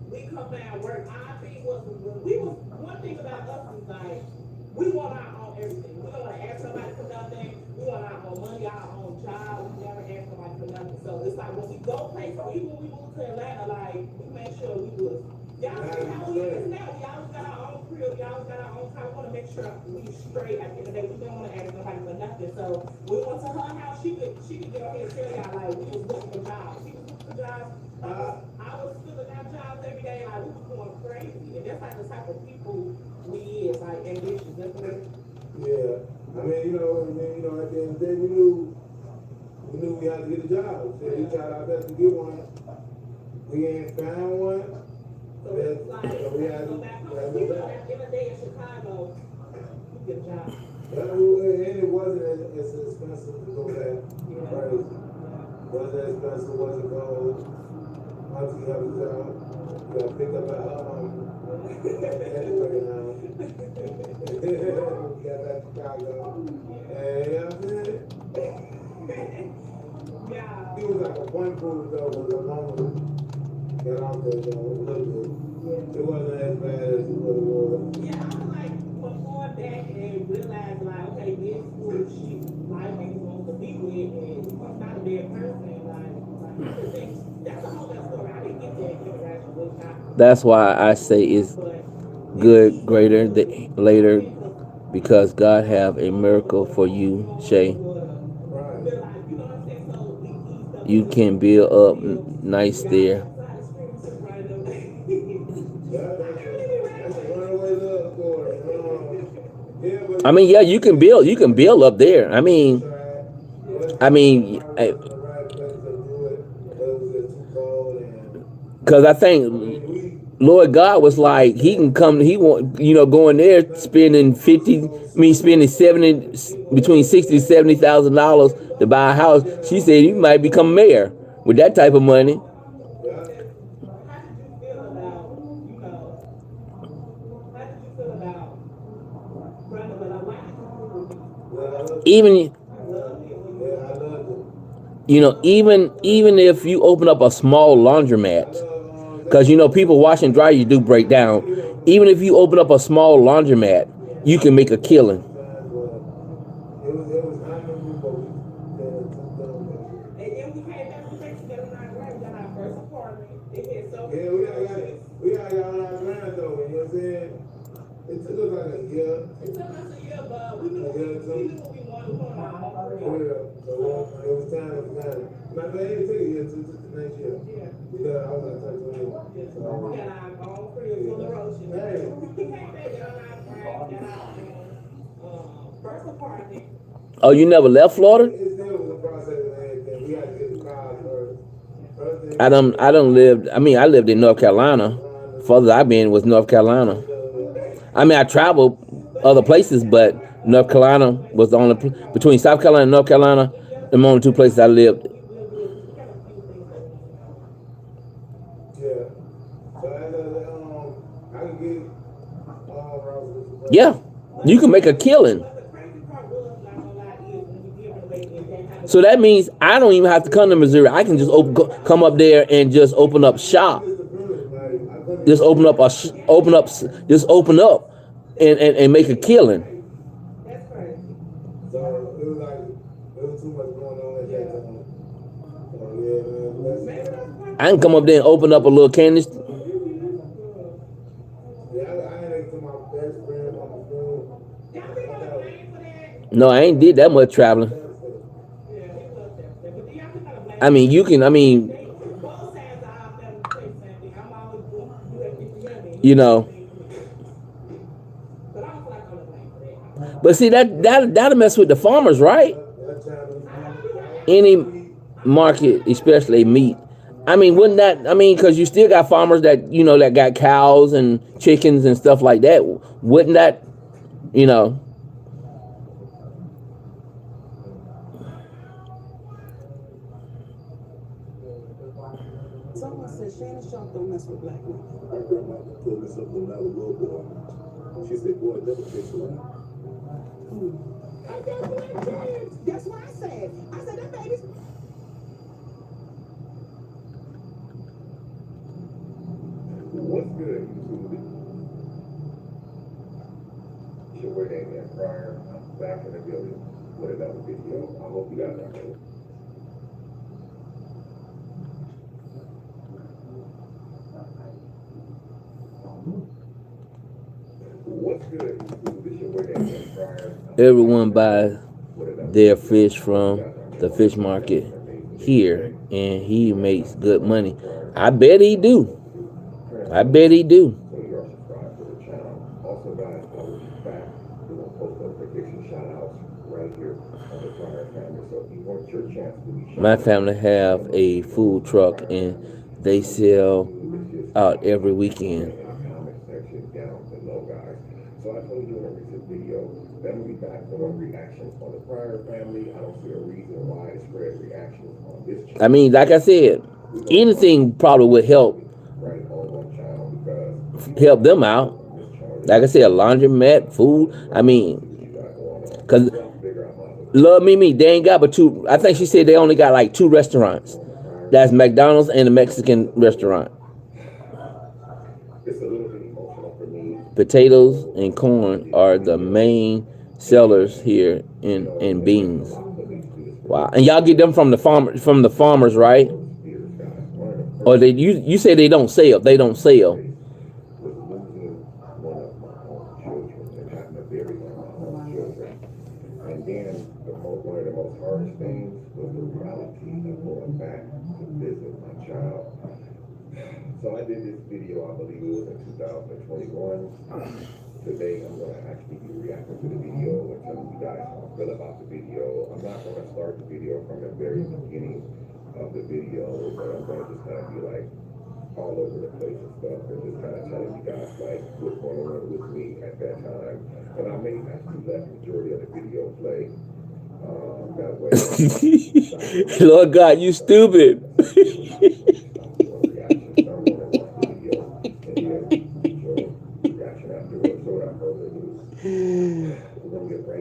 We come down work. I think one thing about us is like we want our own everything. We don't want to ask somebody for nothing. We want our own money, our own job. We never ask somebody for nothing. So it's like when we go places, even when we moved to Atlanta, like we made sure we was. Y'all see how we is now. Y'all got our own crib. Y'all got our own car. We want to make sure we straight at the end of the day. We don't want to ask nobody for nothing. So we went to her house. She could get on here and tell y'all like we was looking for jobs. She was looking for jobs. I was filling out jobs every day. Like we was going crazy. And that's like the type of people we is, like ambitious. That's what yeah. I mean, you know, at the end of the day, we knew we had to get a job. So we tried our best to get one. We ain't found one. So it's like, we had to go back home. We were back in a day in Chicago. We get a job. And it wasn't as expensive to go back. Crazy. Wasn't as expensive, wasn't cold. Once you have a job, you got to pick up at home. Anyway, now. We got back to Chicago. And you know what I'm saying? Yeah. It was like a one food though, was a moment. Got out there though, a little bit. It wasn't as bad as what it was. Yeah, I was like, going back and realized like, okay, this is she my niggas wants to be with, and I'm not a bad person. Like that's a whole other story. I didn't get that interaction with her. That's why I say it's good, greater, later, because God have a miracle for you, Shay. You can build up nice there. I mean, yeah, you can build up there. I mean, because I think Lord God was like, he can come, he want, going there spending spending 70, between 60 and $70,000 to buy a house. She said you might become mayor with that type of money. Even even if you open up a small laundromat, because people wash and dry, you do break down. Even if you open up a small laundromat, you can make a killing. Oh, you never left Florida? I lived in North Carolina. Further I've been was North Carolina. I traveled other places, but North Carolina was the only, between South Carolina and North Carolina, the only two places I lived. Yeah, you can make a killing. So that means I don't even have to come to Missouri. I can just come up there and just open up shop. Just open up and make a killing. I can come up there and open up a little candy. No, I ain't did that much traveling. But see, that'll mess with the farmers, right? Any market, especially meat. Wouldn't that, because you still got farmers that, that got cows and chickens and stuff like that. Wouldn't that, Someone said Shannon Sharp don't mess with black women. Our grandma told me something when I was a little boy. She said, boy, never takes one. That's what I said. I said, that baby's... What's good, YouTube? It's your boy Damian Pryor. I'm back in the building with another video. I hope you guys enjoy it. What's good, YouTube? It's your boy Damian Pryor. Everyone buys their fish from the fish market here, and he makes good money. I bet he do. So you are subscribed to the channel. Also, guys, I will be back doing post notification shout outs right here on the Pryor family. So if you want your chance to be My family have a food truck, and they sell out every weekend. So I told you in a recent video that we'll be back doing reactions on the Pryor family. I don't see a reason why to spread reactions on this channel. Like I said, anything probably would help them out. Like I said, a laundromat, food. Because Love Me, they ain't got but two. I think she said they only got like 2 restaurants. That's McDonald's and a Mexican restaurant. Potatoes and corn are the main sellers here in beans. Wow. And y'all get them from the farmers, right? Or you say they don't sell. They don't sell. And then one of the most hardest things was the reality of going back to visit my child. So I did this video, I believe it was in 2021. Today I'm going to actually be reacting to the video and telling you guys how I feel about the video. I'm not going to start the video from the very beginning of the video, but I'm going to just kind of be like, all over the place and stuff, and just kind of telling you guys like what's going on with me at that time. And I may actually let the majority of the video play. That way. Lord God, you stupid.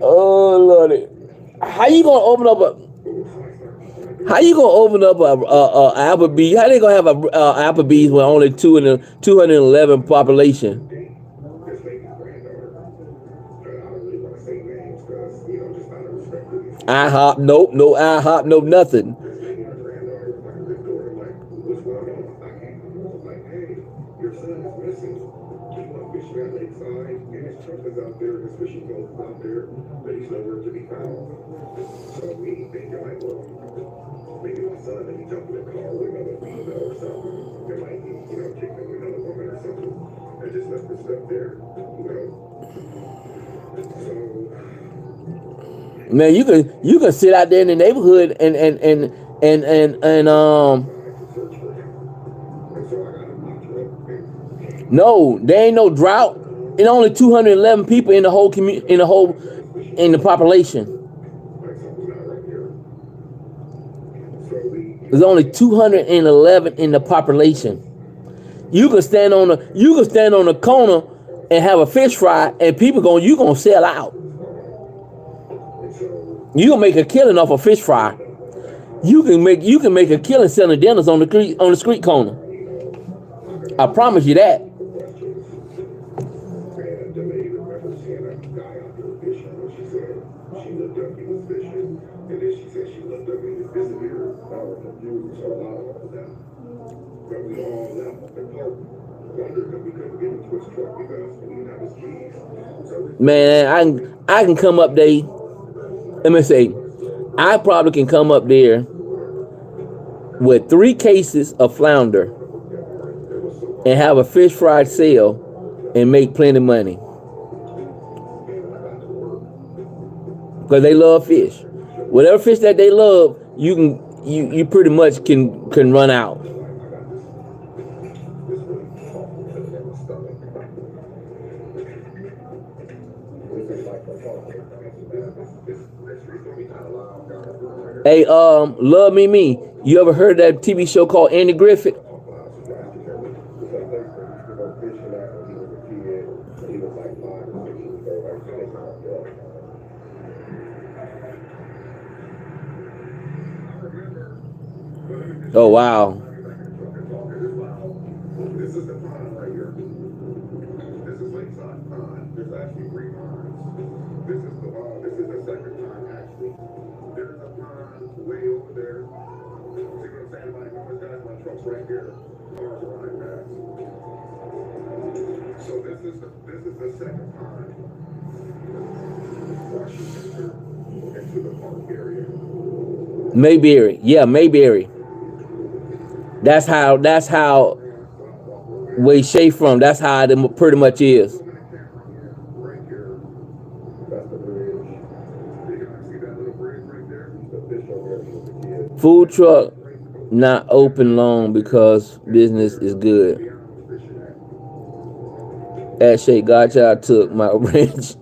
Oh Lordy, how you gonna open up a Applebee's? How they gonna have a Applebee's with only 211 population? IHOP, nope, no IHOP, no nothing. Man, you can sit out there in the neighborhood and no, there ain't no drought. And only 211 people in the whole community, in the population. There's only 211 in the population. You can stand on the corner and have a fish fry, and you gonna sell out. You gonna make a killing off a fish fry. You can make a killing selling dinners on the street corner. I promise you that. Man, I can come up there. Let me say, I probably can come up there with 3 cases of flounder and have a fish fry sale and make plenty of money. Because they love fish. Whatever fish that they love, you pretty much can run out. Hey, Love Me. You ever heard of that TV show called Andy Griffith? Oh, wow. This is the pond right here. This is Lakeside Pond. There's actually 3 ponds. This is the second pond actually. There's a pond way over there. See what I'm saying about it? Guys, my truck's right here. Cars are running past. So this is the second pond. Watch you enter into the park area. Mayberry. Yeah, Mayberry. That's how we shade from. That's how it pretty much is. Food truck not open long because business is good. That shit Godchild took my wrench.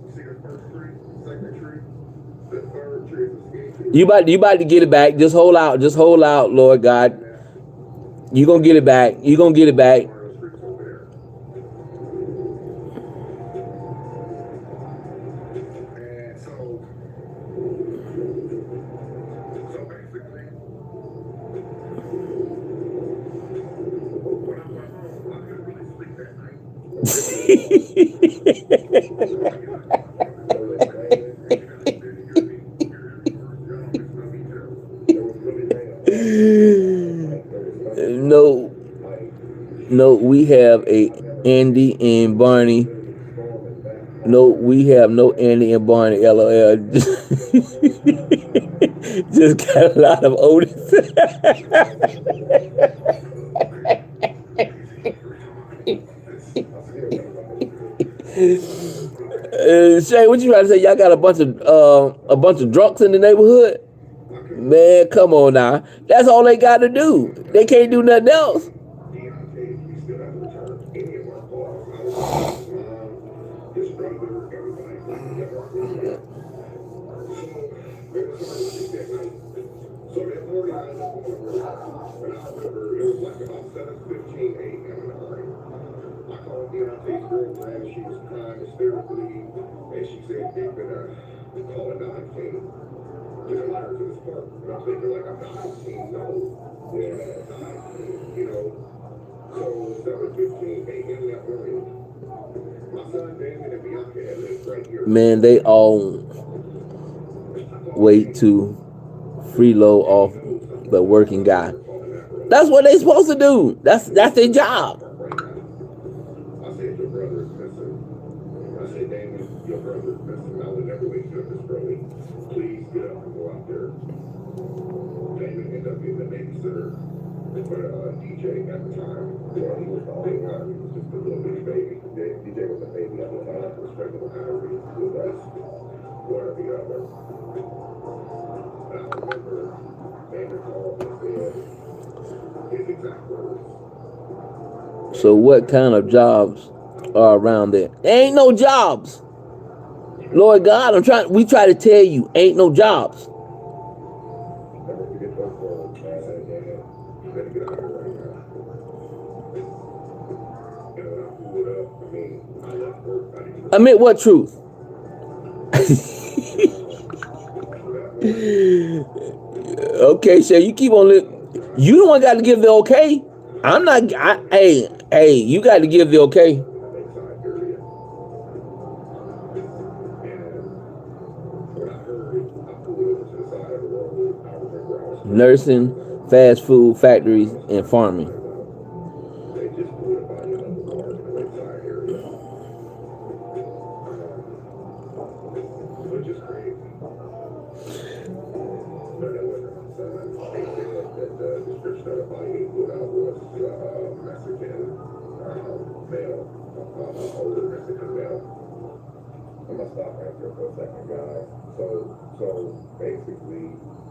You about to get it back. Just hold out, Lord God. You gonna get it back. You gonna get it back. No, we have a Andy and Barney. No, we have no Andy and Barney. LOL. Just got a lot of Otis. Shay, what you trying to say? Y'all got a bunch of drunks in the neighborhood? Man, come on now. That's all they got to do. They can't do nothing else. his brother, everybody. So that morning, I was going to work, and I remember it was like about 7:15 a.m. in the morning. I called Deontay's girlfriend. She was crying hysterically, and she said they're gonna call a 9-team. Just fly her to this park. And I'm thinking like, I'm 9-team, no. Yeah, 9-team, you know. So 7:15 a.m. that morning, my son Damon and Bianca had lived right here. Man, they all wait to freeload off the working guy. That's what they supposed to do. That's their job. I said, your brother is missing. I said, Damon, your brother is missing. I would never wake you up this early. Please get up and go out there. Damon ended up being the babysitter for DJ at the time. Yeah, he was big time. He was just a little bitty baby. DJ was a baby at the time. Respectable Harry, the best, one or the other. And I remember Damon called and said his exact words. So what kind of jobs are around there? There ain't no jobs. Lord God, we try to tell you, ain't no jobs. Never forget those words. I said, Damon, you better get out of here right now. And when I pulled it up, I mean, I left work. Admit what truth? Okay, Shay, you keep on living. You the one got to give the okay. I'm not. Hey, you got to give the okay. Nursing, fast food factories, and farming.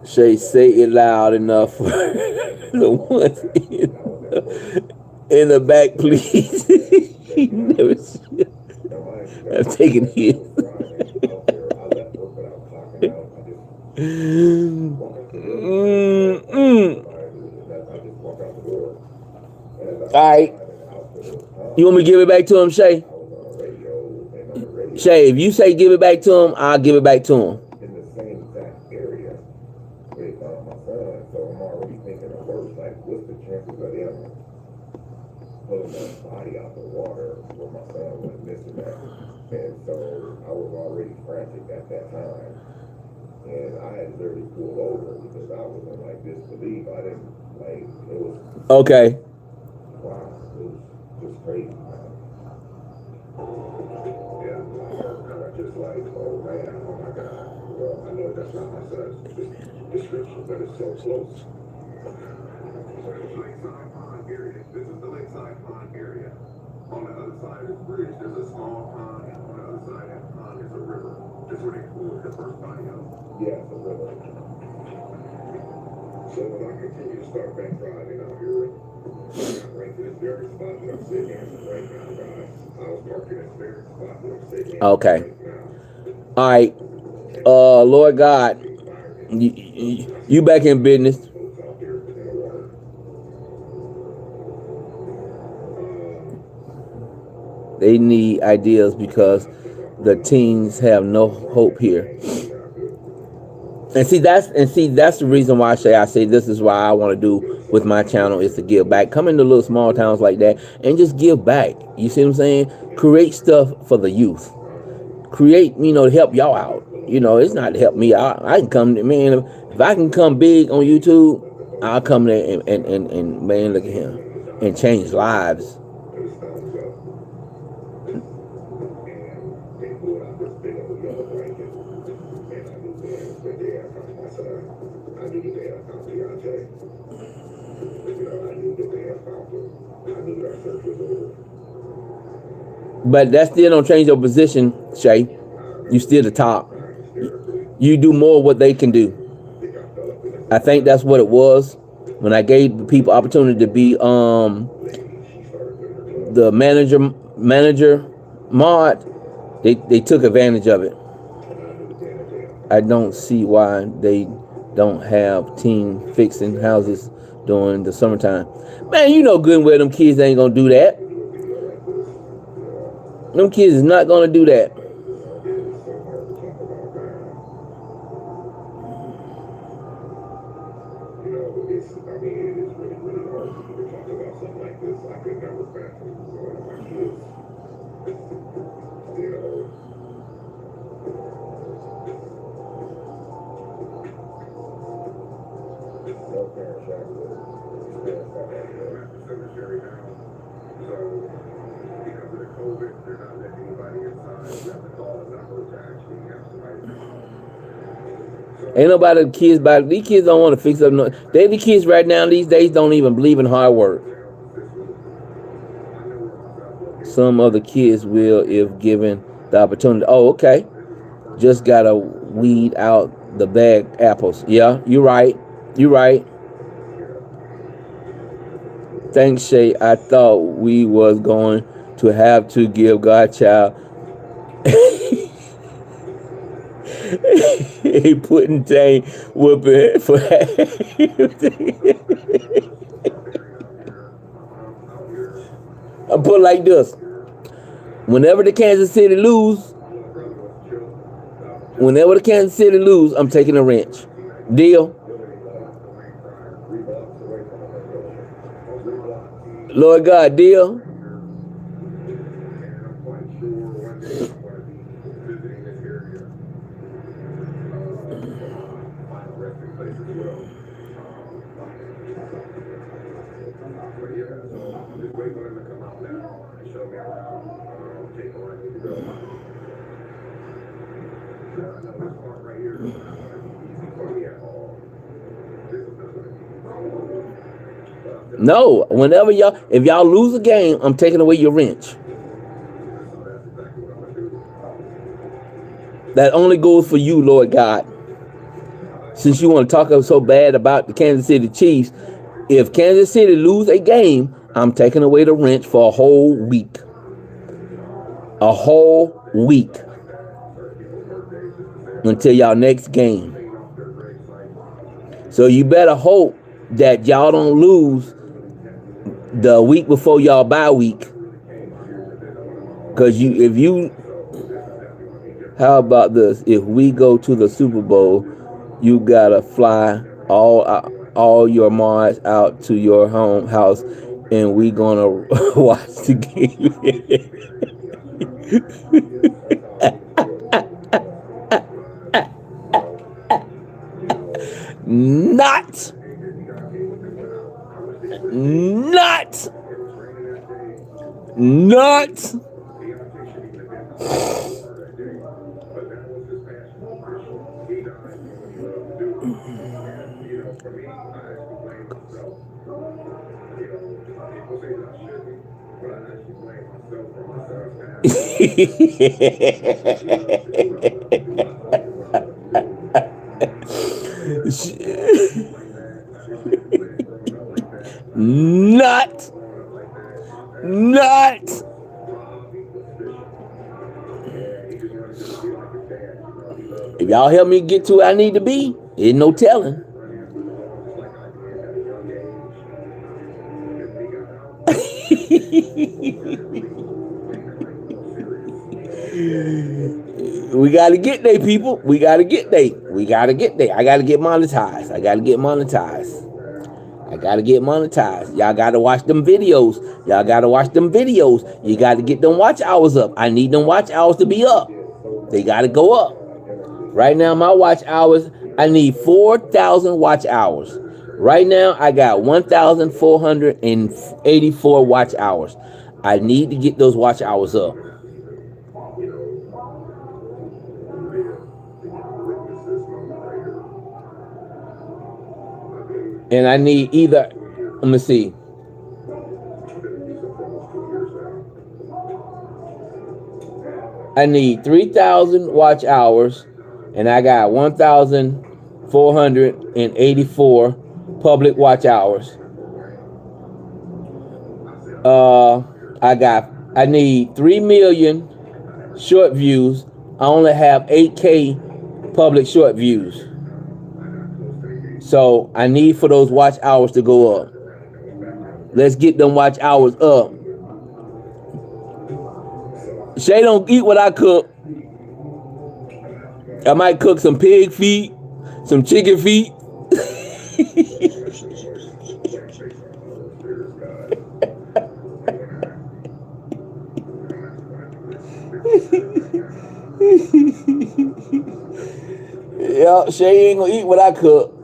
Shay, say it loud enough for the ones in the back, please. He never should. I'm taking his. All right. You want me to give it back to him, Shay? Shay, if you say give it back to him, I'll give it back to him. Pulling my body out the water where my son went missing at. And so I was already frantic at that time. And I had literally pulled over because I was in like disbelief. I didn't like it was okay. Wow, it was just crazy. Yeah, kind of just like, oh man, oh my God. Well, I know that's not my son's description, but it's so close. Lakeside Pond area. This is the Lakeside Pond area. On the other side of this bridge, there's a small pond, and on the other side of that pond is a river. That's where they pulled the first body out. Yeah, it's a river. So when I continue to start back driving out here, I got right to this very spot that I'm sitting at right now, guys. I was parking at this very spot that I'm sitting at okay. Right now. All right. Lord God, you back in business. They need ideas because the teens have no hope here. And see that's the reason why I say this is why I want to do with my channel is to give back. Come into little small towns like that and just give back. You see what I'm saying? Create stuff for the youth. Create, to help y'all out. It's not to help me out. I can come, man, if I can come big on YouTube, I'll come there and man, look at him and change lives. But that still don't change your position, Shay. You still the top. You do more what they can do. I think that's what it was when I gave people opportunity to be the manager mod, they took advantage of it. I don't see why they don't have team fixing houses during the summertime. Man, you know good and well them kids ain't gonna do that. Them kids is not gonna do that. Ain't nobody kids about these kids don't want to fix up no. The kids right now these days don't even believe in hard work. Some of the kids will if given the opportunity. Oh, okay. Just gotta weed out the bad apples. Yeah, you're right. You're right. Thanks, Shay. I thought we was going to have to give Godchild a putting thing whooping for I put it like this. Whenever the Kansas City lose, I'm taking a wrench. Deal? Lord God, deal? No, whenever if y'all lose a game, I'm taking away your wrench. That only goes for you, Lord God. Since you want to talk so bad about the Kansas City Chiefs, if Kansas City lose a game, I'm taking away the wrench for a whole week. A whole week. Until y'all next game. So you better hope that y'all don't lose the week before y'all bye week. Because how about this? If we go to the Super Bowl, you gotta fly all your mods out to your house, and we gonna watch the game. Not. Not. If y'all help me get to where I need to be, ain't no telling. We gotta get there, people. We gotta get there. I gotta get monetized. Y'all gotta watch them videos. You gotta get them watch hours up. I need them watch hours to be up. They gotta go up. Right now, my watch hours, I need 4,000 watch hours. Right now, I got 1,484 watch hours. I need to get those watch hours up. And I need either, let me see. I need 3,000 watch hours, and I got 1,484 public watch hours. I got I need 3 million short views. I only have 8K public short views. So I need for those watch hours to go up. Let's get them watch hours up. Shay don't eat what I cook. I might cook some pig feet, some chicken feet. Yeah, Shay ain't gonna eat what I cook.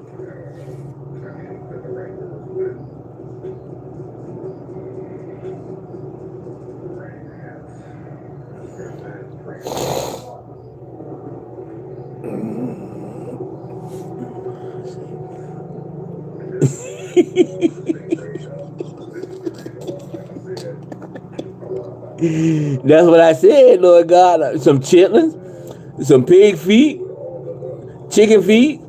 That's what I said, Lord God. Some chitlins, some pig feet, chicken feet.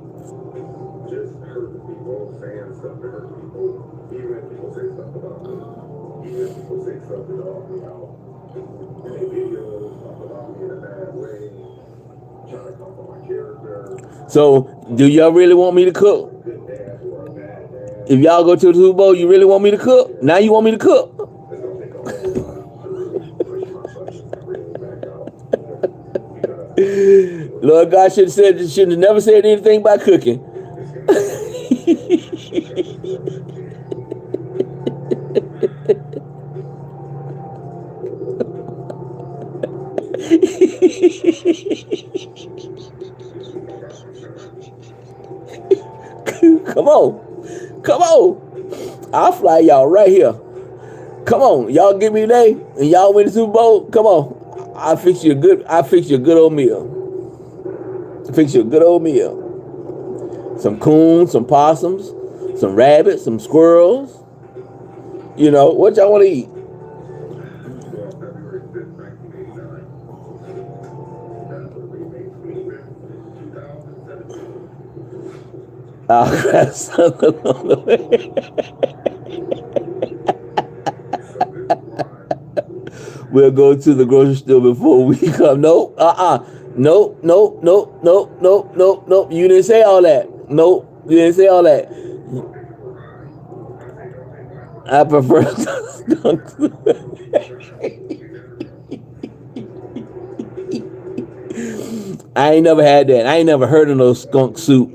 So, do y'all really want me to cook? If y'all go to the Super Bowl, you really want me to cook? Now you want me to cook? Lord God shouldn't have never said anything about cooking. Come on. Come on. I'll fly y'all right here. Come on. Y'all give me a day and y'all win the Super Bowl. Come on. I'll fix you a good old meal. Fix you a good old meal. Some coons, some possums, some rabbits, some squirrels. You know, what y'all want to eat? I'll grab something on the way. We'll go to the grocery store before we come. Nope. Nope. You didn't say all that. Nope. You didn't say all that. I prefer skunk soup. I ain't never had that. I ain't never heard of no skunk soup.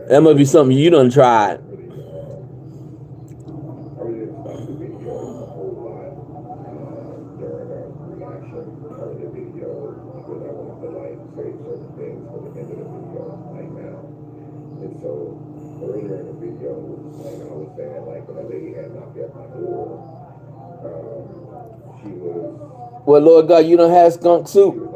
That must be something you done tried. Well, Lord God, you don't have skunk soup.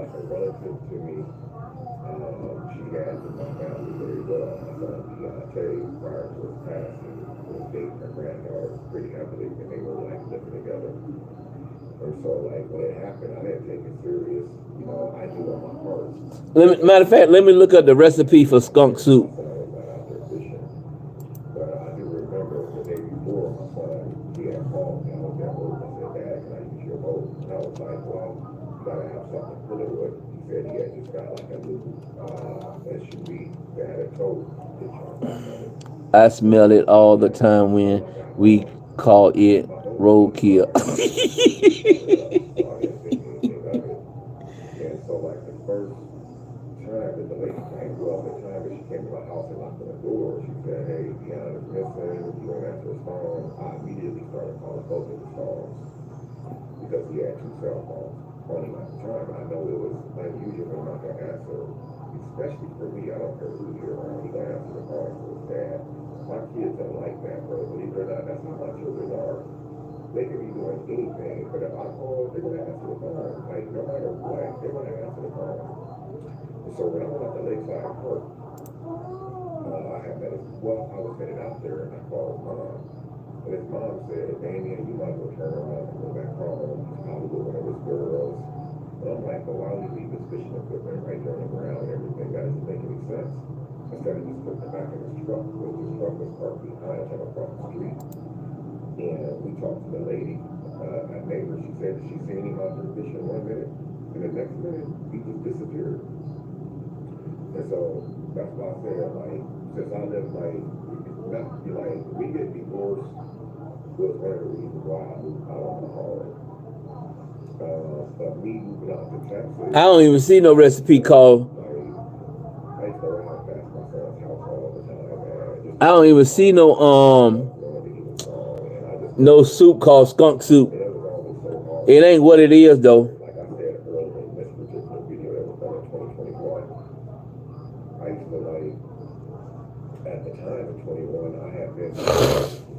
Matter of fact, let me look up the recipe for skunk soup. I smell it all the time when we call it roadkill. Because he had 2 cell phones on him at the time, and I know it was unusual for him not to answer, especially for me. I don't care who you're around, he gonna answer the phone for his dad. My kids don't like that, brother. Believe it or not, that's how my children are. They can be doing anything, but if I call, they're gonna answer the phone. Like, no matter what, they're gonna answer the phone. And so when I went out to Lakeside Park, I was headed out there and I called Mom. And his mom said, Damien, you might as well turn around and go back home. He's probably with one of his girls. And I'm like, well, why would he leave his fishing equipment right there on the ground and everything? That doesn't make any sense. Instead of just putting it back in his truck, because his truck was parked behind him across the street. And we talked to the lady a neighbor, she said that she seen him out there fishing 1 minute, and the next minute, he just disappeared. And so, that's why I said, like, since I live, like, not be like, we get divorced was one of the reasons why I moved out on my own. But me moving out to Texas, I don't even see no recipe called. I used to ride past my son's house all the time, man. I don't even see no soup called skunk soup. It ain't what it is though. Like I said earlier in this particular video that was done in 2021, I used to like, at the time of 21, I had been for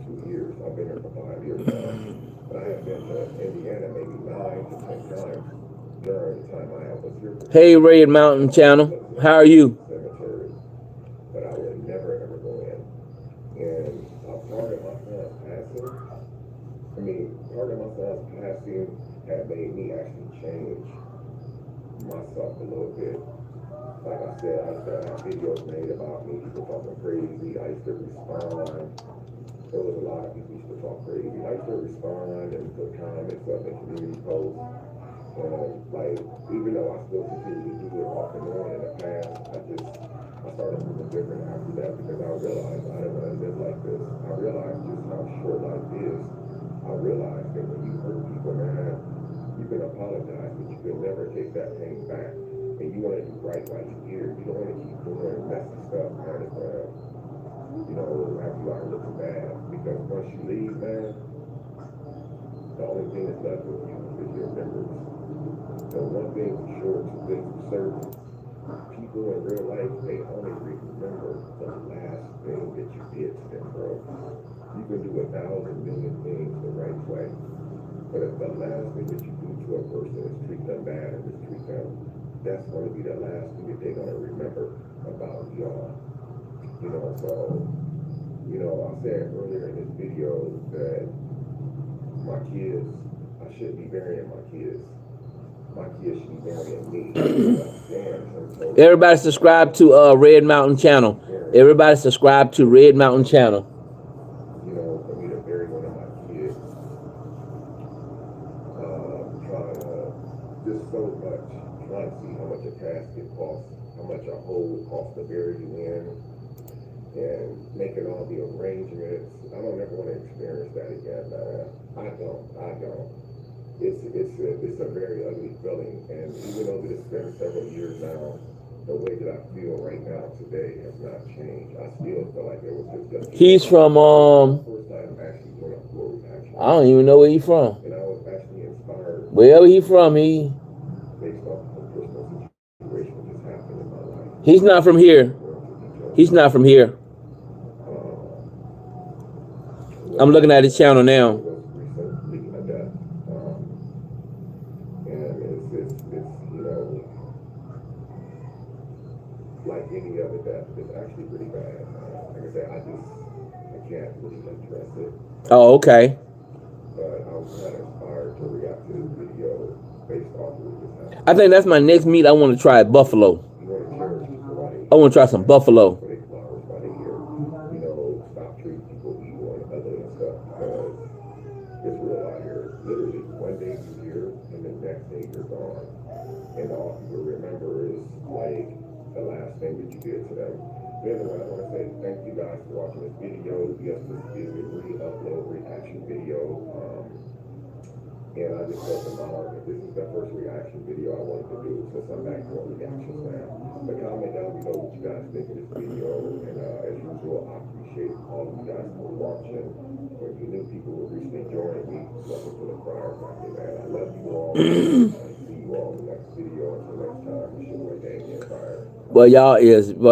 2 years. I've been here for 5 years now. But I have been to Indiana maybe 9 to 10 times during the time I was here. Hey, Red Mountain Channel, how are you? Cemetery, but I would never ever go in. And part of my son's passing, part of my son's passing had made me actually change myself a little bit. Like I said, I used to have videos made about me, people talking crazy. I used to respond. There was a lot of people used to talk crazy. I used to respond and put comments up in community posts. And like, even though I still continue to do it off and on in the past, I started moving different after that because I realized I didn't want to live like this. I realized just how short life is. I realized that when you hurt people, man, you can apologize, but you can never take that pain back. And you want to do right by your ear. You don't want to keep doing messy stuff, man. It's gonna, have you out looking bad. Because once you leave, man, the only thing that's left with you is your memories. So one thing for sure, two things for certain, people in real life, they only remember the last thing that you did to them, bro. You can do 1,000 million things the right way. But if the last thing that you do to a person is treat them bad and mistreat them, that's going to be the last thing that they're going to remember about y'all. So, I said earlier in this video that my kids, I shouldn't be burying my kids. My kids should be burying me. Everybody subscribe to Red Mountain Channel. Everybody subscribe to Red Mountain Channel. For me to bury one of my kids, trying to, just so much, trying to see how much a casket costs, how much a hole costs to bury you in, and making all the arrangements. I don't ever want to experience that again, man. I don't. It's a very ugly feeling, and even though it's been several years now, the way that I feel right now today has not changed. I still feel like it was just. He's from First time actually doing a full action. I don't even know where he's from. And I was actually inspired. Wherever he's from, he. Based off of a personal situation that just happened in my life. He's not from here. He's not from here. I'm looking at his channel now. Like any other death, it's actually pretty bad. Like I said, I can't really address it. Oh, okay. But I was kind of inspired to react to this video based off of what just happened. I think that's my next meat. I want to try buffalo. I want to try some buffalo. Stop treating people evil and ugly and stuff, because it's real out here. Literally, one day you're here and the next day you're gone. And all people remember is like the last thing that you did to them. Anyway, I want to say thank you guys for watching this video. Yes, this is a re-upload reaction video. And I just felt in my heart that this is the first reaction video I wanted to do since I'm back doing reactions now. But comment down below what you guys think of this video. And as usual, I appreciate all of you guys for watching. For you new people who recently joined me, welcome to the Friar Family, man. I love you all. See you all in the next video. Until next time, it's your boy Damien Fire. Well,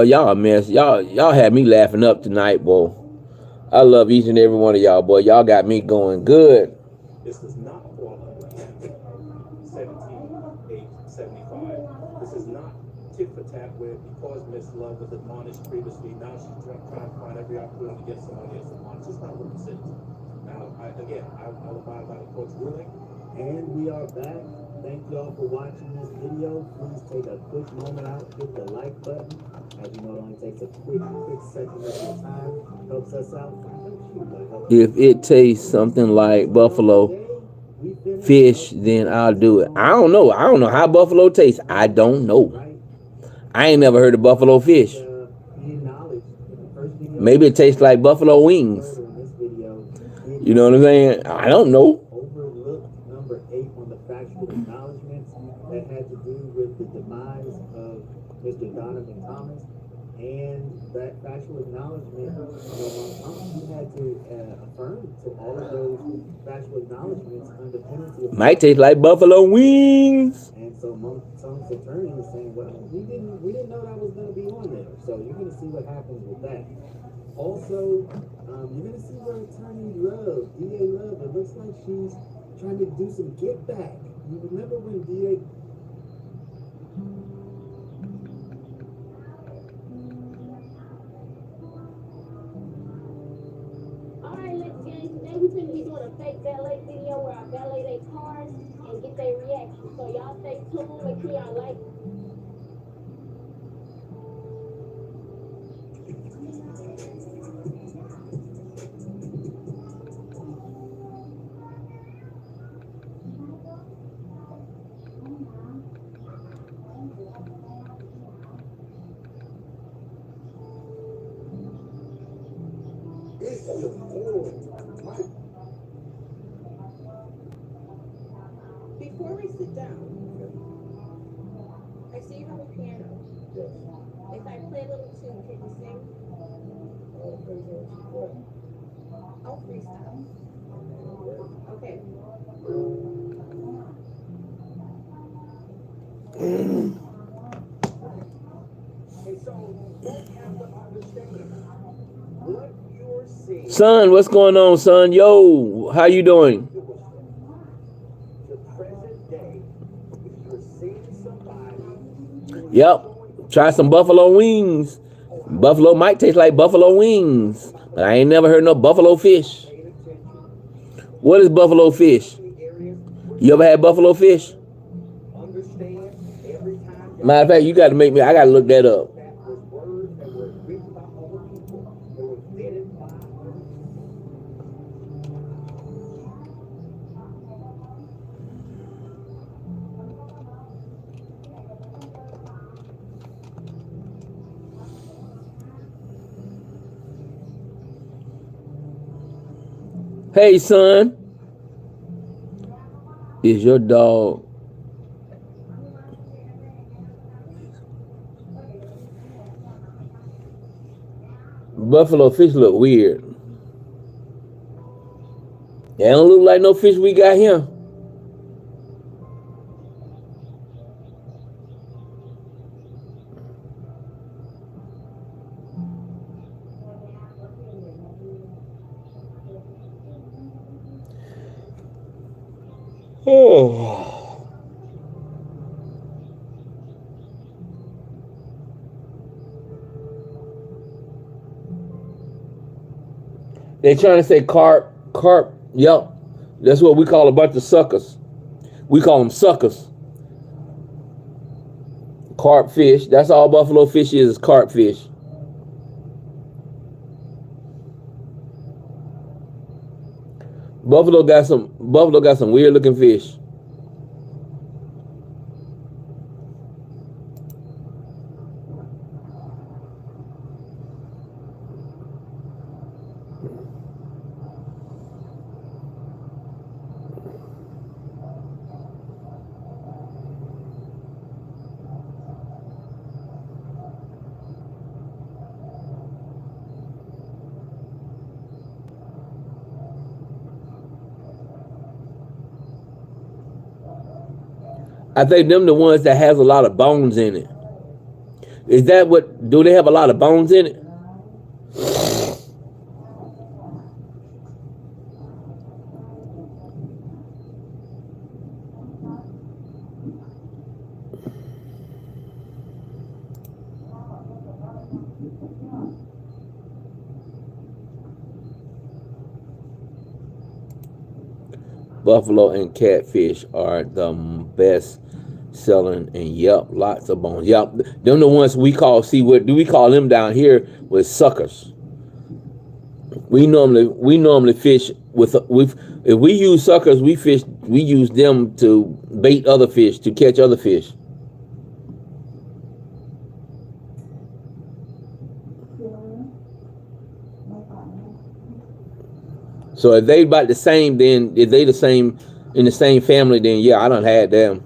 y'all a mess. Y'all had me laughing up tonight, boy. I love each and every one of y'all, boy. Y'all got me going good. This does not fall under 17:875. This is not tit for tat where because Miss Love was admonished previously, now she's trying to find every opportunity to get somebody else admonished. It's not what this is. Now, I'll abide by the court's ruling. And we are back. Thank y'all for watching this video. Please take a quick moment out, hit the like button. As you know, it only takes a quick second of your time. Helps us out. If it tastes something like buffalo, fish, then I'll do it. I don't know. I don't know how buffalo tastes. I don't know. I ain't never heard of buffalo fish. Maybe it tastes like buffalo wings. You know what I'm saying? I don't know. Overlooked number 8 on the factual acknowledgments that had to do with the demise of Mr. Donovan Thomas. And that factual acknowledgement, he had to affirm to all of those factual acknowledgments under penalty of... Might taste like buffalo wings. And so Trump's attorney is saying, well, we didn't know that was going to be on there. So you're going to see what happens with that. Also, you're going to see where Attorney Love, DA Love, it looks like she's trying to do some get back. You remember when DA... Alright, let's get it. Today we finna be doing a fake valet video where I valet their cars and get their reaction. So y'all stay tuned, make sure y'all like. Before we sit down, I see you have a piano. If I play a little tune, can you sing? I'll freestyle. Okay. Son, what's going on, son? Yo, how you doing? Yep. Try some buffalo wings. Buffalo might taste like buffalo wings, but I ain't never heard no buffalo fish. What is buffalo fish? You ever had buffalo fish? Matter of fact, you got to make me, I got to look that up. Hey, son. Is your dog? Buffalo fish look weird. They don't look like no fish we got here. Oh. They trying to say carp. Yep. That's what we call a bunch of suckers. We call them suckers. Carp fish. That's all buffalo fish is carp fish. Buffalo got some weird looking fish. I think them the ones that has a lot of bones in it. Is that what, do they have a lot of bones in it? Buffalo and catfish are the best selling, and yep, lots of bones. Yep, them the ones we call, see, what do we call them down here with suckers? We normally fish with, if we use suckers, we fish we use them to bait other fish, to catch other fish. So if they about the same, then if they the same in the same family, then yeah, I done had them.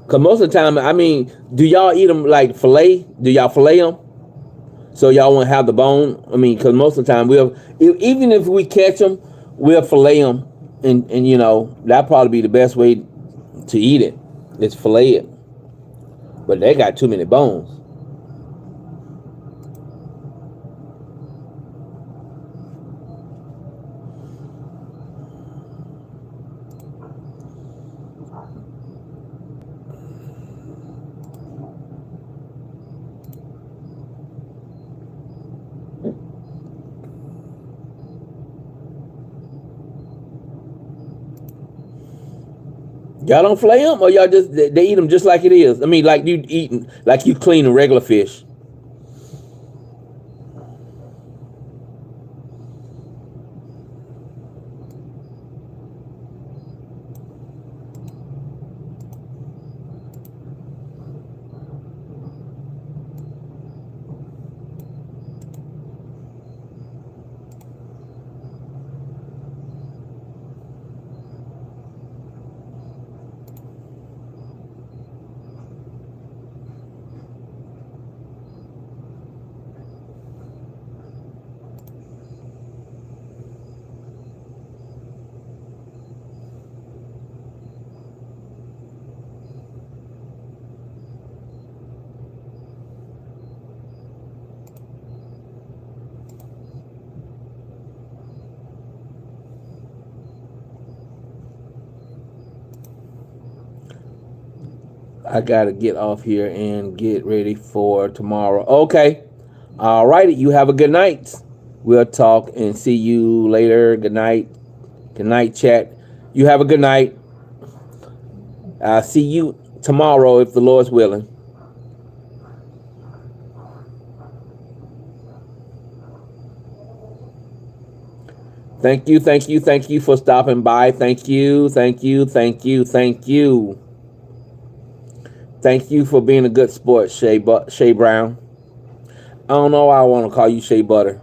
Cause most of the time, I mean, do y'all eat them like fillet? Do y'all fillet them? So y'all won't have the bone? I mean, cause most of the time even if we catch them, we'll fillet them, and you know that'll probably be the best way to eat it. Is fillet it. But they got too many bones. Y'all don't fillet them, or y'all just they eat them just like it is? I mean, like you eating, like you clean a regular fish. I gotta get off here and get ready for tomorrow. Okay. All righty. You have a good night. We'll talk and see you later. Good night. Good night, chat. You have a good night. I'll see you tomorrow if the Lord's willing. Thank you, thank you, thank you for stopping by. Thank you, thank you, thank you, thank you. Thank you for being a good sport, Shay Brown. I don't know why I want to call you Shea Butter.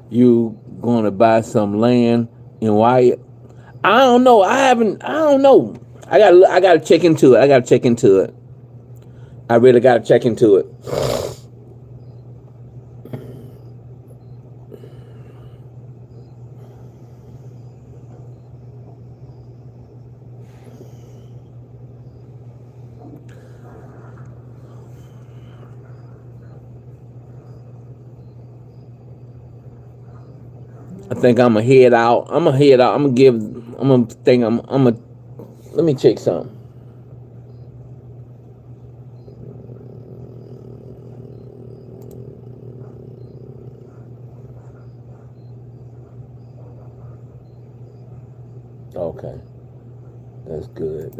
you gonna buy some land in Wyatt. I don't know. I don't know. I gotta check into it. I really gotta check into it. I think I'm gonna head out. Let me check something. Okay. That's good.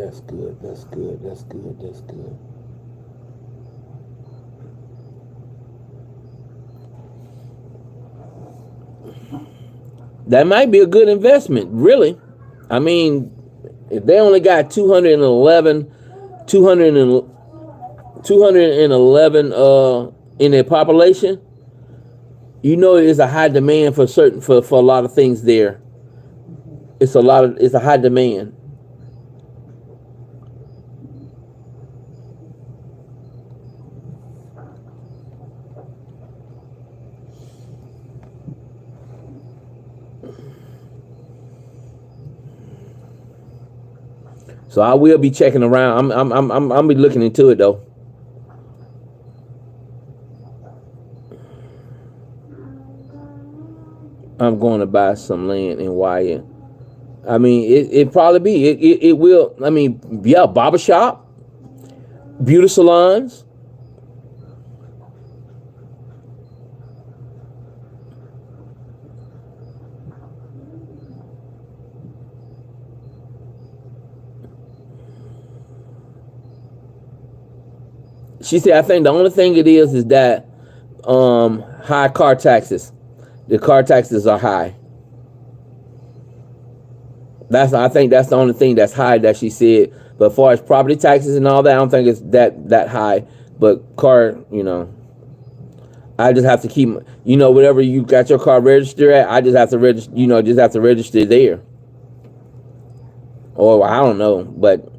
That might be a good investment, really. I mean, if they only got 211 in their population, you know there's a high demand for a lot of things there. It's a high demand. So I will be checking around. I'm be looking into it though. I'm going to buy some land in Wyatt. I mean, it probably be it will. I mean, yeah, barbershop, beauty salons. She said, I think the only thing it is that high car taxes. The car taxes are high. I think that's the only thing that's high that she said. But as far as property taxes and all that, I don't think it's that high. But car, I just have to keep, whatever you got your car registered at, I just have to register, register there. Or I don't know, but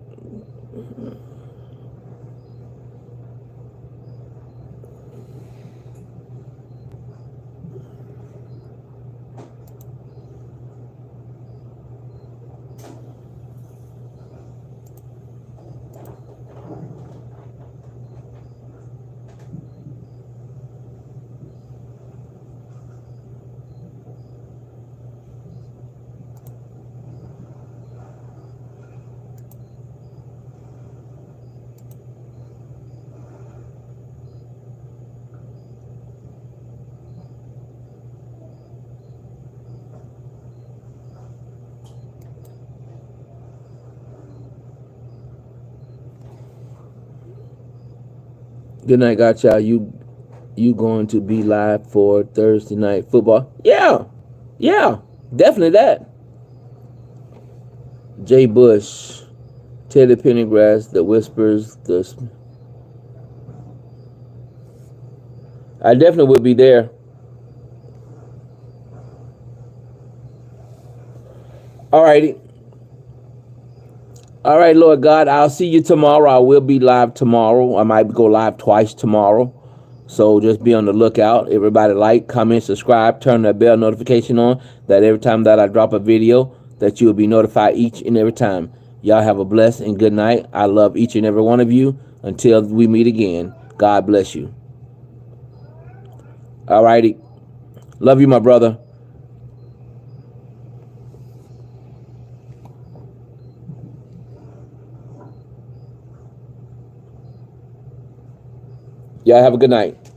good night, got y'all. You going to be live for Thursday night football? Yeah, definitely that. Jay Bush, Teddy Pendergrass, The Whispers, I definitely would be there. Alrighty. All right, Lord God, I'll see you tomorrow. I will be live tomorrow. I might go live twice tomorrow. So just be on the lookout. Everybody like, comment, subscribe, turn that bell notification on, that every time that I drop a video, that you will be notified each and every time. Y'all have a blessed and good night. I love each and every one of you. Until we meet again, God bless you. All righty. Love you, my brother. Y'all have a good night.